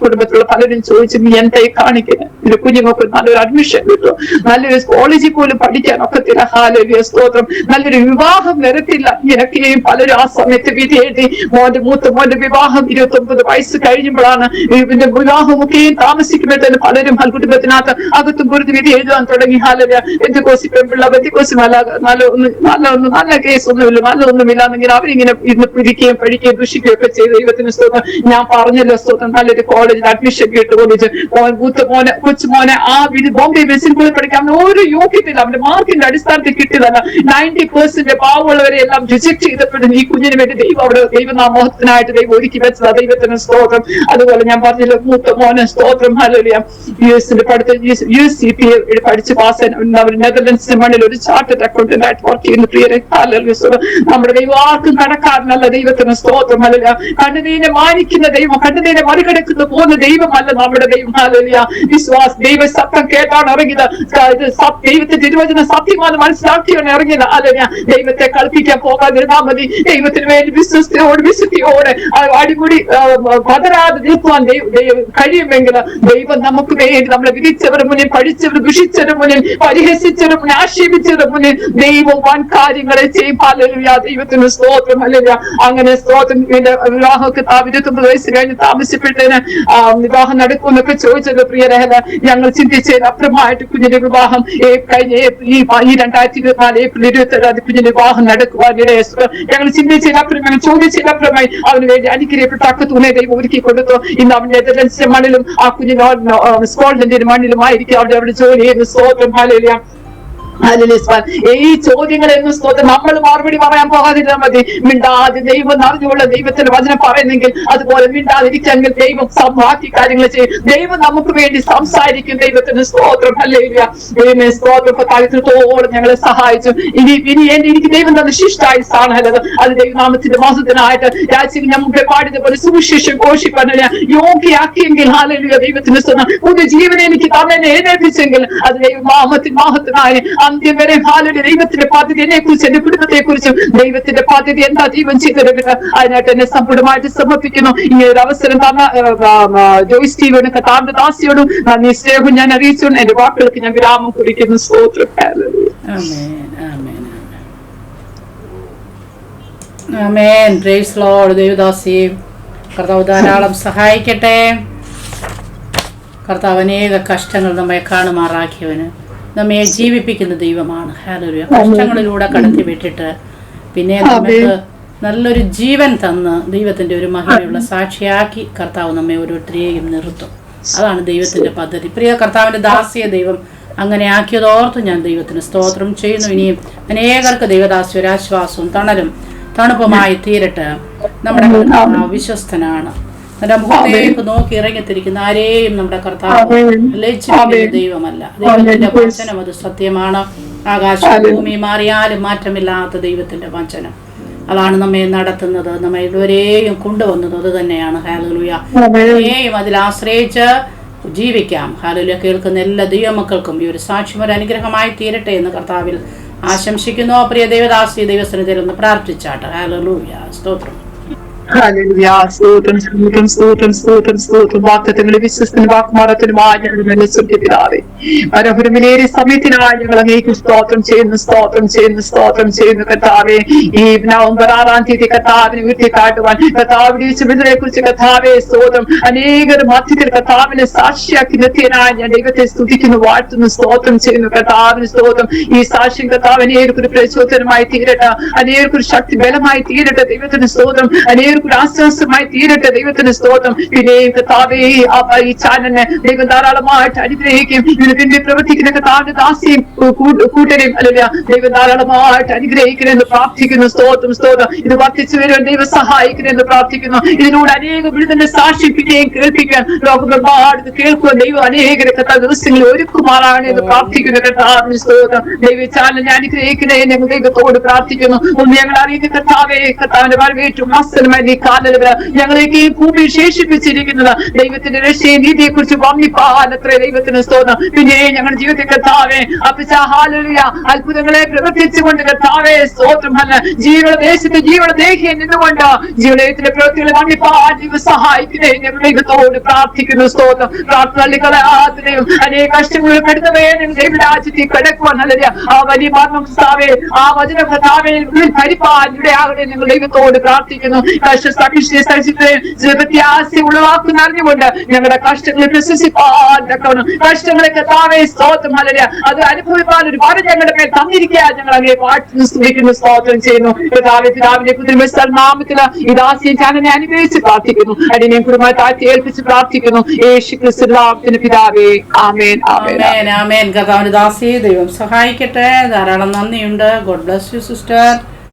കുടുംബത്തിലുള്ള പലരും ചോദിച്ചു, നീ എന്തായി കാണിക്കുന്നത്? എന്റെ കുഞ്ഞുങ്ങൾക്ക് നല്ലൊരു അഡ്മിഷൻ കിട്ടും, നല്ലൊരു കോളേജിൽ പോലും പഠിക്കാൻ ഒക്കത്തില്ല. ഹല്ലേലൂയ സ്തോത്രം. നല്ലൊരു വിവാഹം വരത്തില്ല. ഇങ്ങനെയൊക്കെയും പലരും ആ സമയത്ത് വിധി എഴുതി. മൂത്ത മോന്റെ വിവാഹം 29 വയസ്സ് കഴിയുമ്പോഴാണ്. ഇതിന്റെ വിവാഹമൊക്കെയും താമസിക്കുമ്പോഴത്തേന് പലരും കുടുംബത്തിനകത്ത് അകത്തും പുറത്ത് വിധി എഴുതാൻ തുടങ്ങി. ഹല്ലേലൂയ. ബന്ധുക്കോസി പെൺപിള്ള ബന്ധുക്കോസി നല്ല കേസൊന്നുമില്ല, നല്ലതൊന്നുമില്ല എന്നെങ്കിൽ അവരിങ്ങനെ ഇരുന്ന് പിടിക്കുകയും പഠിക്കുകയും ദുഷിക്കുകയും ഒക്കെ ചെയ്ത്. ദൈവത്തിന് സ്തോത്രം. ഞാൻ പറഞ്ഞല്ലോ സ്തോത്രം, നല്ലൊരു കോളേജിൽ അഡ്മിഷൻ കിട്ടുകൊണ്ടിച്ച് കൊച്ചുമോനെ ആ ബോംബെ മെഡിസിൻ കോളേജ് പഠിക്കാൻ ഒരു യോഗ്യതയില്ല. അവന്റെ മാർക്കിന്റെ അടിസ്ഥാനത്തിൽ കിട്ടിയതല്ല. 90% പാവമുള്ളവരെ എല്ലാം റിജക്ട് ചെയ്തപ്പോഴും ഈ കുഞ്ഞിന് വേണ്ടി ദൈവം അവിടെ ദൈവനാമത്തിനായിട്ട് ദൈവം ഒരുക്കി വെച്ചതാ. ദൈവത്തിന് സ്തോത്രം. അതുപോലെ ഞാൻ പറഞ്ഞല്ലോ മൂത്ത മോനെ സ്തോത്രം. ഹല്ലേലൂയ. US പഠിത്ത UCPA പഠിച്ച് പാസ് നെതർലൻഡ്സിന്റെ മണ്ണിൽ ഒരു ചാർട്ടേഡ് അക്കൗണ്ടന്റ് ആയിട്ട് വർക്ക് ചെയ്യുന്ന പ്രിയരെ. നമ്മുടെ ദൈവം ആർക്കും കടക്കാരനല്ല. ദൈവത്തിന് സ്തോത്രം. ഹല്ലേലൂയ. കണ്ണുനീരെ മാനിക്കുന്ന ദൈവം, കണ്ണുനീരെ മറികടക്കുന്ന പോകുന്ന ദൈവമല്ല നമ്മുടെ ദൈവം. ഹല്ലേലൂയ. ദൈവ ശബ്ദം കേട്ടാണ് ഇറങ്ങിയത്. ദൈവത്തിന്റെ തിരുവചന സത്യമാണ് മനസ്സിലാക്കിയാണ് ഇറങ്ങിയത്. ഹല്ലേലൂയ. ദൈവത്തെ കളിപ്പിക്കാൻ പോകാതിരുന്നാൽ മതി. ദൈവത്തിന് വേണ്ടി വിശുദ്ധിയോടെ അടിമുടി പതരാതെ നിൽക്കുവാൻ കഴിയുമെങ്കിൽ ദൈവം നമുക്ക് വേണ്ടി നമ്മളെ വിധിച്ചവരുടെ മുന്നിൽ, പഠിച്ചവർ ദുഷിച്ചവരുടെ മുന്നിൽ, പരിഹസിച്ചവരുടെ മുന്നിൽ, ആക്ഷേപിച്ചവരുടെ മുന്നിൽ ദൈവം വൻ കാര്യങ്ങളെ ചെയ്യും. ഹല്ലേലൂയ. ദൈവത്തിന് സ്തോത്രം. ഹല്ലേലൂയ. അങ്ങനെ സ്തോത്രം. വിവാഹമൊക്കെ 29 വയസ്സ് കഴിഞ്ഞ് താമസിച്ചപ്പോഴത്തേന് വിവാഹം നടക്കുമെന്നൊക്കെ ചോദിച്ചത് പ്രിയരഹല. ഞങ്ങൾ ചിന്തിച്ചതിന് അപ്പുറമായിട്ട് കുഞ്ഞിന്റെ വിവാഹം കഴിഞ്ഞ ഈ 2024 ഏപ്രിൽ 27 കുഞ്ഞിന്റെ വിവാഹം നടക്കുവാനിടെ ഞങ്ങൾ ചിന്തിച്ചതിന് അപ്പുറം, ഞങ്ങൾ ചോദിച്ചതിന് അപ്പുറമായി അവന് വേണ്ടി അനുഗ്രഹിക്കപ്പെട്ട തക്കത്തൂനെ ദൈവം ഒരുക്കി കൊടുത്തു. ഇന്ന് അവൻ നെതർലൻഡ്സിന്റെ മണ്ണിലും ആ കുഞ്ഞിന് സ്കോട്ട്ലൻഡിന്റെ മണ്ണിലുമായിരിക്കും അവിടെ ജോലി ചെയ്യുന്ന. സ്തോത്രം. ഹല്ലേലൂയ. ഈ ചോദ്യങ്ങളെന്നും സ്തോത്രം നമ്മൾ മറുപടി പറയാൻ പോകാതിരുന്നാൽ മതി. മിണ്ടാതെ ദൈവം അറിഞ്ഞുള്ള ദൈവത്തിന്റെ വചനം പറയുന്നെങ്കിൽ അതുപോലെ മിണ്ടാതിരിക്കെങ്കിൽ ദൈവം ബാക്കി കാര്യങ്ങൾ ചെയ്യും. ദൈവം നമുക്ക് വേണ്ടി സംസാരിക്കും. ദൈവത്തിന് സ്തോത്രം. ഹല്ലേലൂയ. ദൈവമേ സ്തോത്രം. കാര്യത്തോടെ ഞങ്ങളെ സഹായിച്ചു. ഇനി എനിക്ക് ദൈവം തന്ന ശിഷ്ടായുസ്സാണ് ഹല്ലത്. അത് ദൈവനാമത്തിന്റെ മഹത്വത്തിനായിട്ട് രാജ്യം ഞാൻ മുമ്പേ പാടിയതുപോലെ സുവിശേഷം ഘോഷിപ്പാൻ യോഗ്യയാക്കിയെങ്കിൽ ഹല്ലേലൂയ. ദൈവത്തിന് സ്തോത്രം. പുതിയ ജീവനെ എനിക്ക് തന്നെ എഴുന്നേൽപ്പിച്ചെങ്കിൽ അത് ദൈവനാമത്തിന് മഹത്വത്തിനായി അന്ത്യം വരെ ഹാലൂയ. ദൈവത്തിന്റെ പദ്ധതി എന്നെ കുറിച്ച്, എന്റെ കുടുംബത്തെ കുറിച്ചും ദൈവത്തിന്റെ പദ്ധതി എന്താ ദൈവം ചെയ്തിട്ട് അതിനായിട്ട് എന്നെ സമ്പൂർണ്ണമായിട്ട് സമർപ്പിക്കുന്നു. ഇങ്ങനെ ഒരു അവസരം തന്ന ജോയ്സ് ടിവിയോടും കർത്താവിന്റെ ദാസിയോടും നന്ദി സ്നേഹം ഞാൻ അറിയിച്ചു. എന്റെ വാക്കുകൾക്ക് ഞാൻ വിരാമം കുറിക്കുന്നു. സ്തോത്രം. ആമേൻ. Praise Lord. ദേവദാസി കർത്താവ് ധാരാളം സഹായിക്കട്ടെ. കർത്താവ് അനേക കഷ്ടങ്ങൾ നമ്മെ കാണുമാറാക്കിയവന് നമ്മെ ജീവിപ്പിക്കുന്ന ദൈവമാണ്. ഹല്ലേലൂയ. കഷ്ടങ്ങളിലൂടെ കടത്തി വിട്ടിട്ട് പിന്നെ നമുക്ക് നല്ലൊരു ജീവൻ തന്ന് ദൈവത്തിന്റെ ഒരു മഹിമയുള്ള സാക്ഷിയാക്കി കർത്താവ് നമ്മെ ഓരോരുത്തരെയും നിർത്തും. അതാണ് ദൈവത്തിന്റെ പദ്ധതി. പ്രിയ കർത്താവിന്റെ ദാസിയെ ദൈവം അങ്ങനെ ആക്കിയതോർത്ത് ഞാൻ ദൈവത്തിന് സ്തോത്രം ചെയ്യുന്നു. ഇനിയും അനേകർക്ക് ദൈവദാസി ഒരാശ്വാസവും തണലും തണുപ്പുമായി തീരട്ടെ. നമ്മുടെ വിശ്വസ്തനാണ്. നമ്മുടെ മുഖത്തേക്ക് നോക്കി ഇറങ്ങിത്തിരിക്കുന്ന ആരെയും നമ്മുടെ കർത്താവ് ലജ്ജിപ്പിക്കുന്ന ദൈവമല്ല. ദൈവത്തിന്റെ വചനം അത് സത്യമാണ്. ആകാശം ഭൂമി മാറിയാലും മാറ്റമില്ലാത്ത ദൈവത്തിന്റെ വചനം അതാണ് നമ്മെ നടത്തുന്നത്, നമ്മെ ഇതുവരെയും കൊണ്ടുവന്നത്. അത് തന്നെയാണ്. ഹല്ലേലൂയ. അതിൽ ആശ്രയിച്ച് ജീവിക്കാം. ഹല്ലേലൂയ. കേൾക്കുന്ന എല്ലാ ദൈവമക്കൾക്കും ഈ ഒരു സാക്ഷ്യം ഒരു അനുഗ്രഹമായി തീരട്ടെ എന്ന് കർത്താവിൽ ആശംസിക്കുന്നു. പ്രിയ ദേവദാസി ദൈവസന്നിധിയിൽ ഒന്ന് പ്രാർത്ഥിച്ചാട്ടെ. ഹല്ലേലൂയ. സ്തോത്രം. വാക്തത്വങ്ങളെ വിശ്വസ്തനും വാക്കുമാറത്തിനുമായി ഞങ്ങളുടെ സ്വർഗ്ഗപിതാവേ, മനോഹരമേറിയ സമയത്തിനായി ഞങ്ങൾ അങ്ങേക്ക് സ്തോത്രം ചെയ്യുന്നു കർത്താവേ. ഈ നവംബർ 6-ാം തീയതി കർത്താവിനെ ഉയർത്തിക്കാട്ടുവാൻ കർത്താവിനെ വിളിച്ചതിനെ കുറിച്ച് കർത്താവേ സ്തോത്രം. അനേകർ മധ്യത്തിൽ കർത്താവിനെ സാക്ഷിയാക്കി നിർത്തിയനായി ഞാൻ ദൈവത്തെ സ്തുതിക്കുന്നു, വാഴ്ത്തുന്നു, സ്തോത്രം ചെയ്യുന്നു കർത്താവിന് സ്തോത്രം. ഈ സാക്ഷ്യം കർത്താവ് അനേകർക്കൊരു പ്രചോദനമായി തീരട്ടെ, അനേകർക്കൊരു ശക്തി ബലമായി തീരട്ടെ. ദൈവത്തിന് സ്തോത്രം. അനേകർക്ക് അനേകം ആശ്വാസമായി തീരട്ടെ. ദൈവത്തിന് സ്തോത്രം. പിന്നെയും കർത്താവേ ഈ ചാനലിനെ ദൈവം ധാരാളമായിട്ട് അനുഗ്രഹിക്കും. ഇതിന് പിന്നിൽ പ്രവർത്തിക്കുന്ന കർത്താവിന്റെ ദാസിയും കൂട്ടരെയും അല്ല ദൈവം ധാരാളമായിട്ട് അനുഗ്രഹിക്കണമെന്ന് പ്രാർത്ഥിക്കുന്നു. സ്തോത്രം സ്തോത്രം. ഇത് വർദ്ധിച്ചു വരുവാൻ ദൈവം സഹായിക്കണമെന്ന് പ്രാർത്ഥിക്കുന്നു. ഇതിലൂടെ അനേകം വിടുതലിന്റെ സാക്ഷി പിന്നെയും കേൾപ്പിക്കാൻ ലോകമെമ്പാടും കേൾക്കുക ദൈവം അനേകരെ കർത്താവ് ദിവസങ്ങളിൽ ഒരുക്കുമാറാണ് എന്ന് പ്രാർത്ഥിക്കുന്നു. കർത്താവിന് സ്തോത്രം. ദൈവ ചാനലിനെ അനുഗ്രഹിക്കണേ ഞങ്ങൾ ദൈവത്തോട് പ്രാർത്ഥിക്കുന്നു. ഒന്ന് ഞങ്ങൾ അറിയുന്ന കർത്താവേ, കർത്താവിന്റെ വരവേറ്റും ആസന്നമായി നീ കാലവര ഞങ്ങളേക്ക് ഈ ഭൂമി ശേഷിപ്പിച്ചിരിക്കുന്നത് ദൈവത്തിന്റെ രക്ഷയും നീതിയെ കുറിച്ച് വന്നിപ്പാൻ അത്ര ദൈവത്തിന് സ്തോത്രം. പിന്നെ ഞങ്ങളുടെ ജീവിതത്തിൽ കർത്താവേ ഹല്ലേലൂയ അത്ഭുതങ്ങളെ പ്രവർത്തിച്ചുകൊണ്ട് കർത്താവേ സ്തോത്രം. ജീവന ദേശത്ത് ജീവന ദേഹിയെ നിന്നുകൊണ്ട് ജീവനത്തിന്റെ പ്രവൃത്തികളെ വന്നിപ്പാൻ ദൈവം സഹായിക്കണേ ഞങ്ങൾ ദൈവത്തോട് പ്രാർത്ഥിക്കുന്നു. സ്തോത്രം. പ്രാർത്ഥനയും അനേക കഷ്ടങ്ങളിൽ പെടുന്നവേ ദൈവരാജ്യത്തിൽ കിടക്കുവാൻ നല്ല ആ വലിയ മർമ്മം കർത്താവേ ആ വചന കർത്താവേ ഭരിപ്പാൻ ഇവിടെയാകട്ടെ ഞങ്ങൾ ദൈവത്തോട് പ്രാർത്ഥിക്കുന്നു. വ്യത്യാസ ഉളവാക്കുന്ന അറിഞ്ഞുകൊണ്ട് ഞങ്ങളുടെ കഷ്ടങ്ങളെ പ്രശംസിപ്പാൻ തക്കവണ്ണം കഷ്ടങ്ങളെ കർത്താവേ സ്തോത്രം ഹല്ലേലൂയ അത് അനുഭവിപ്പാൻ ഒരു വരം ഞങ്ങളുടെ മേൽ തന്നിരിക്കാൻ ഞങ്ങൾ അങ്ങനെ പാട്ട് സ്തുതിക്കുന്നു. സ്തോത്രം ചെയ്യുന്നു. കർത്താവേ പിതാവിന്റെ പുത്രന്റെ നാമത്തിൽ ഈ ദാസിയെ ചാനലിനെ അനുഗ്രഹിച്ച് പ്രാർത്ഥിക്കുന്നു. അതിനെ കുടുംബമായി താഴ്ത്തി ഏൽപ്പിച്ച് പ്രാർത്ഥിക്കുന്നു. യേശു ക്രിസ്തുവിന്റെ നാമത്തിൽ പിതാവേ ആമേൻ ആമേൻ ആമേൻ. കർത്താവിന്റെ ദാസിയെ ദൈവം സഹായിക്കട്ടെ. ധാരാളം നന്ദിയുണ്ട്. God bless you sister.